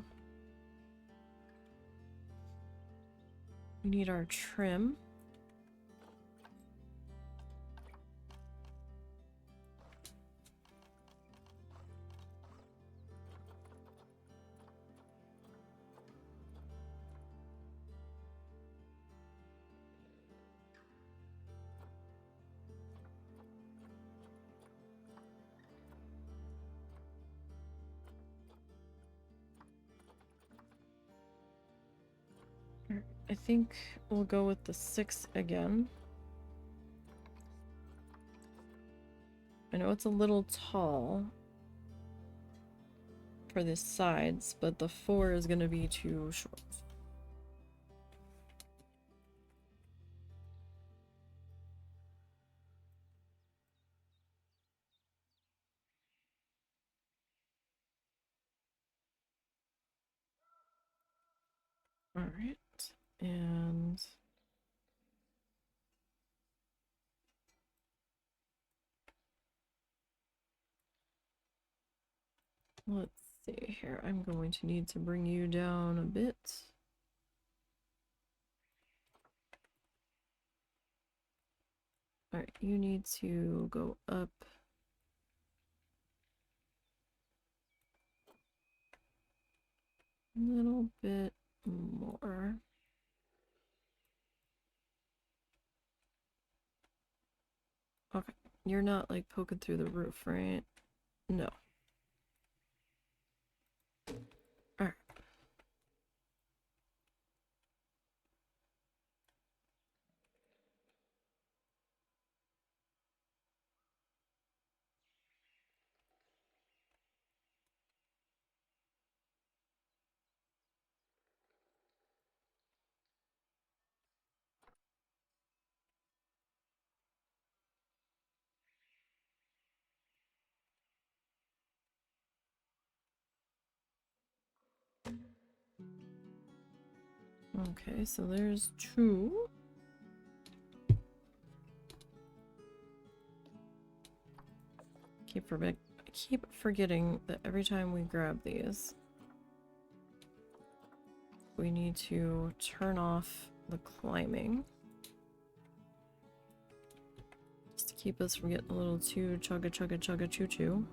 We need our trim. I think we'll go with the 6 again. I know it's a little tall for the sides, but the 4 is going to be too short. Alright, and let's see here. I'm going to need to bring you down a bit. Alright, you need to go up a little bit more. Okay, you're not like poking through the roof, right? No. Alright. Okay, so there's 2. I keep forgetting that every time we grab these, we need to turn off the climbing. Just to keep us from getting a little too chugga chugga chugga choo choo.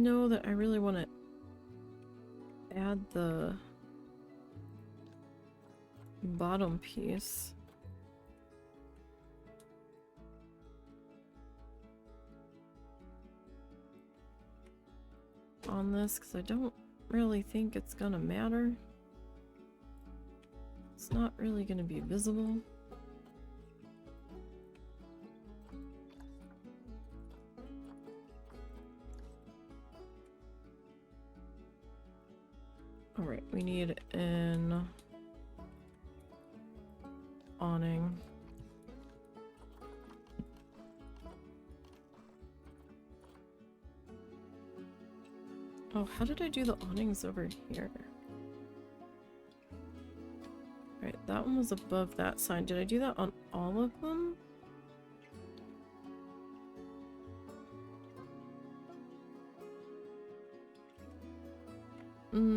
know that I really want to add the bottom piece. On this, because I don't really think it's gonna matter. It's not really gonna be visible. Alright, we need an awning. Oh, how did I do the awnings over here? Right, that one was above that sign. Did I do that on all of them?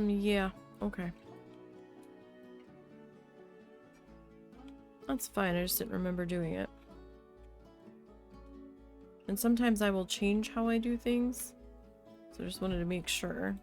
Yeah, okay. That's fine, I just didn't remember doing it. And sometimes I will change how I do things. So I just wanted to make sure.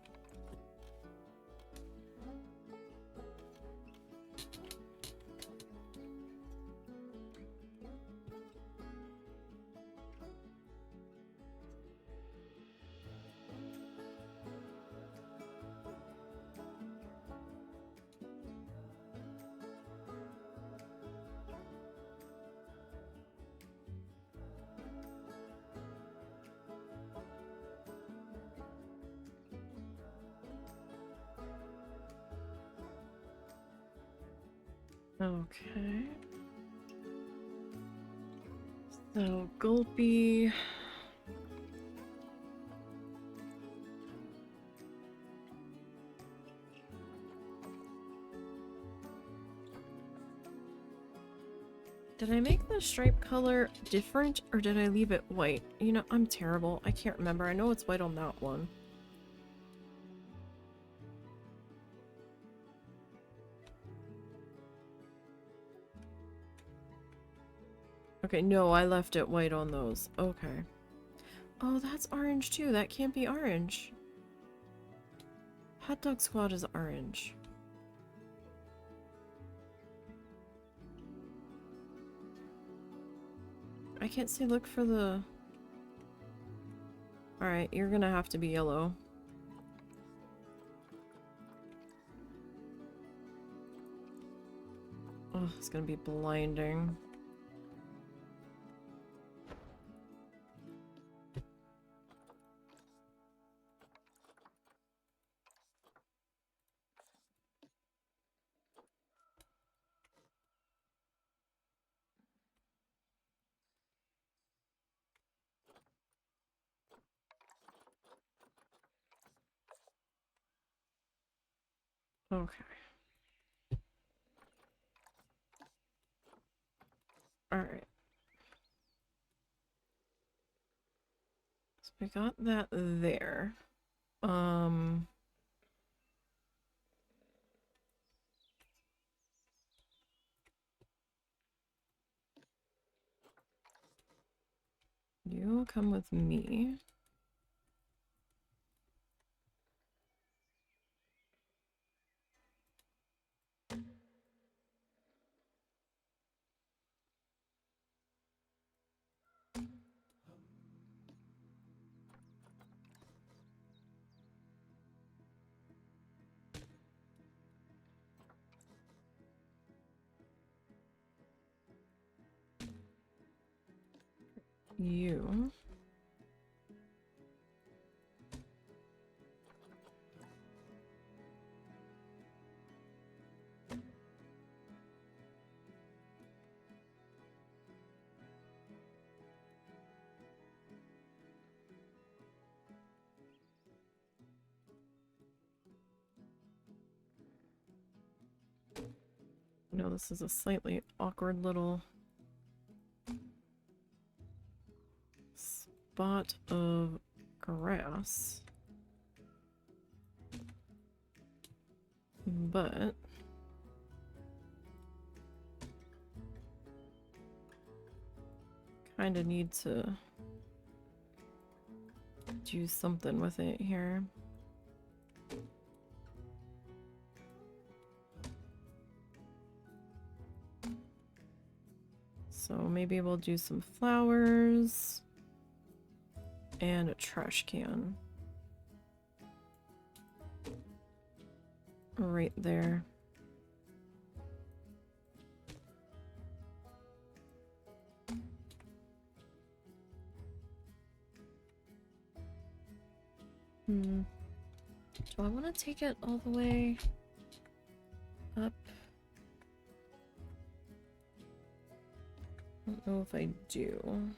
Okay. So, Gulpy. Did I make the stripe color different or did I leave it white? You know, I'm terrible. I can't remember. I know it's white on that one. Okay, no, I left it white on those. Okay. Oh, that's orange too. That can't be orange. Hot Dog Squad is orange. I can't see. Look for the... Alright, you're gonna have to be yellow. Oh, it's gonna be blinding. Okay. Alright. So we got that there. You come with me. You. I know this is a slightly awkward little spot of grass, but kind of need to do something with it here. So maybe we'll do some flowers and a trash can right there. Do I want to take it all the way up? I don't know if I do.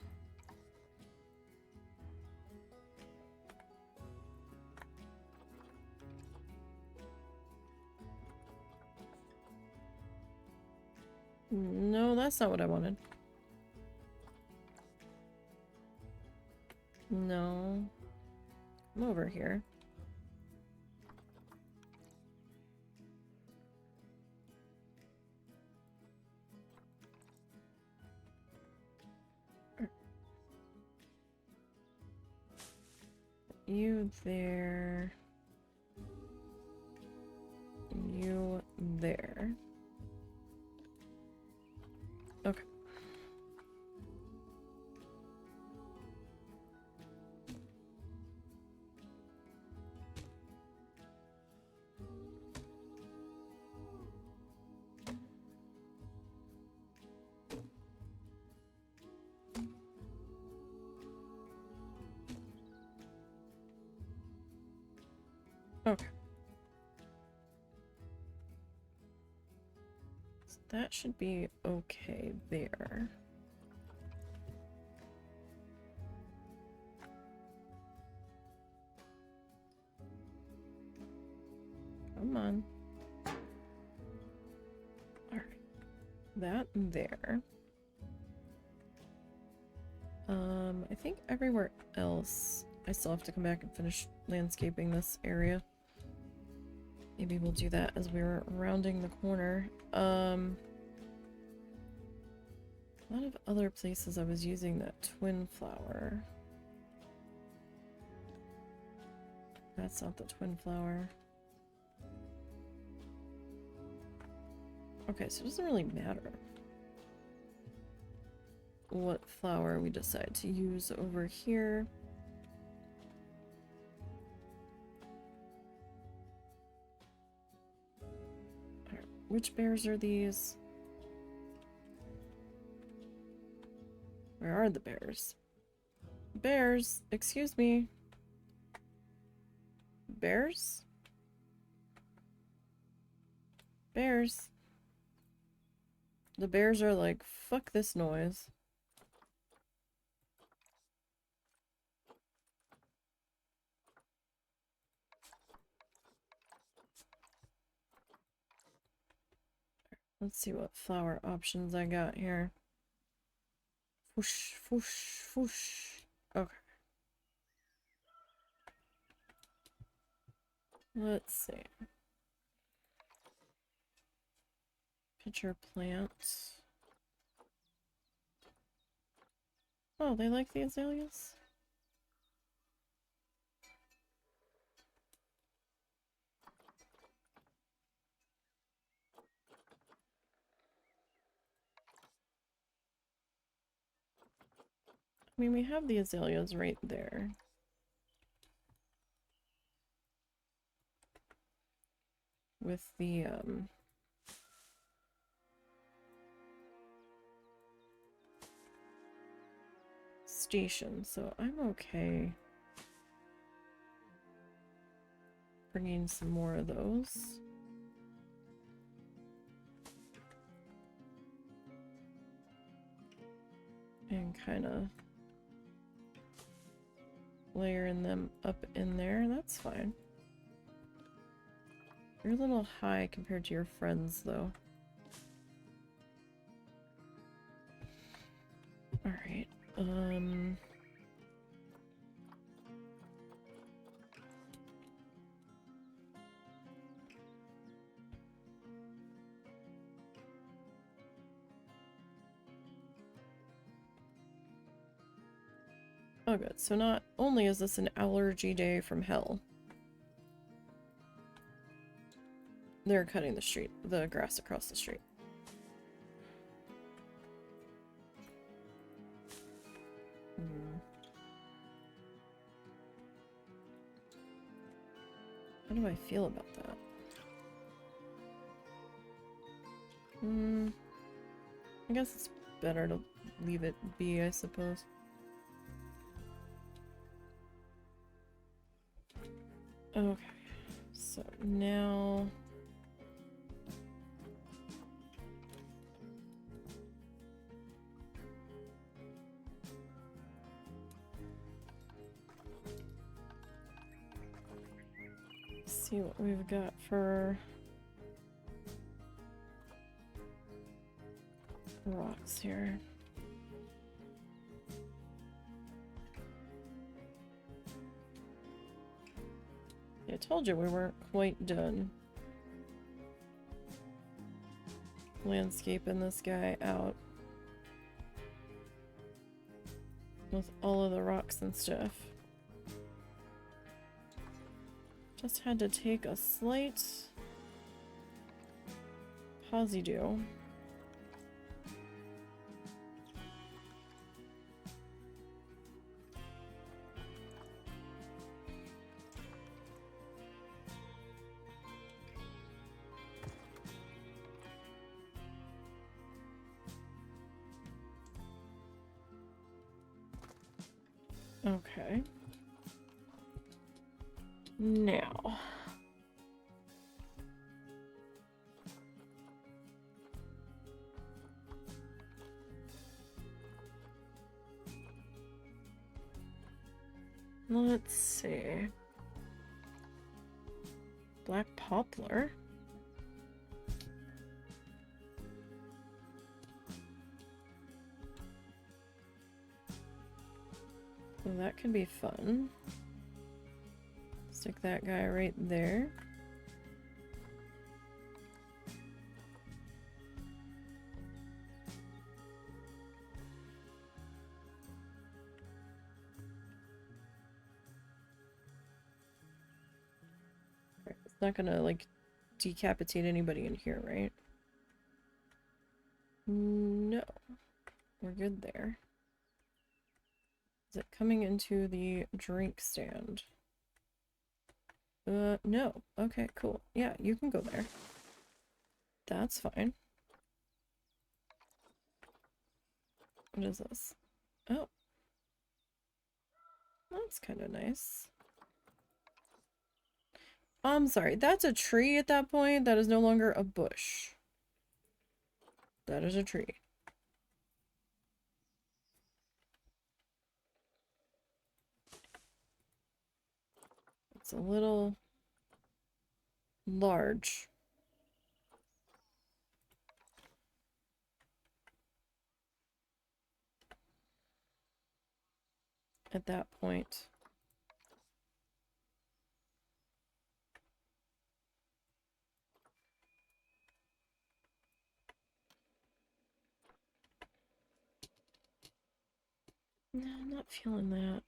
No, that's not what I wanted. No. Come over here. You there. You there. Okay. Okay. So that should be okay there. Come on. Alright. That there. I think everywhere else I still have to come back and finish landscaping this area. Maybe we'll do that as we're rounding the corner. A lot of other places I was using that twin flower. That's not the twin flower. Okay, so it doesn't really matter what flower we decide to use over here. Alright, which bears are these? Where are the bears? Bears, excuse me. Bears? Bears. The bears are like, fuck this noise. Let's see what flower options I got here. Whoosh, whoosh, whoosh. Okay. Let's see. Pitcher plants. Oh, they like the azaleas? I mean, we have the azaleas right there. With the, station, so I'm okay bringing some more of those. And kind of layering them up in there. That's fine. You're a little high compared to your friends, though. Alright, Oh good, so not only is this an allergy day from hell, they're cutting the grass across the street. How do I feel about that? I guess it's better to leave it be, I suppose. Okay, so now... see what we've got for rocks here. I told you we weren't quite done landscaping this guy out with all of the rocks and stuff. Just had to take a slight pause-do. Okay. Now. Let's see. Black poplar. Well, that could be fun. Stick that guy right there. It's not gonna, like, decapitate anybody in here, right? No. We're good there. Is it coming into the drink stand? No. Okay, cool. Yeah, you can go there. That's fine. What is this? Oh. That's kind of nice. I'm sorry, that's a tree at that point. That is no longer a bush. That is a tree. It's a little large. At that point. No, I'm not feeling that.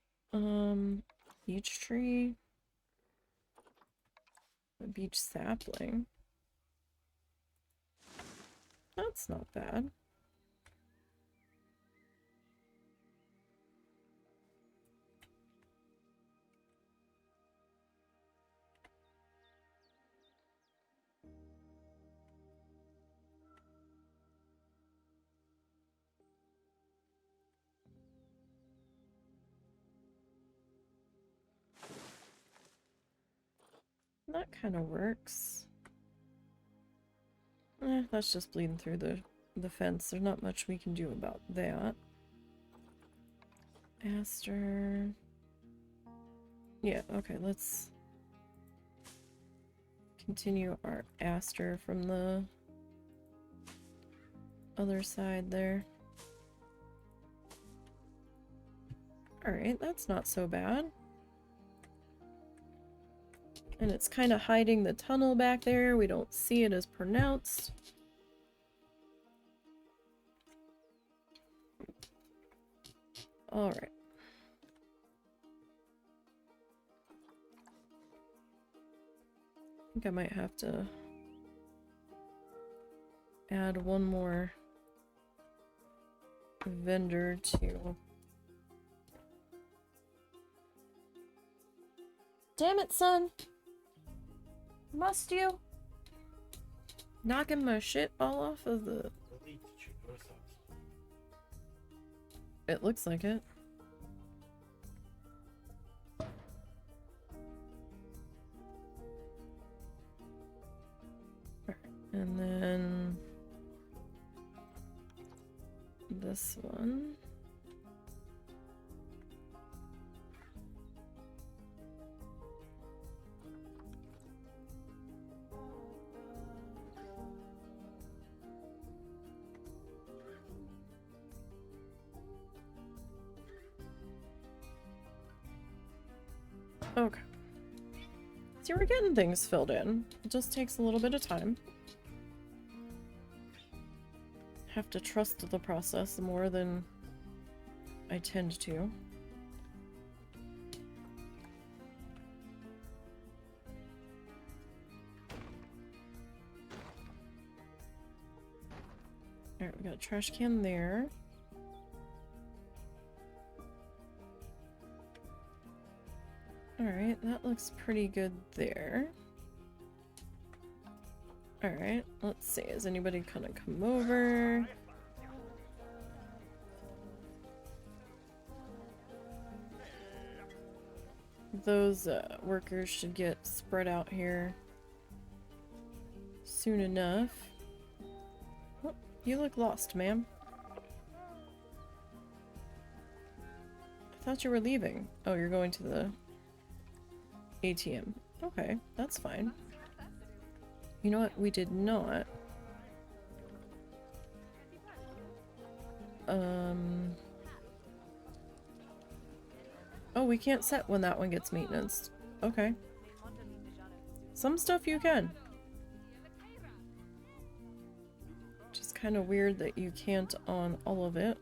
Beech tree. A beech sapling. That's not bad. That kind of works. That's just bleeding through the fence. There's not much we can do about that. Aster. Yeah, okay, let's continue our aster from the other side there. Alright, that's not so bad. And it's kind of hiding the tunnel back there. We don't see it as pronounced. Alright. think I might have to add one more vendor to... Damn it, son! Must you? Knocking my shit all off of the... It looks like it. And then... this one. Okay. See, we're getting things filled in. It just takes a little bit of time. Have to trust the process more than I tend to. Alright, we got a trash can there. Alright, that looks pretty good there. Alright, let's see. Is anybody gonna come over? Those workers should get spread out here soon enough. Oh, you look lost, ma'am. I thought you were leaving. Oh, you're going to the ATM. Okay, that's fine. You know what? We did not. Oh, we can't set when that one gets maintenance. Okay. Some stuff you can. Just kind of weird that you can't on all of it.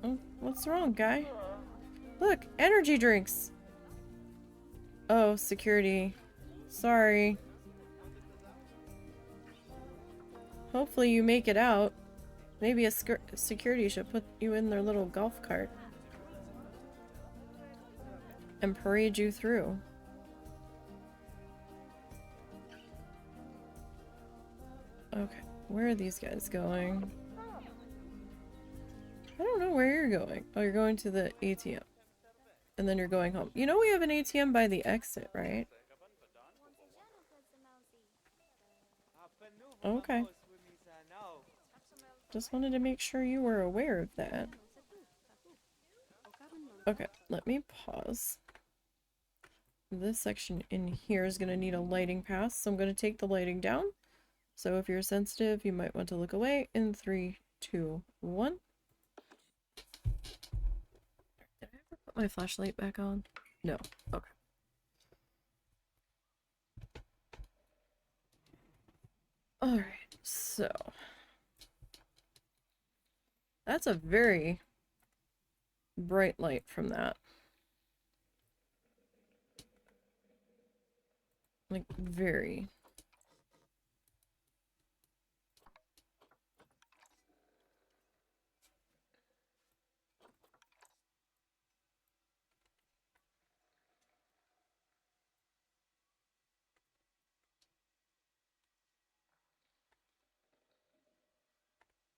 Oh, what's wrong, guy? Look, energy drinks! Oh, security. Sorry. Hopefully you make it out. Maybe a security should put you in their little golf cart and parade you through. Okay, where are these guys going? I don't know where you're going. Oh, you're going to the ATM. And then you're going home. You know we have an ATM by the exit, right? Okay. Just wanted to make sure you were aware of that. Okay, let me pause. This section in here is going to need a lighting pass, so I'm going to take the lighting down. So if you're sensitive, you might want to look away in 3, 2, 1. Did I ever put my flashlight back on? No. Okay. Alright, so... that's a very bright light from that. Like, very.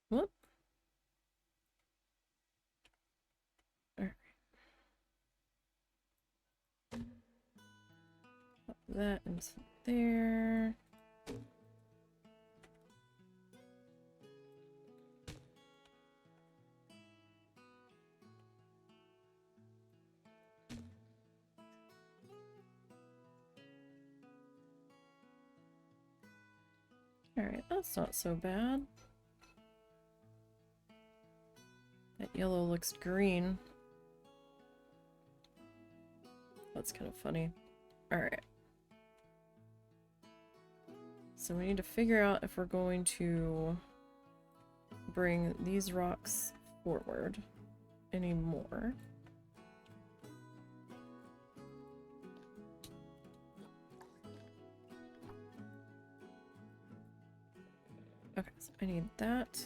Whoop. Alright. Pop that into there. Alright, that's not so bad. That yellow looks green. That's kind of funny. Alright. So we need to figure out if we're going to bring these rocks forward anymore. Okay, so I need that.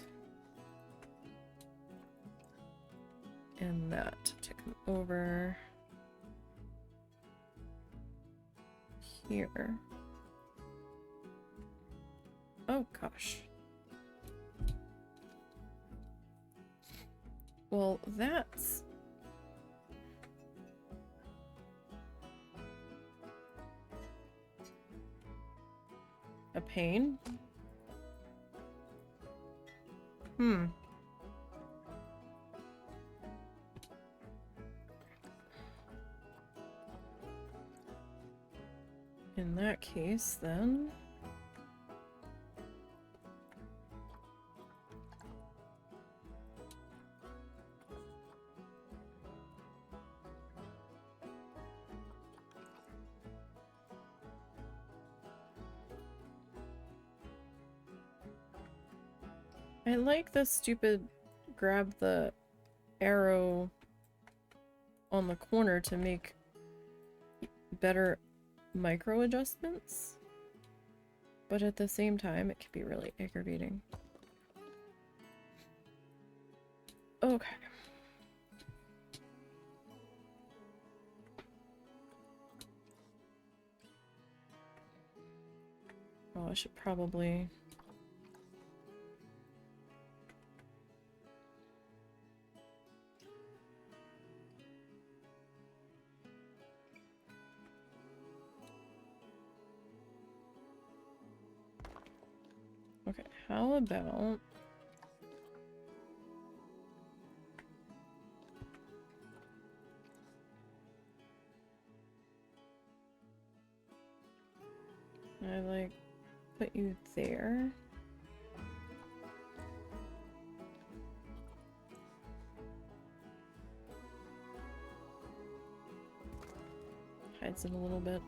And that to come over here. Oh gosh. Well, that's a pain. In that case, then... I like the stupid grab the arrow on the corner to make better micro adjustments, but at the same time it can be really aggravating. Okay. Oh, I should probably... Okay, how about... I like put you there. Hides it a little bit.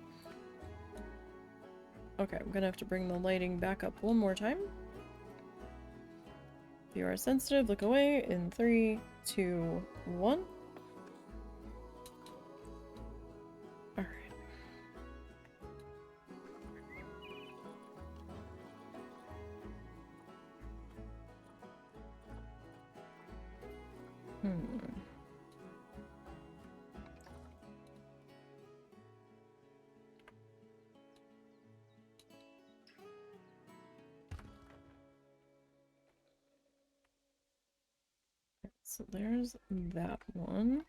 Okay, I'm gonna have to bring the lighting back up one more time. If you are sensitive, look away in 3, 2, 1. Alright. So there's that one.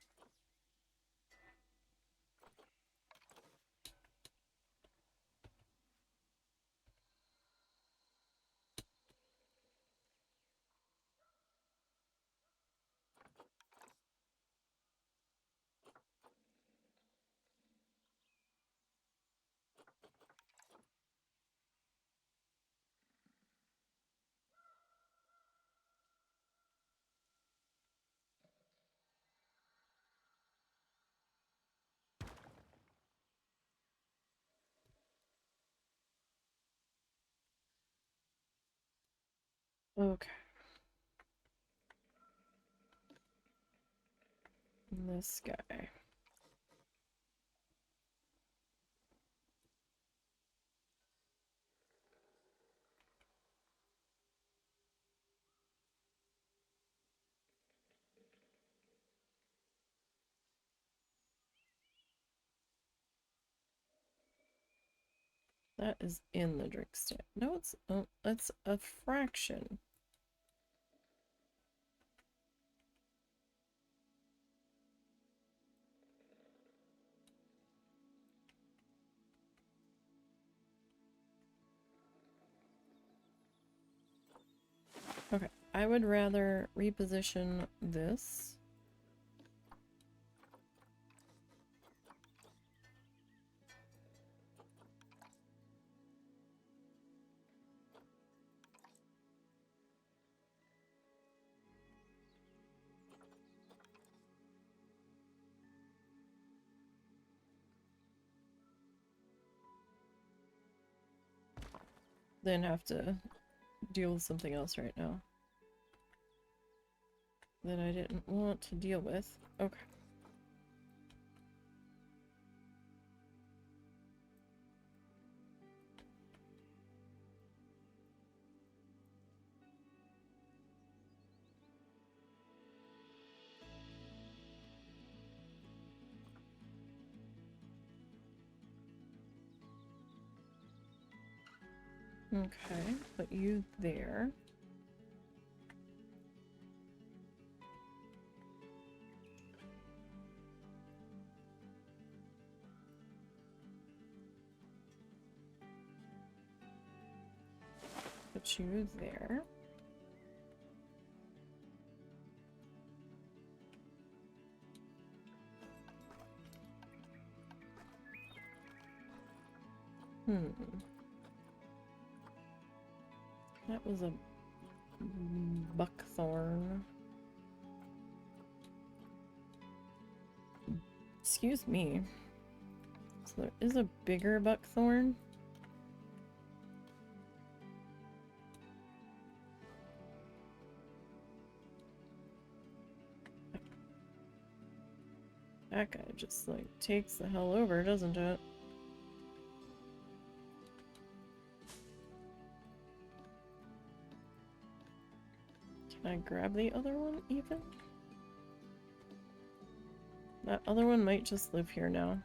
Okay. And this guy. That is in the drink stand. No, it's oh, that's a fraction. Okay, I would rather reposition this. Then have to deal with something else right now that I didn't want to deal with. Okay. Okay, put you there. Put you there. That was a buckthorn. Excuse me. So there is a bigger buckthorn. That guy just like takes the hell over, doesn't it? Can I grab the other one even? That other one might just live here now.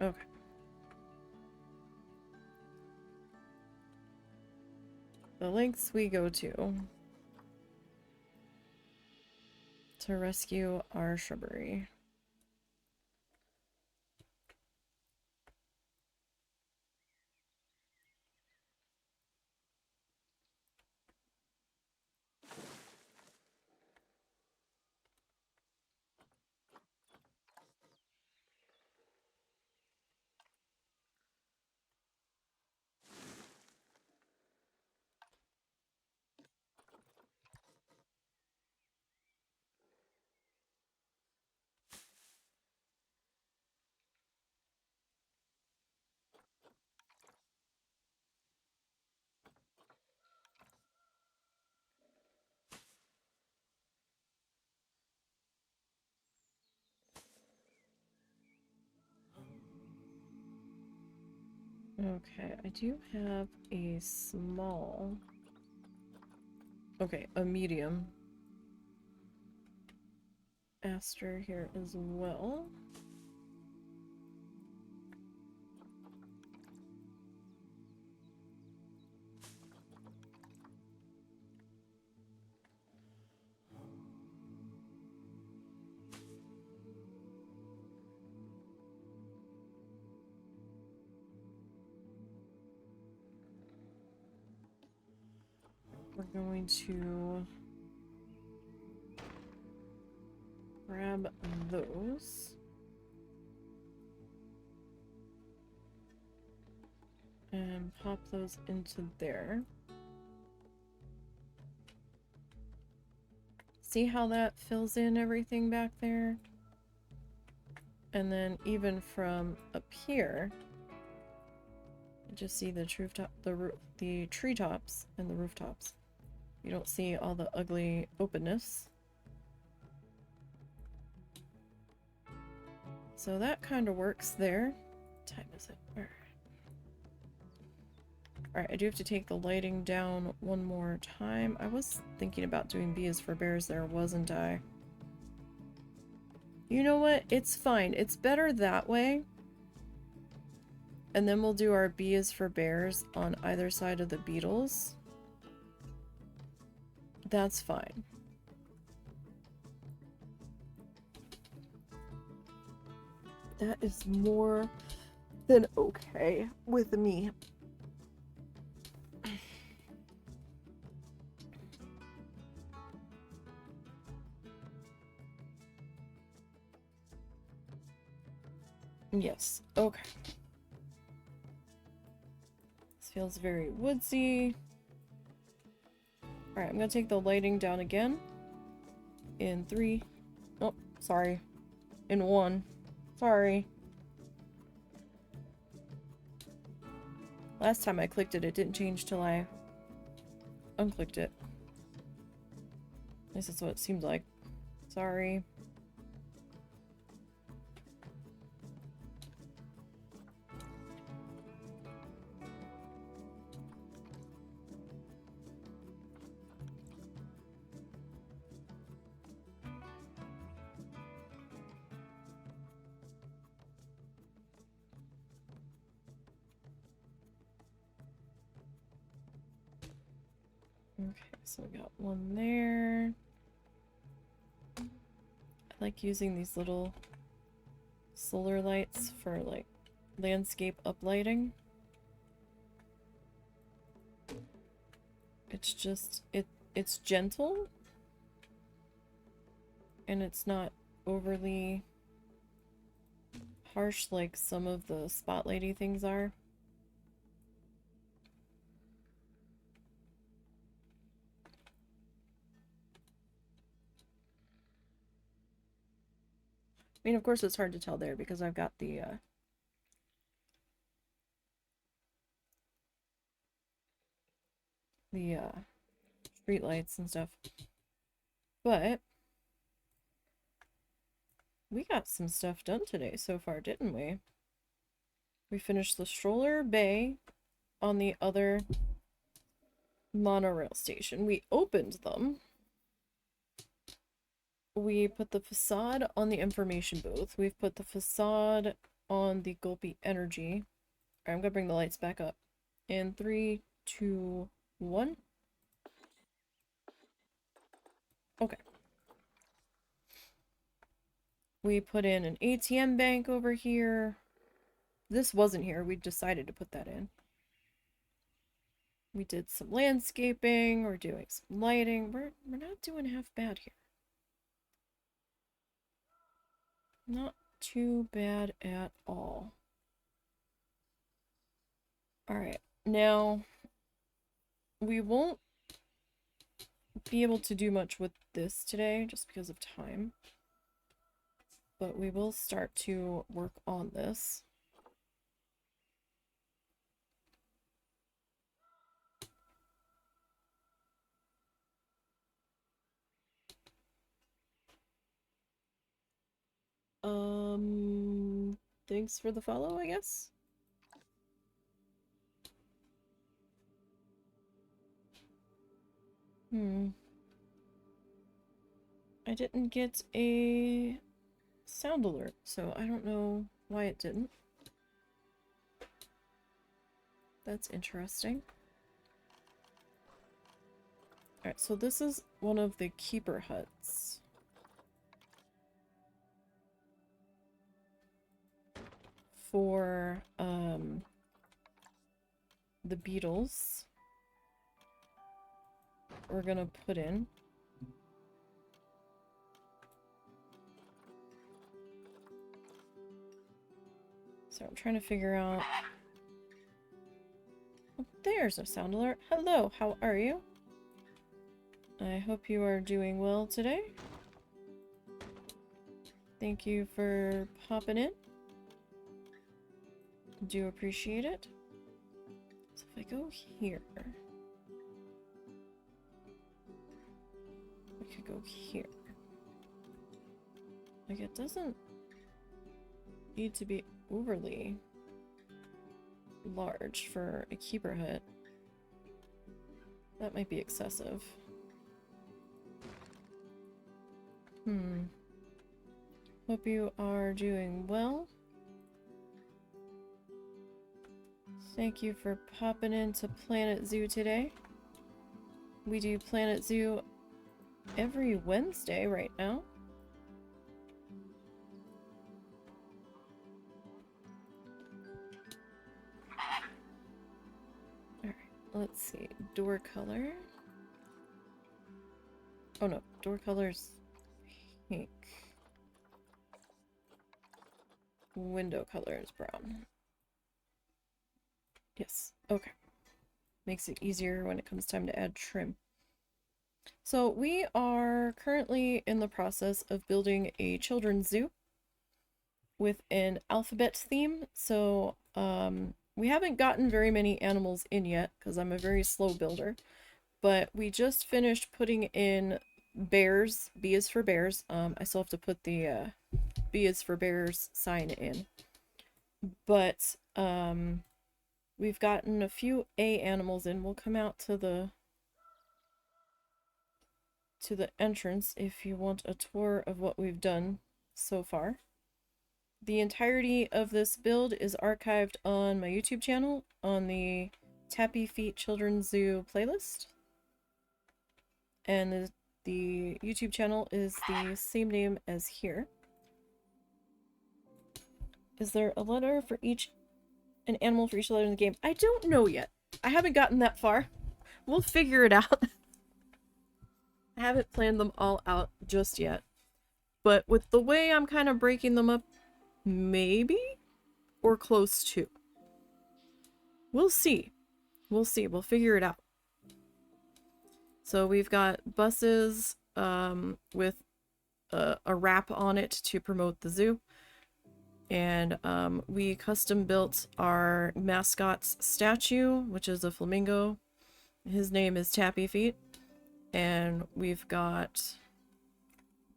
Okay. The lengths we go to rescue our shrubbery. Okay, I do have a small... Okay, a medium aster here as well. We're going to grab those. And pop those into there. See how that fills in everything back there? And then even from up here, you just see the the treetops and the rooftops. You don't see all the ugly openness. So that kind of works there. What time is it? Alright. Alright, I do have to take the lighting down one more time. I was thinking about doing B is for bears there, wasn't I? You know what? It's fine. It's better that way. And then we'll do our B is for bears on either side of the beetles. That's fine. That is more than okay with me. Yes, okay. This feels very woodsy. Alright, I'm gonna take the lighting down again. In 3. Oh, sorry. In 1. Sorry. Last time I clicked it, it didn't change till I unclicked it. At least that's what it seemed like. Sorry. Okay, so we got one there. I like using these little solar lights for like landscape uplighting. It's just it's gentle and it's not overly harsh like some of the spotlighty things are. I mean, of course it's hard to tell there because I've got the street lights and stuff. But we got some stuff done today so far, didn't we? We finished the stroller bay on the other monorail station. We opened them. We put the facade on the information booth. We've put the facade on the Gulpy Energy. I'm gonna bring the lights back up. In 3, 2, 1. Okay. We put in an ATM bank over here. This wasn't here. We decided to put that in. We did some landscaping. We're doing some lighting. We're not doing half bad here. Not too bad at all. Alright, now we won't be able to do much with this today just because of time. But we will start to work on this. Thanks for the follow, I guess. I didn't get a sound alert, so I don't know why it didn't. That's interesting. Alright, so this is one of the keeper huts. For, the beetles. We're gonna put in. So I'm trying to figure out... Oh, there's a sound alert. Hello, how are you? I hope you are doing well today. Thank you for popping in. Do appreciate it. So if I go here... I could go here. Like, it doesn't need to be overly large for a keeper hut. That might be excessive. Hope you are doing well. Thank you for popping into Planet Zoo today. We do Planet Zoo every Wednesday right now. Alright, let's see. Door color. Oh no, door color's pink. Window color is brown. Yes, okay. Makes it easier when it comes time to add trim. So we are currently in the process of building a children's zoo with an alphabet theme. So we haven't gotten very many animals in yet because I'm a very slow builder. But we just finished putting in bears. B is for bears. I still have to put the B is for bears sign in. But we've gotten a few A animals in. We'll come out to the entrance if you want a tour of what we've done so far. The entirety of this build is archived on my YouTube channel on the Tappy Feet Children's Zoo playlist. And the YouTube channel is the same name as here. Is there a letter for each, an animal for each letter in the game? I don't know yet. I haven't gotten that far. We'll figure it out. I haven't planned them all out just yet. But with the way I'm kind of breaking them up, maybe? Or close to. We'll see. We'll see. We'll figure it out. So we've got buses with a wrap on it to promote the zoo. And we custom built our mascot's statue, which is a flamingo. His name is Tappy Feet. And we've got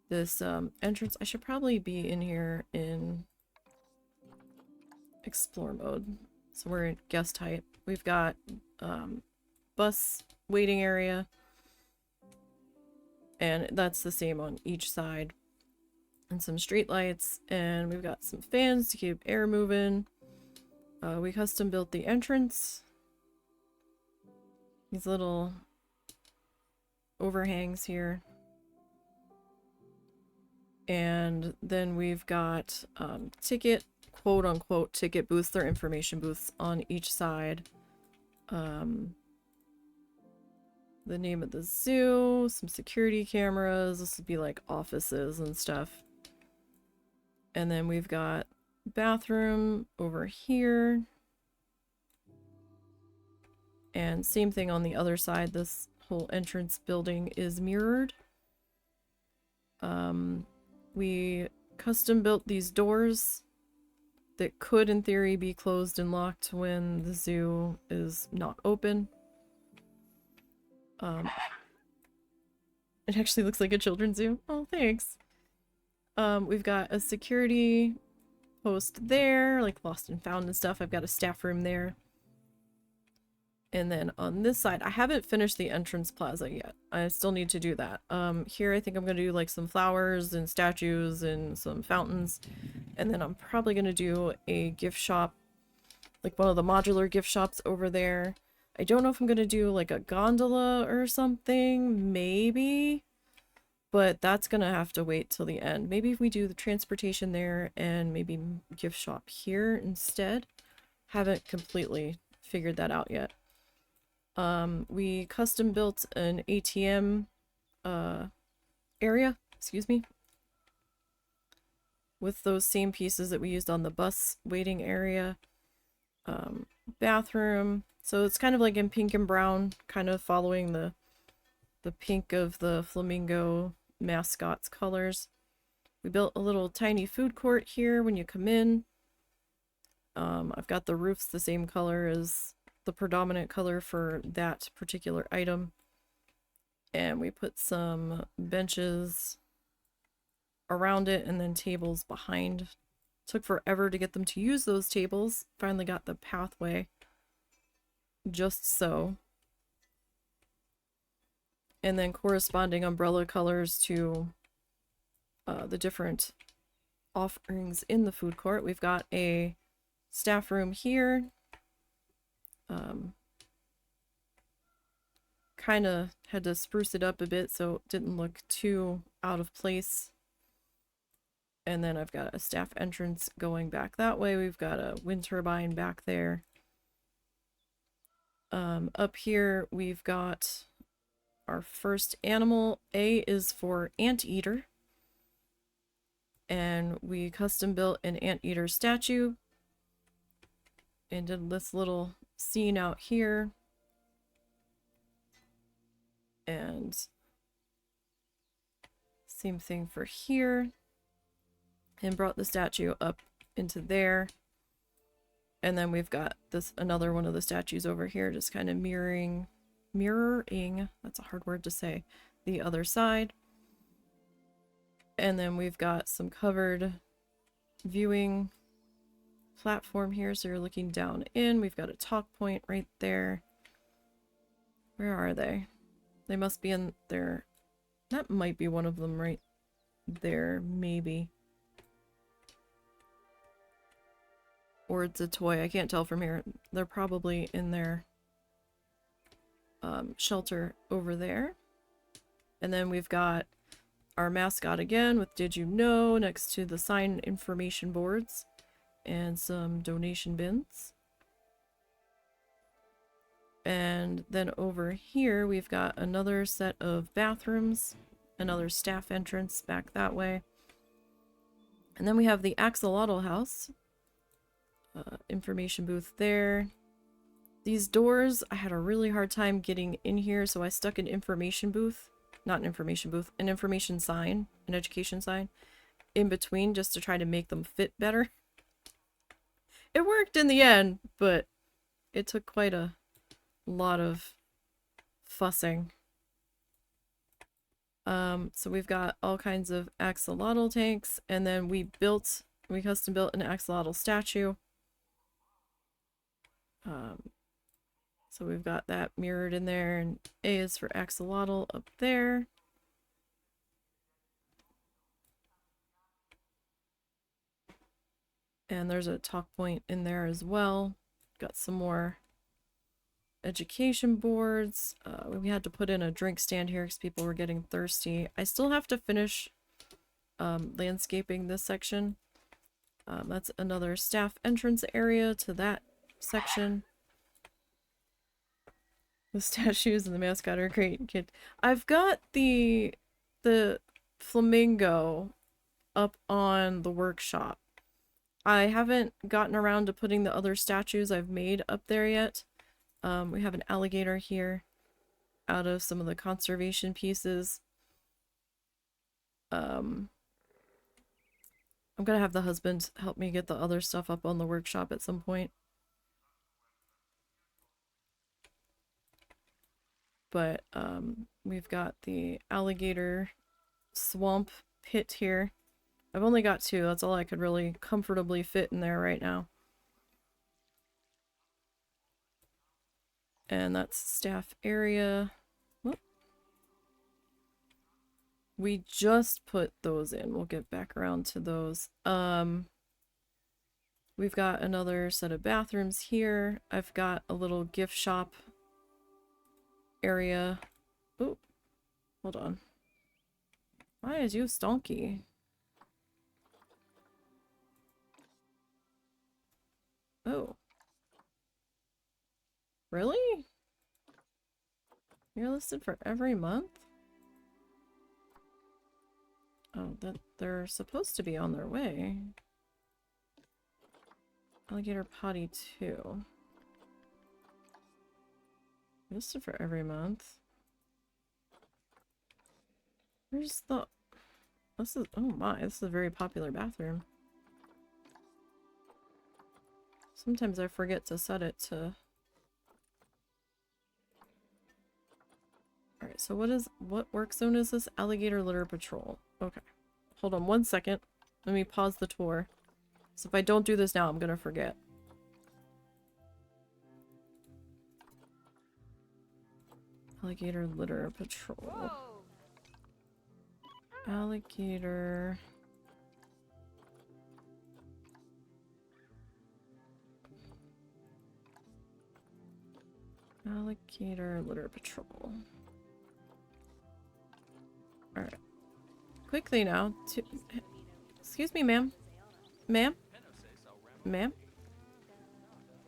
this entrance. I should probably be in here in explore mode. So we're in guest type. We've got bus waiting area. And that's the same on each side. And some street lights. And we've got some fans to keep air moving. We custom built the entrance. These little overhangs here. And then we've got ticket, quote unquote, ticket booths. They're information booths on each side. The name of the zoo, some security cameras. This would be like offices and stuff. And then we've got bathroom over here. And same thing on the other side. This whole entrance building is mirrored. We custom built these doors that could in theory be closed and locked when the zoo is not open. It actually looks like a children's zoo. Oh, thanks. We've got a security post there, like lost and found and stuff. I've got a staff room there. And then on this side, I haven't finished the entrance plaza yet. I still need to do that. Here I think I'm gonna do like some flowers and statues and some fountains. And then I'm probably gonna do a gift shop, like one of the modular gift shops over there. I don't know if I'm gonna do like a gondola or something, maybe. But that's gonna have to wait till the end. Maybe if we do the transportation there and maybe gift shop here instead. Haven't completely figured that out yet. We custom built an ATM area, excuse me, with those same pieces that we used on the bus waiting area. Bathroom. So it's kind of like in pink and brown, kind of following the pink of the flamingo mascot's colors. We built a little tiny food court here when you come in. I've got the roofs the same color as the predominant color for that particular item. And we put some benches around it and then tables behind. Took forever to get them to use those tables. Finally got the pathway just so. And then corresponding umbrella colors to the different offerings in the food court. We've got a staff room here. Kind of had to spruce it up a bit so it didn't look too out of place. And then I've got a staff entrance going back that way. We've got a wind turbine back there. Up here we've got our first animal. A is for anteater. And we custom built an anteater statue. And did this little scene out here. And same thing for here. And brought the statue up into there. And then we've got this another one of the statues over here, just kind of mirroring, that's a hard word to say, the other side. And then we've got some covered viewing platform here, so you're looking down in. We've got a talk point right there. Where are they? They must be in there. That might be one of them right there, maybe. Or it's a toy. I can't tell from here. They're probably in their shelter over there. And then we've got our mascot again with Did You Know next to the sign information boards and some donation bins. And then over here we've got another set of bathrooms, another staff entrance back that way. And then we have the axolotl house. Information booth there. These doors, I had a really hard time getting in here, so I stuck an information booth. Not an information booth, an information sign, an education sign, in between just to try to make them fit better. It worked in the end, but it took quite a lot of fussing. So we've got all kinds of axolotl tanks, and then we custom built an axolotl statue. So we've got that mirrored in there, and A is for axolotl up there. And there's a talk point in there as well. Got some more education boards. We had to put in a drink stand here because people were getting thirsty. I still have to finish landscaping this section. That's another staff entrance area to that section. The statues and the mascot are great. Kid, I've got the flamingo up on the workshop. I haven't gotten around to putting the other statues I've made up there yet. We have an alligator here out of some of the conservation pieces. I'm gonna have the husband help me get the other stuff up on the workshop at some point. But we've got the alligator swamp pit here. I've only got 2. That's all I could really comfortably fit in there right now. And that's staff area. Whoop. We just put those in. We'll get back around to those. We've got another set of bathrooms here. I've got a little gift shop area. Oh, hold on. Why is you stonky? Oh. Really? You're listed for every month? Oh, they're supposed to be on their way. Alligator potty 2. Listed for every month. Where's the... This is... Oh my, this is a very popular bathroom. Sometimes I forget to set it to... Alright, so what work zone is this? Alligator litter patrol. Okay. Hold on 1 second. Let me pause the tour. So if I don't do this now, I'm gonna forget. Alligator litter patrol. Whoa. Alligator... Alligator litter patrol. Alright. Quickly now. Excuse me, ma'am. Ma'am? Ma'am?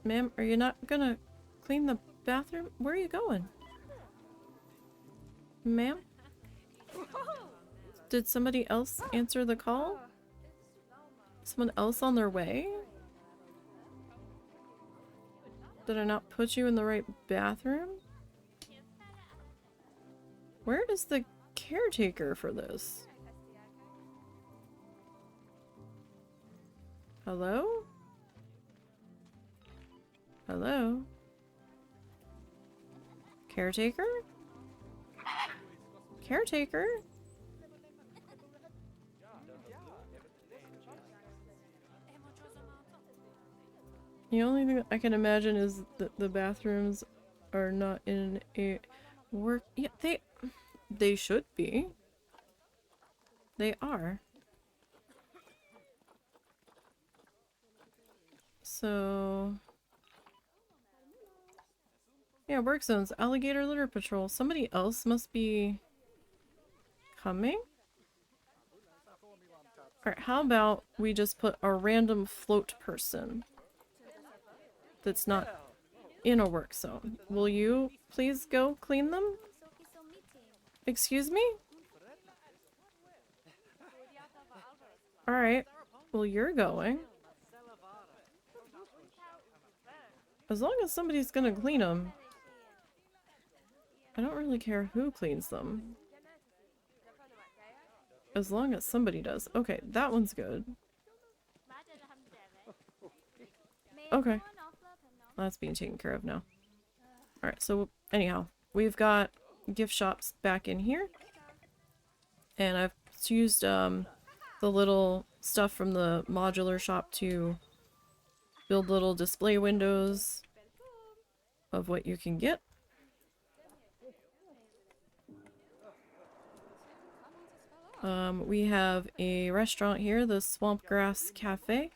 Ma'am, are you not gonna clean the bathroom? Where are you going? Ma'am? Did somebody else answer the call? Someone else on their way? Did I not put you in the right bathroom? Where is the caretaker for this? Hello? Hello? Caretaker? Caretaker? The only thing I can imagine is that the bathrooms are not in a work... Yeah, they should be. They are. So... Yeah, work zones. Alligator litter patrol. Somebody else must be coming. Alright, how about we just put a random float person that's not in a work zone. Will you please go clean them? Excuse me? Alright, well you're going. As long as somebody's gonna clean them. I don't really care who cleans them. As long as somebody does. Okay, that one's good. Okay. That's being taken care of now. Alright, so anyhow, we've got gift shops back in here. And I've used the little stuff from the modular shop to build little display windows of what you can get. We have a restaurant here, the Swampgrass Cafe.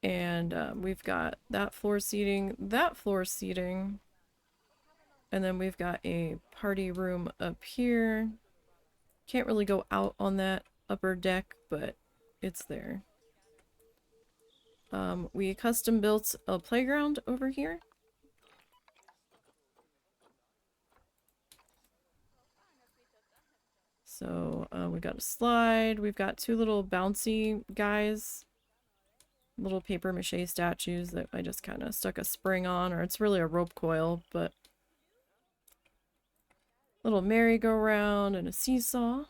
And we've got that floor seating, and then we've got a party room up here. Can't really go out on that upper deck, but it's there. We custom built a playground over here. So we've got a slide, we've got two little bouncy guys. Little paper mache statues that I just kind of stuck a spring on, or it's really a rope coil, but little merry-go-round and a seesaw.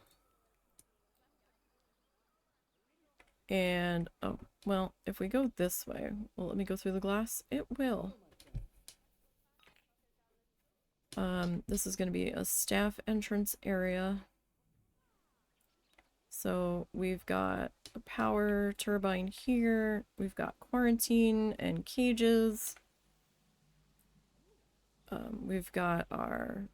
And oh, well, if we go this way, will it let me go through the glass? It will. This is going to be a staff entrance area. So we've got a power turbine here, we've got quarantine and cages. We've got our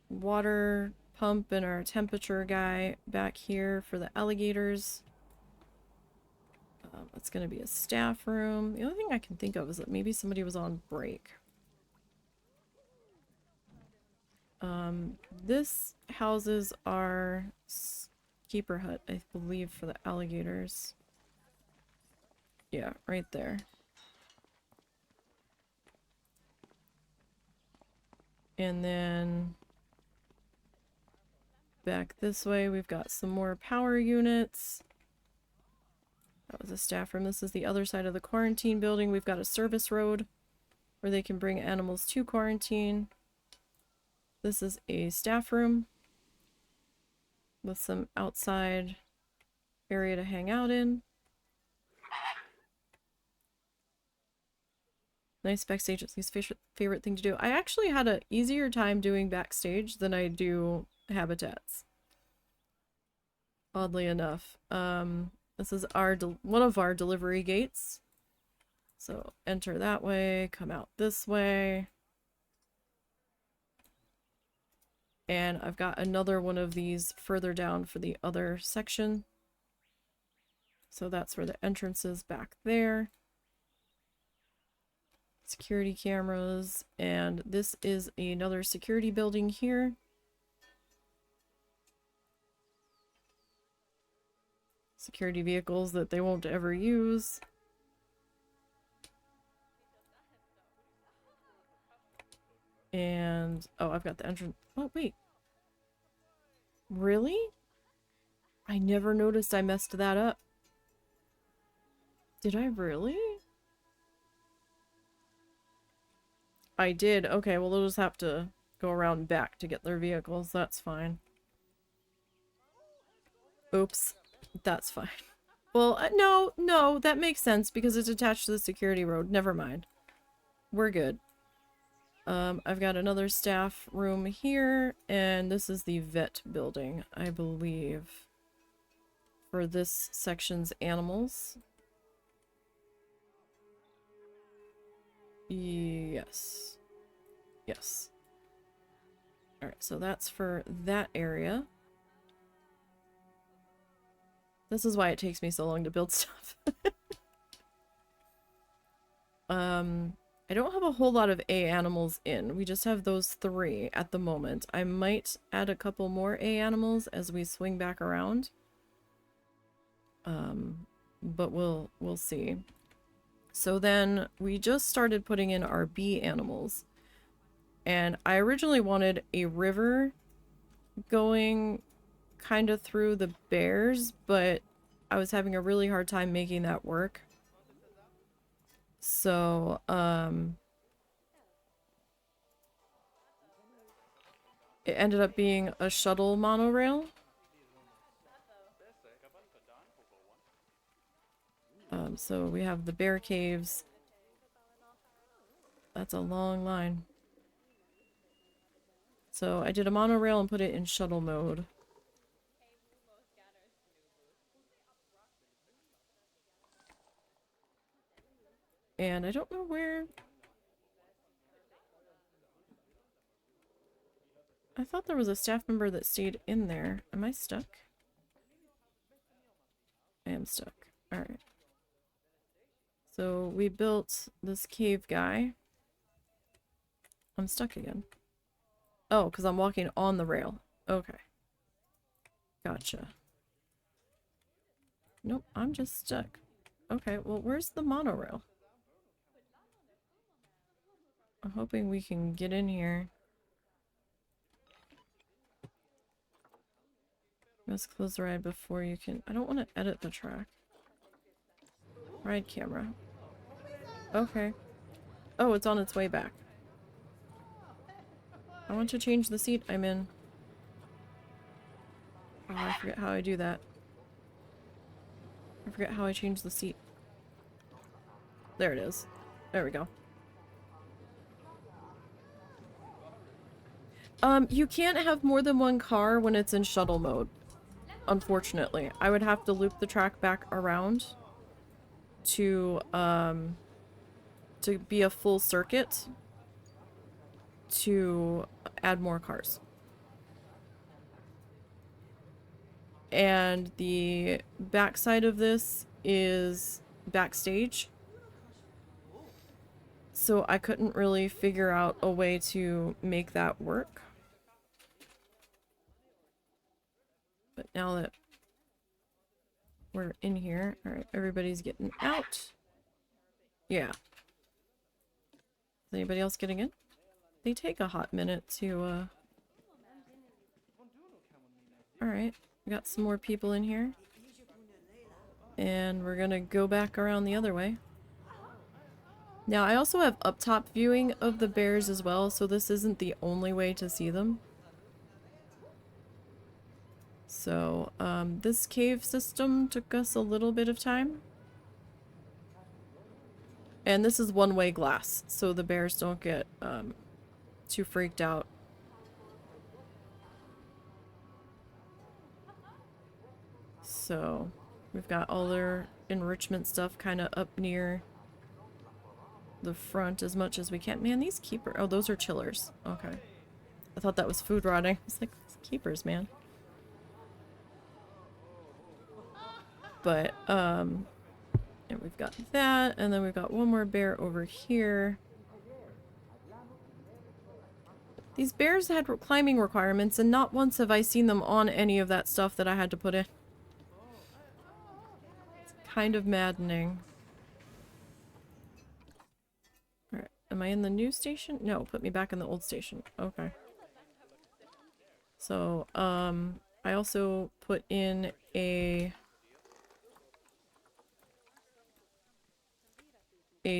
water pump and our temperature guy back here for the alligators. It's going to be a staff room. The only thing I can think of is that maybe somebody was on break. This houses our keeper hut, I believe, for the alligators. Yeah, right there. And then back this way, we've got some more power units. That was a staff room. This is the other side of the quarantine building. We've got a service road where they can bring animals to quarantine. This is a staff room with some outside area to hang out in. Nice backstage, it's his favorite thing to do. I actually had an easier time doing backstage than I do habitats. Oddly enough. This is our one of our delivery gates. So enter that way, come out this way. And I've got another one of these further down for the other section. So that's where the entrance is back there. Security cameras, and this is another security building here. Security vehicles that they won't ever use. And, oh, I've got the entrance. Oh, wait. Really? I never noticed I messed that up. Did I really? I did. Okay, well, they'll just have to go around back to get their vehicles. That's fine. Oops. That's fine. Well, no, that makes sense because it's attached to the security road. Never mind. We're good. I've got another staff room here, and this is the vet building, I believe, for this section's animals. Yes. Yes. Alright, so that's for that area. This is why it takes me so long to build stuff. I don't have a whole lot of A animals in. We just have those 3 at the moment. I might add a couple more A animals as we swing back around. But we'll see. So then we just started putting in our B animals. And I originally wanted a river going kind of through the bears, but I was having a really hard time making that work. So, it ended up being a shuttle monorail. So we have the bear caves. That's a long line. So I did a monorail and put it in shuttle mode. And I don't know where... I thought there was a staff member that stayed in there. Am I stuck? I am stuck. Alright. So we built this cave guy. I'm stuck again. Oh, because I'm walking on the rail. Okay. Gotcha. Nope, I'm just stuck. Okay, well, where's the monorail? I'm hoping we can get in here. Let's close the ride before you can... I don't want to edit the track. Ride camera. Okay. Oh, it's on its way back. I want to change the seat I'm in. Oh, I forget how I do that. I forget how I change the seat. There it is. There we go. You can't have more than one car when it's in shuttle mode. Unfortunately. I would have to loop the track back around to be a full circuit to add more cars. And the backside of this is backstage. So I couldn't really figure out a way to make that work. But now that we're in here, alright, everybody's getting out. Yeah. Is anybody else getting in? They take a hot minute to, Alright, we got some more people in here. And we're gonna go back around the other way. Now, I also have up-top viewing of the bears as well, so this isn't the only way to see them. So, this cave system took us a little bit of time. And this is one-way glass, so the bears don't get, too freaked out. So, we've got all their enrichment stuff kind of up near the front as much as we can. Man, these keepers... Oh, those are chillers. Okay. I thought that was food rotting. It's like, keepers, man. But, and we've got that, and then we've got one more bear over here. These bears had climbing requirements, and not once have I seen them on any of that stuff that I had to put in. It's kind of maddening. Alright, am I in the new station? No, put me back in the old station. Okay. So, I also put in a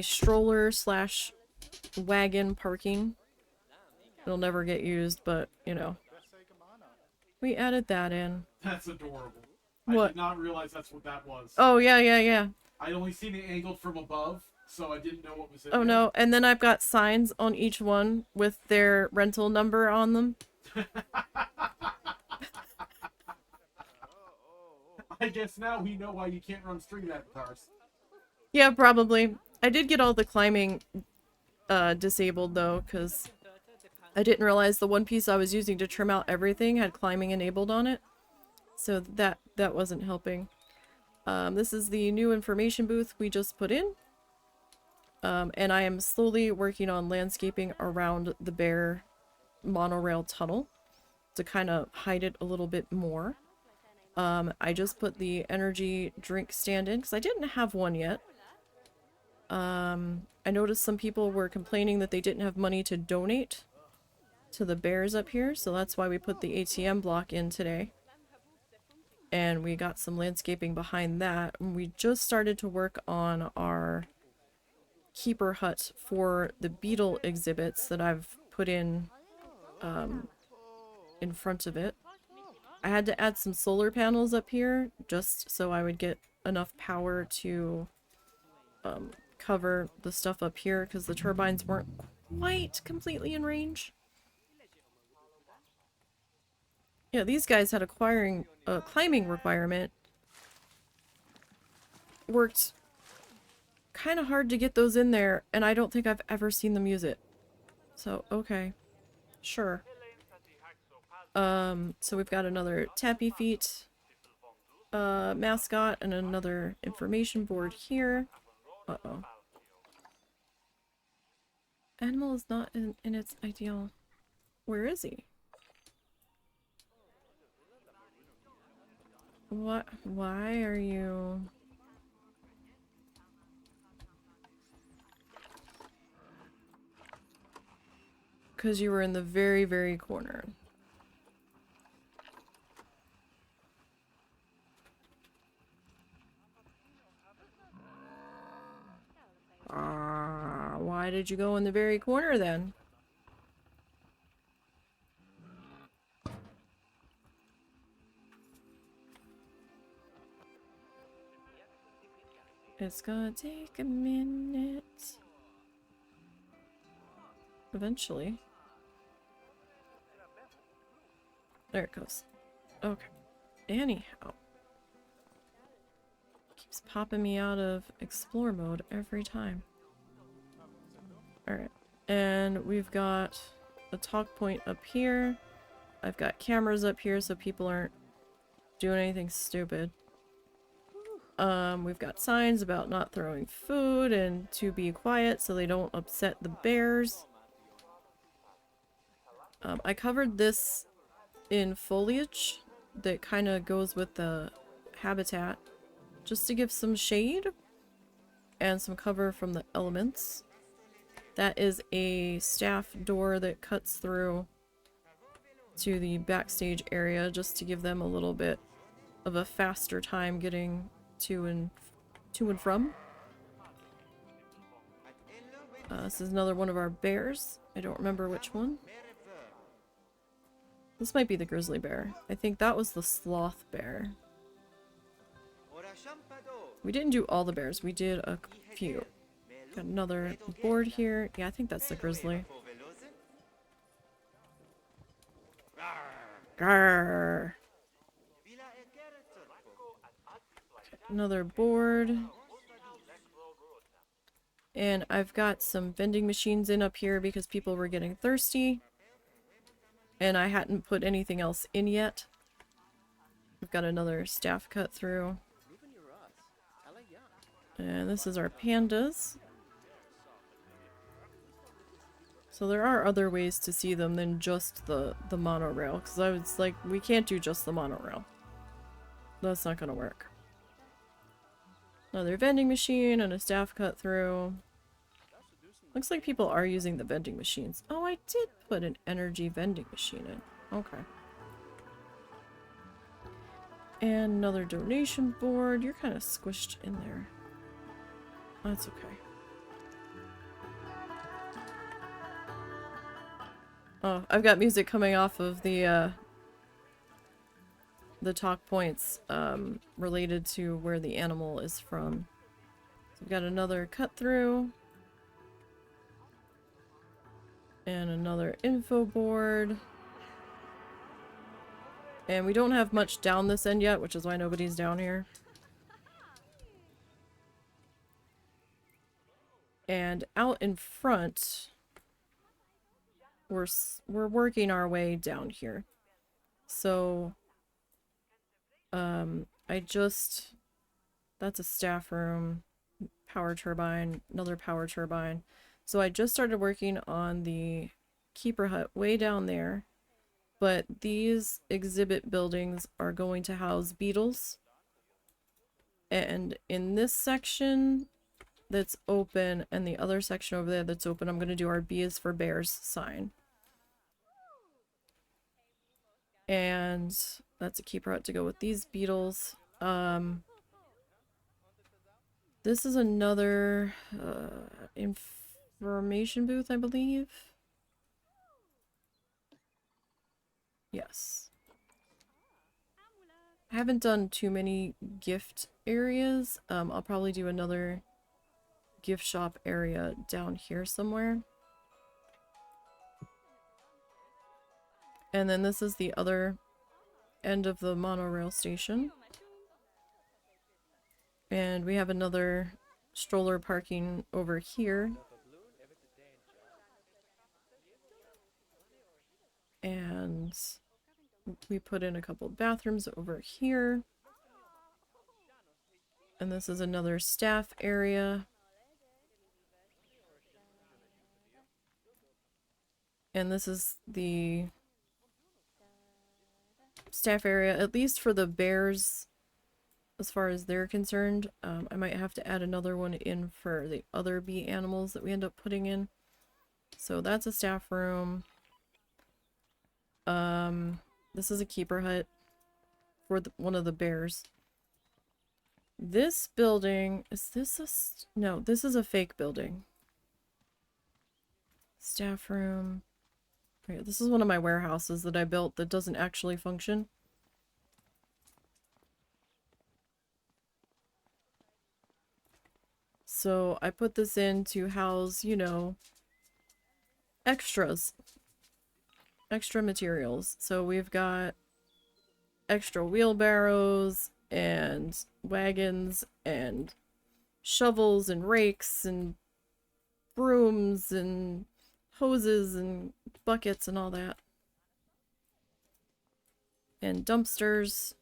stroller slash wagon parking. It'll never get used, but, you know. We added that in. That's adorable. What? I did not realize that's what that was. Oh, yeah, yeah, yeah. I'd only seen it angled from above, so I didn't know what was in Oh, there. no. And then I've got signs on each one with their rental number on them. I guess now we know why you can't run string avatars. Yeah, probably. I did get all the climbing disabled, though, because I didn't realize the one piece I was using to trim out everything had climbing enabled on it. So that wasn't helping. This is the new information booth we just put in. And I am slowly working on landscaping around the bear monorail tunnel to kind of hide it a little bit more. I just put the energy drink stand in because I didn't have one yet. I noticed some people were complaining that they didn't have money to donate to the bears up here, so that's why we put the ATM block in today. And we got some landscaping behind that. And we just started to work on our keeper hut for the beetle exhibits that I've put in front of it. I had to add some solar panels up here just so I would get enough power to cover the stuff up here because the turbines weren't quite completely in range. Yeah, these guys had a climbing requirement. Worked kind of hard to get those in there, and I don't think I've ever seen them use it. So, okay. Sure. So we've got another Tappy Feet mascot and another information board here. Uh-oh. Animal is not in its ideal. Where is he? What? Why are you... Because you were in the very, very corner. Why did you go in the very corner then? It's gonna take a minute. Eventually. There it goes. Okay. Anyhow. Keeps popping me out of explore mode every time. Alright. And we've got a talk point up here. I've got cameras up here so people aren't doing anything stupid. We've got signs about not throwing food and to be quiet so they don't upset the bears. I covered this in foliage that kind of goes with the habitat just to give some shade and some cover from the elements. That is a staff door that cuts through to the backstage area just to give them a little bit of a faster time getting to and from. This is another one of our bears. I don't remember which one. This might be the grizzly bear. I think that was the sloth bear. We didn't do all the bears. We did a few. Got another board here. Yeah, I think that's the grizzly. Grrr. Another board. And I've got some vending machines in up here because people were getting thirsty. And I hadn't put anything else in yet. We've got another staff cut through. And this is our pandas. So there are other ways to see them than just the monorail. Because I was like, we can't do just the monorail. That's not going to work. Another vending machine and a staff cut through. Looks like people are using the vending machines. Oh, I did put an energy vending machine in. Okay. And another donation board. You're kind of squished in there. That's okay. Oh, I've got music coming off of the talk points related to where the animal is from. So we've got another cut through. And another info board. And we don't have much down this end yet, which is why nobody's down here. And out in front, we're working our way down here. So, that's a staff room. power turbine, another power turbine. So I just started working on the keeper hut way down there, but these exhibit buildings are going to house beetles. And in this section that's open and the other section over there that's open, I'm going to do our B is for bears sign. And that's a keeper hut to go with these beetles. This is another information booth, I believe. Yes. I haven't done too many gift areas. I'll probably do another gift shop area down here somewhere. And then this is the other end of the monorail station. And we have another stroller parking over here. And we put in a couple bathrooms over here. And this is another staff area. And this is the staff area, at least for the bears, as far as they're concerned. I might have to add another one in for the other bee animals that we end up putting in. So that's a staff room. This is a keeper hut for one of the bears. This building, is this a... no, this is a fake building. Staff room. Right, this is one of my warehouses that I built that doesn't actually function. So I put this in to house, you know, extras. Extra materials. So we've got extra wheelbarrows and wagons and shovels and rakes and brooms and hoses and buckets and all that. And dumpsters.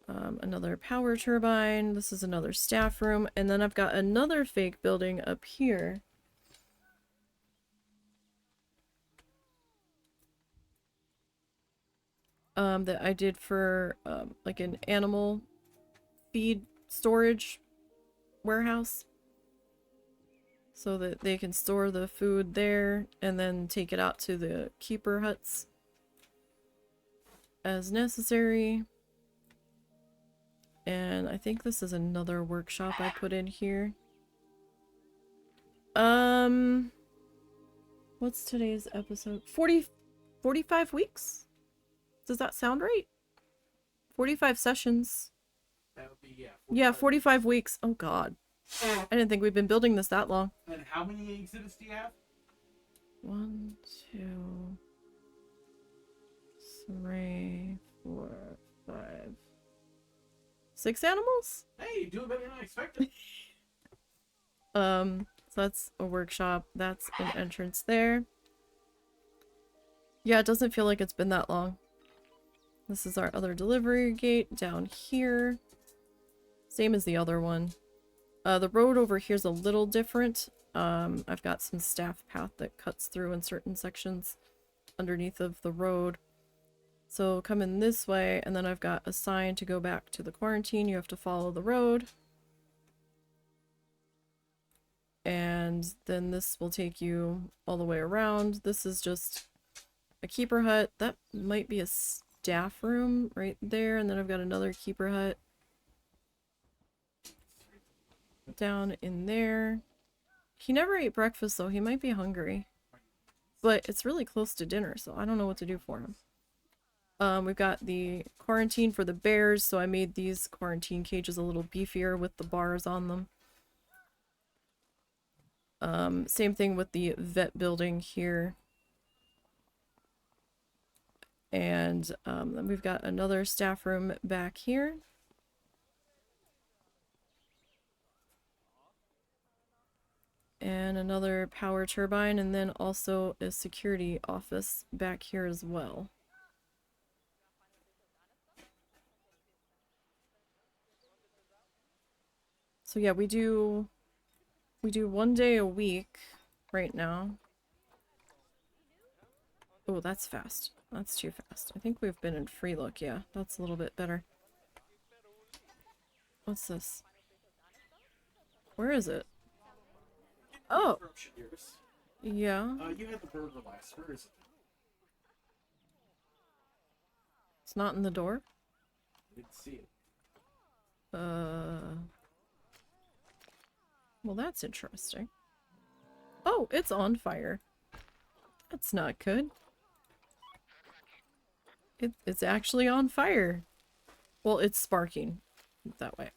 Another power turbine. This is another staff room. And then I've got another fake building up here. That I did for like an animal feed storage warehouse. So that they can store the food there and then take it out to the keeper huts as necessary. And I think this is another workshop I put in here. What's today's episode? 45 weeks? Does that sound right? 45 sessions. That would be, yeah. 45. Yeah, 45 weeks. Oh god. I didn't think we'd been building this that long. And how many exhibits do you have? 1, 2, 3, 4, 5. 6 animals? Hey, you're doing better than I expected. So that's a workshop. That's an entrance there. Yeah, it doesn't feel like it's been that long. This is our other delivery gate down here. Same as the other one. The road over here is a little different. I've got some staff path that cuts through in certain sections underneath of the road. So come in this way, and then I've got a sign to go back to the quarantine. You have to follow the road. And then this will take you all the way around. This is just a keeper hut. That might be a staff room right there. And then I've got another keeper hut down in there. He never ate breakfast, though. He might be hungry. But it's really close to dinner, so I don't know what to do for him. We've got the quarantine for the bears, so I made these quarantine cages a little beefier with the bars on them. Same thing with the vet building here. And then we've got another staff room back here. And another power turbine, and then also a security office back here as well. So So yeah, we do 1 day a week right now. Oh, that's fast. That's too fast. I think we've been in free look. Yeah, that's a little bit better. What's this? Where is it? Oh, yeah. You had the burger last. Where is it? It's not in the door. I didn't see it. Well, that's interesting. Oh, it's on fire. That's not good. It's actually on fire. Well, it's sparking that way.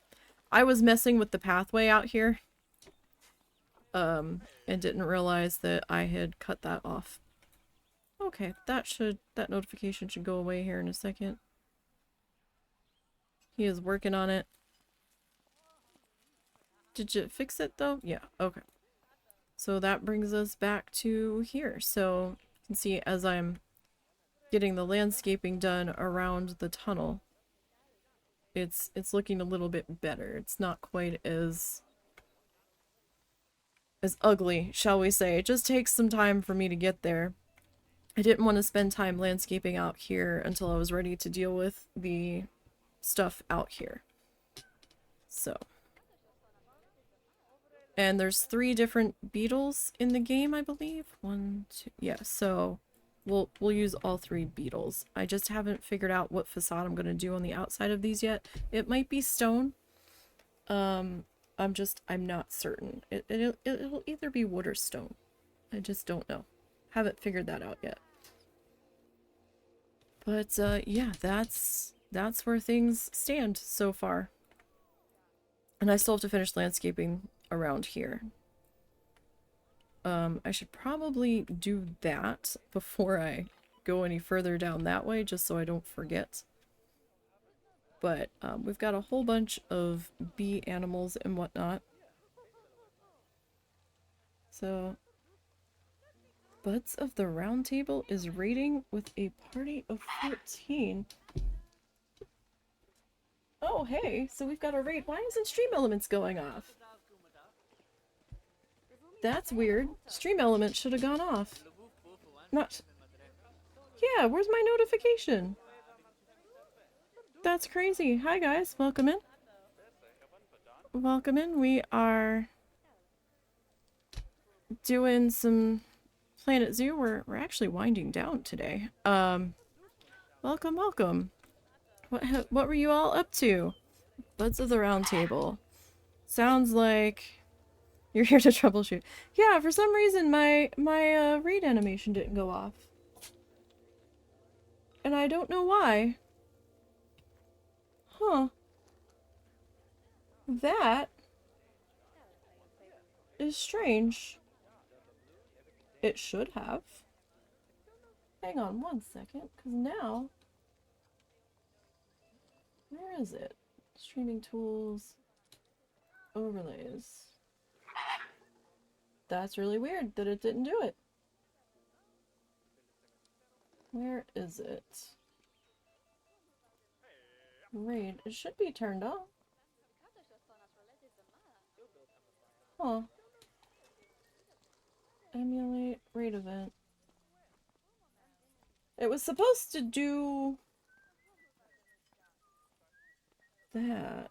I was messing with the pathway out here. And didn't realize that I had cut that off. Okay, that notification should go away here in a second. He is working on it. Did you fix it though? Yeah, okay. So that brings us back to here. So you can see as I'm getting the landscaping done around the tunnel, it's looking a little bit better. It's not quite as ugly, shall we say. It just takes some time for me to get there. I didn't want to spend time landscaping out here until I was ready to deal with the stuff out here. So. And there's 3 different beetles in the game, I believe. 1, 2, yeah, so we'll use all 3 beetles. I just haven't figured out what facade I'm gonna do on the outside of these yet. It might be stone. I'm not certain. It'll either be wood or stone. I just don't know. Haven't figured that out yet. But yeah, that's where things stand so far. And I still have to finish landscaping around here. I should probably do that before I go any further down that way, just so I don't forget. But we've got a whole bunch of bee animals and whatnot. So, Buds of the Round Table is raiding with a party of 14. Oh, hey, so we've got a raid. Why isn't Stream Elements going off? That's weird. Stream Elements should have gone off. Not... Yeah, where's my notification? That's crazy. Hi guys, welcome in. Welcome in. We are doing some Planet Zoo. We're actually winding down today. Welcome, welcome. What were you all up to? Buds of the Round Table. Sounds like you're here to troubleshoot. Yeah, for some reason my raid animation didn't go off. And I don't know why. Huh. That is strange. It should have. Hang on 1 second, because now... Where is it? Streaming tools. Overlays. That's really weird that it didn't do it. Where is it? Raid. It should be turned on. Huh. Emulate raid event. It was supposed to do that.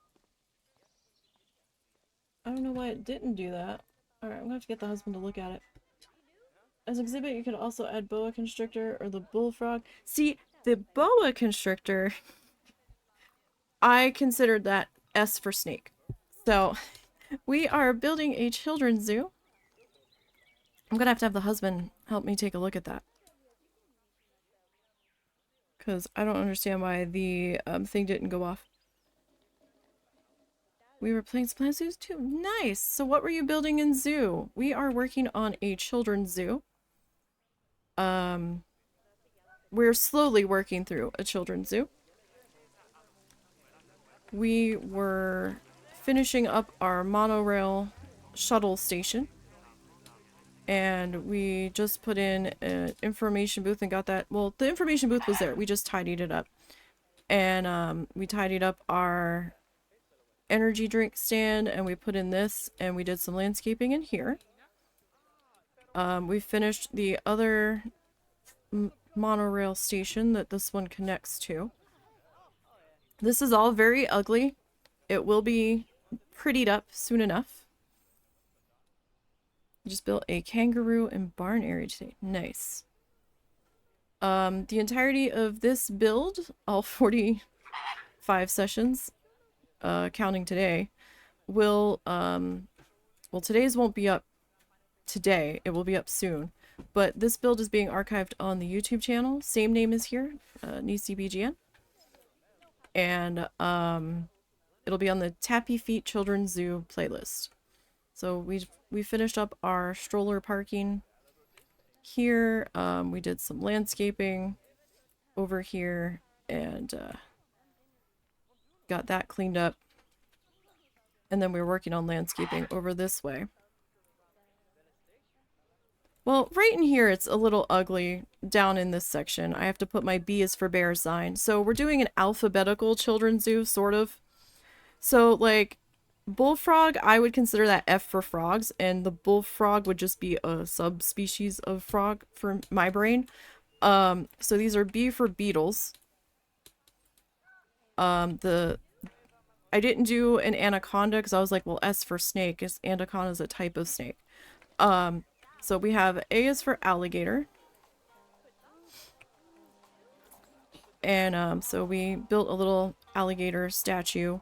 I don't know why it didn't do that. Alright, I'm gonna have to get the husband to look at it. As exhibit, you could also add boa constrictor or the bullfrog. See, the boa constrictor, I considered that S for snake. So, we are building a children's zoo. I'm gonna have to have the husband help me take a look at that. Because I don't understand why the thing didn't go off. We were playing Planet Zoos too. Nice! So what were you building in zoo? We are working on a children's zoo. We're slowly working through a children's zoo. We were finishing up our monorail shuttle station. And we just put in an information booth and got that. Well, the information booth was there. We just tidied it up. And we tidied up our energy drink stand, and we put in this, and we did some landscaping in here. We finished the other monorail station that this one connects to. This is all very ugly. It will be prettied up soon enough. Just built a kangaroo and barn area today. Nice. The entirety of this build, all 45 sessions, counting today, will, well, today's won't be up today. It will be up soon. But this build is being archived on the YouTube channel. Same name as here, NiseyBGN. And, it'll be on the Tappy Feet Children's Zoo playlist. So we finished up our stroller parking here. We did some landscaping over here and got that cleaned up. And then we were working on landscaping over this way. Well, right in here it's a little ugly down in this section. I have to put my B is for bear sign. So we're doing an alphabetical children's zoo, sort of. So, like, bullfrog, I would consider that F for frogs, and the bullfrog would just be a subspecies of frog for my brain. So these are B for beetles. I didn't do an anaconda because I was like, well, S for snake, because anaconda is a type of snake. So we have A is for alligator. And so we built a little alligator statue.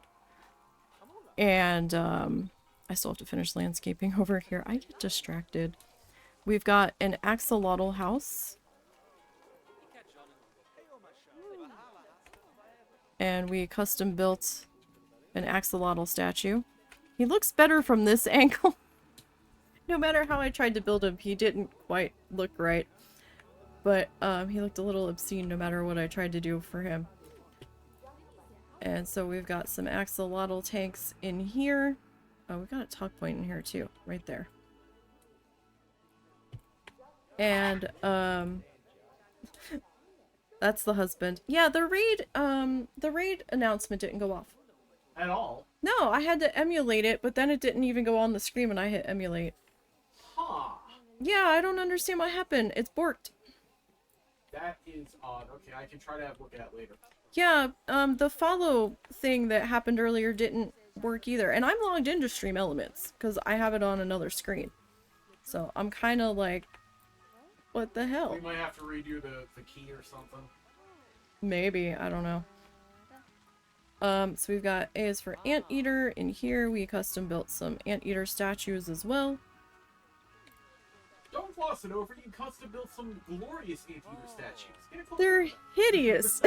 And I still have to finish landscaping over here. I get distracted. We've got an axolotl house. And we custom built an axolotl statue. He looks better from this angle. No matter how I tried to build him, he didn't quite look right. But he looked a little obscene no matter what I tried to do for him. And so we've got some axolotl tanks in here. Oh, we got a tuck point in here too, right there. And that's the husband. Yeah, the raid announcement didn't go off. At all? No, I had to emulate it, but then it didn't even go on the screen when I hit emulate. Huh. Yeah, I don't understand what happened. It's borked. That is odd. Okay, I can try to have a look at it later. Yeah, the follow thing that happened earlier didn't work either. And I'm logged into Stream Elements, because I have it on another screen. So I'm kind of like, what the hell? We might have to redo the key or something. Maybe, I don't know. So we've got A is for anteater in here. We custom built some anteater statues as well. Don't gloss it over. You can custom build some glorious anteater statues. They're hideous.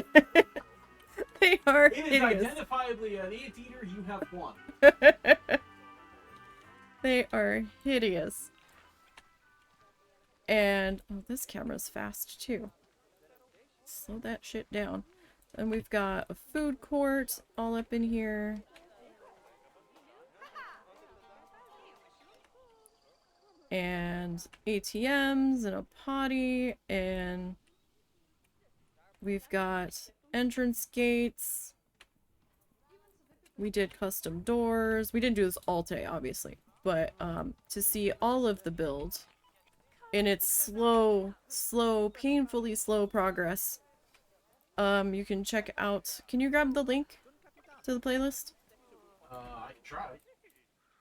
They are hideous. It is identifiably an anteater. You have one. They are hideous. And oh, this camera's fast too. Slow that shit down. And we've got a food court all up in here. And ATMs and a potty, and we've got entrance gates. We did custom doors. We didn't do this all today, obviously, but to see all of the build in its slow, painfully slow progress, you can check out. Can you grab the link to the playlist? I can try.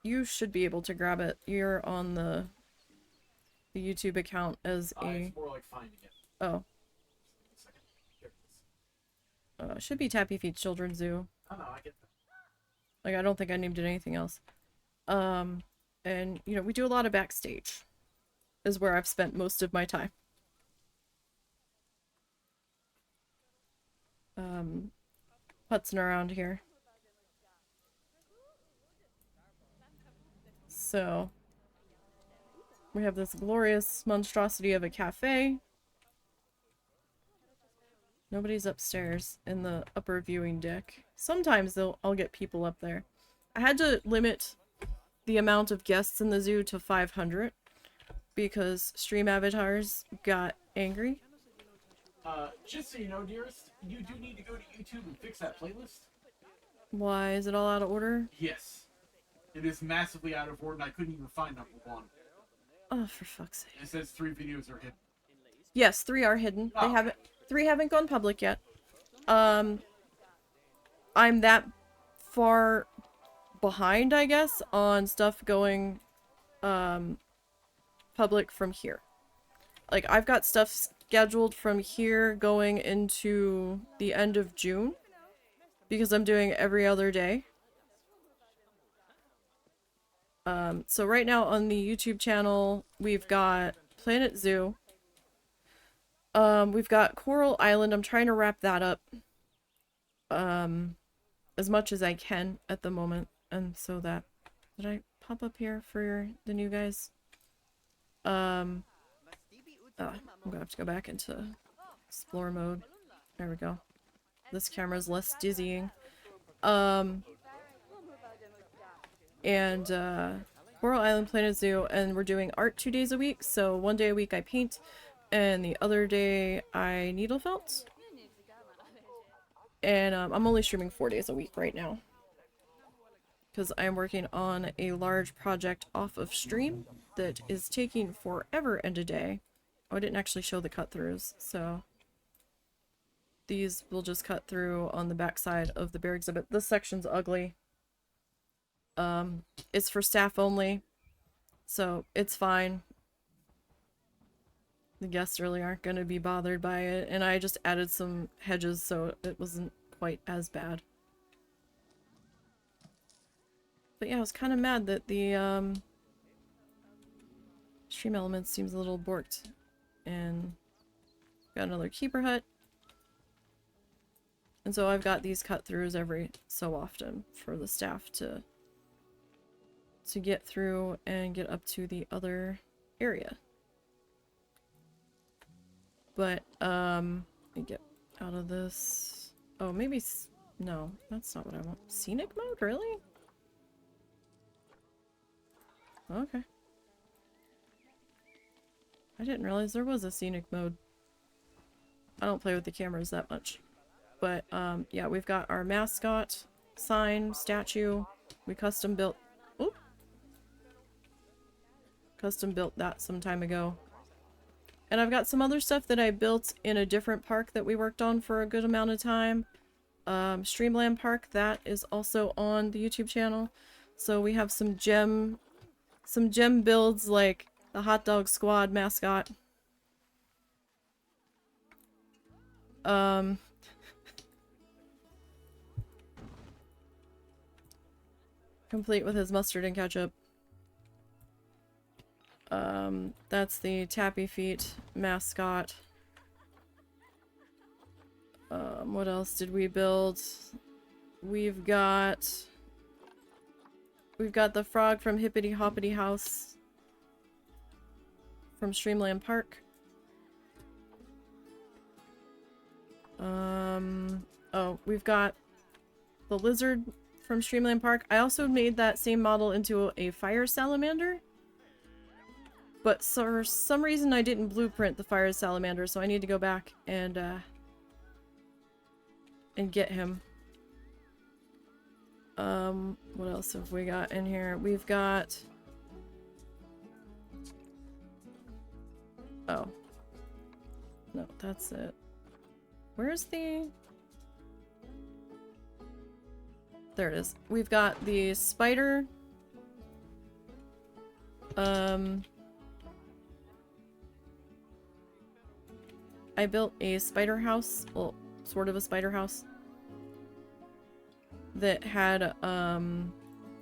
You should be able to grab it. You're on the YouTube account as a... It's more like finding it. Oh. Second. Here it is. Should be Tappy Feet Children's Zoo. Oh, no, I get that. Like, I don't think I named it anything else. And, you know, we do a lot of backstage. Is where I've spent most of my time. Putzing around here. So... we have this glorious monstrosity of a cafe. Nobody's upstairs in the upper viewing deck. Sometimes I'll get people up there. I had to limit the amount of guests in the zoo to 500 because stream avatars got angry. Just so you know, dearest, you do need to go to YouTube and fix that playlist. Why is it all out of order? Yes. It is massively out of order, and I couldn't even find number one. Oh, for fuck's sake. It says 3 videos are hidden. Yes, 3 are hidden. They Oh. haven't 3 haven't gone public yet. I'm that far behind, I guess, on stuff going public from here. Like, I've got stuff scheduled from here going into the end of June because I'm doing every other day. So right now on the YouTube channel, we've got Planet Zoo. We've got Coral Island. I'm trying to wrap that up as much as I can at the moment. And so that... Did I pop up here for the new guys? I'm gonna have to go back into explore mode. There we go. This camera's less dizzying. And Coral Island, Planet Zoo, and we're doing art 2 days a week. So 1 day a week I paint, and the other day I needle felt. And I'm only streaming 4 days a week right now, because I'm working on a large project off of stream that is taking forever and a day. Oh, I didn't actually show the cut-throughs, so these will just cut through on the back side of the bear exhibit. This section's ugly. It's for staff only, so it's fine. The guests really aren't going to be bothered by it, and I just added some hedges so it wasn't quite as bad. But yeah, I was kind of mad that the stream element seems a little borked. And got another keeper hut. And so I've got these cut-throughs every so often for the staff to get through and get up to the other area. But, let me get out of this. Oh, maybe... No, that's not what I want. Scenic mode? Really? Okay. I didn't realize there was a scenic mode. I don't play with the cameras that much. But, yeah, we've got our mascot sign, statue. We custom built... Oop! Custom built that some time ago. And I've got some other stuff that I built in a different park that we worked on for a good amount of time. Streamland Park, that is also on the YouTube channel. So we have some gem builds like the Hot Dog Squad mascot. Complete with his mustard and ketchup. That's the Tappy Feet mascot. What else did we build? We've got the frog from Hippity Hoppity House from Streamland Park. Oh, we've got the lizard from Streamland Park. I also made that same model into a fire salamander. But for some reason I didn't blueprint the fire salamander, so I need to go back and get him. What else have we got in here? We've got... Oh. No, that's it. Where's the... There it is. We've got the spider. I built a spider house. Well, sort of a spider house. That had,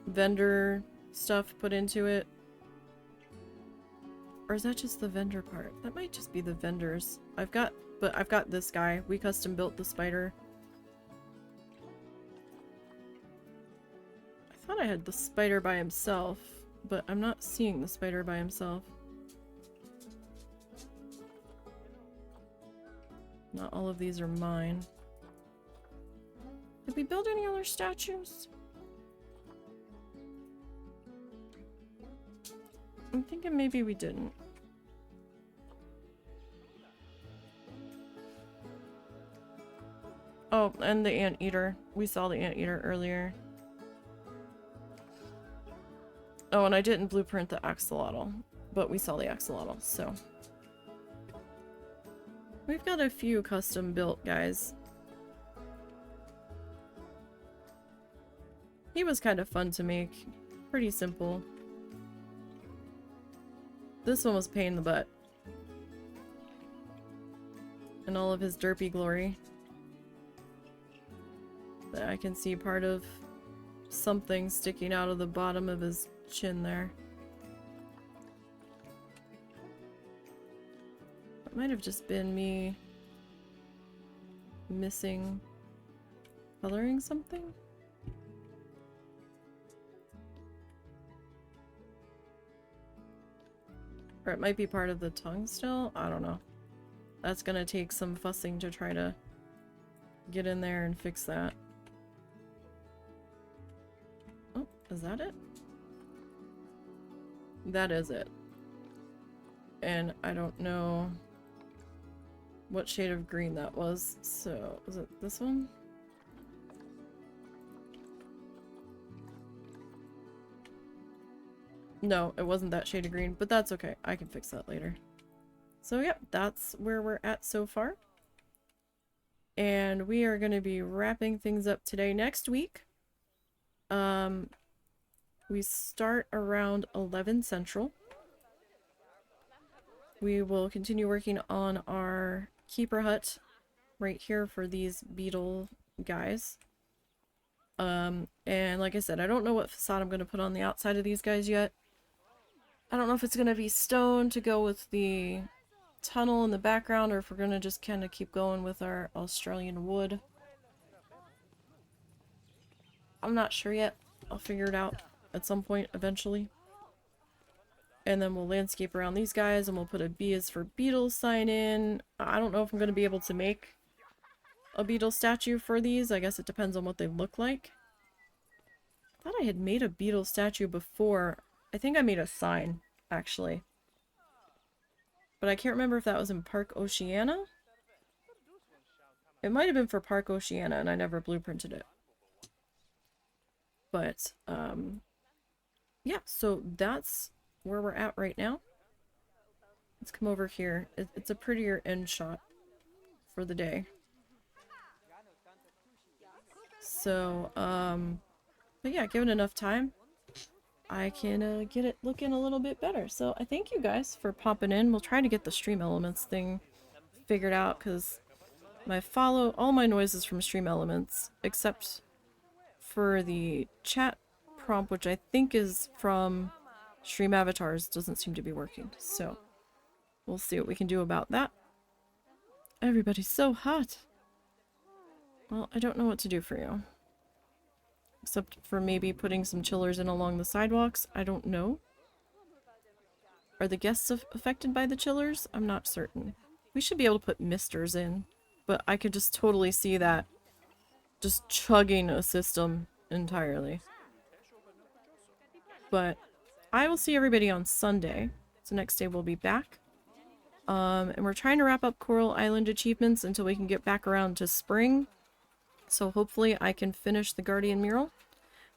vendor stuff put into it. Or is that just the vendor part? That might just be the vendors. I've got this guy. We custom built the spider. I thought I had the spider by himself, but I'm not seeing the spider by himself. Not all of these are mine. Did we build any other statues? I'm thinking maybe we didn't. Oh, Oh, and the anteater. We saw the anteater earlier. Oh, and I didn't blueprint the axolotl, but we saw the axolotl, so. We've got a few custom built guys. He was kind of fun to make. Pretty simple. This one was a pain in the butt. In all of his derpy glory. But I can see part of something sticking out of the bottom of his chin there. It might have just been me missing coloring something. Or it might be part of the tongue still? I don't know. That's gonna take some fussing to try to get in there and fix that. Oh, is that it? That is it. And I don't know what shade of green that was. So, was it this one? No, it wasn't that shade of green, but that's okay. I can fix that later. So yeah, that's where we're at so far. And we are going to be wrapping things up today. Next week, we start around 11 Central. We will continue working on our keeper hut right here for these beetle guys. And like I said, I don't know what facade I'm going to put on the outside of these guys yet. I don't know if it's going to be stone to go with the tunnel in the background, or if we're going to just kind of keep going with our Australian wood. I'm not sure yet. I'll figure it out at some point eventually. And then we'll landscape around these guys, and we'll put a B is for beetle sign in. I don't know if I'm going to be able to make a beetle statue for these. I guess it depends on what they look like. I thought I had made a beetle statue before. I think I made a sign, actually. But I can't remember if that was in Park Oceana. It might have been for Park Oceana, and I never blueprinted it. But, yeah, so that's where we're at right now. Let's come over here. It's a prettier end shot for the day. So, but yeah, given enough time, I can get it looking a little bit better. So I thank you guys for popping in. We'll try to get the Stream Elements thing figured out, because all my noises from Stream Elements, except for the chat prompt, which I think is from Stream Avatars, doesn't seem to be working. So we'll see what we can do about that. Everybody's so hot. Well, I don't know what to do for you. Except for maybe putting some chillers in along the sidewalks. I don't know. Are the guests affected by the chillers? I'm not certain. We should be able to put misters in. But I could just totally see that just chugging a system entirely. But I will see everybody on Sunday. So next day we'll be back. And we're trying to wrap up Coral Island achievements until we can get back around to spring. So hopefully I can finish the Guardian mural.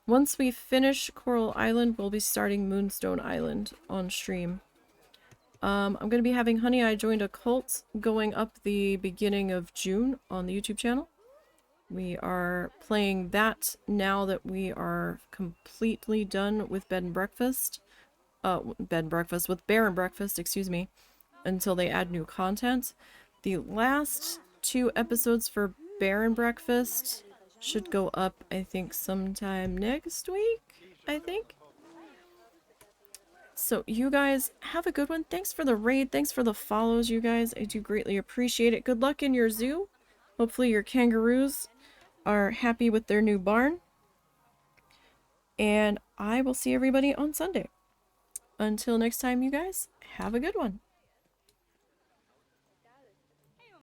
Once we finish Coral Island, we'll be starting Moonstone Island on stream. I'm going to be having Honey I Joined a Cult going up the beginning of June on the YouTube channel. We are playing that now that we are completely done with Bed and Breakfast. With Bear and Breakfast, excuse me, until they add new content. The last 2 episodes for Bear and Breakfast should go up, I think, sometime next week, I think. So you guys have a good one. Thanks for the raid. Thanks for the follows, you guys. I do greatly appreciate it. Good luck in your zoo. Hopefully your kangaroos are happy with their new barn. And I will see everybody on Sunday. Until next time, you guys, have a good one.